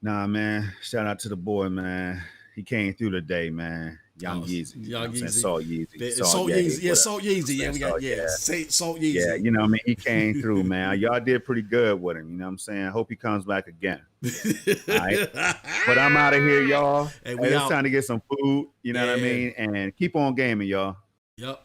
Nah, man. Shout out to the boy, man. He came through today, man. Young Yeezy. You know what I'm saying? Yeezy. Salt Yeezy. Salt Yeezy. Yeah, whatever. Salt Yeezy. Yeah, we got Salt Yeezy. Yeah, you know what I mean? He came through, man. Y'all did pretty good with him. You know what I'm saying? I hope he comes back again. All right. But I'm out of here, y'all. Hey, it's time to get some food. You know what I mean? And keep on gaming, y'all. Yep.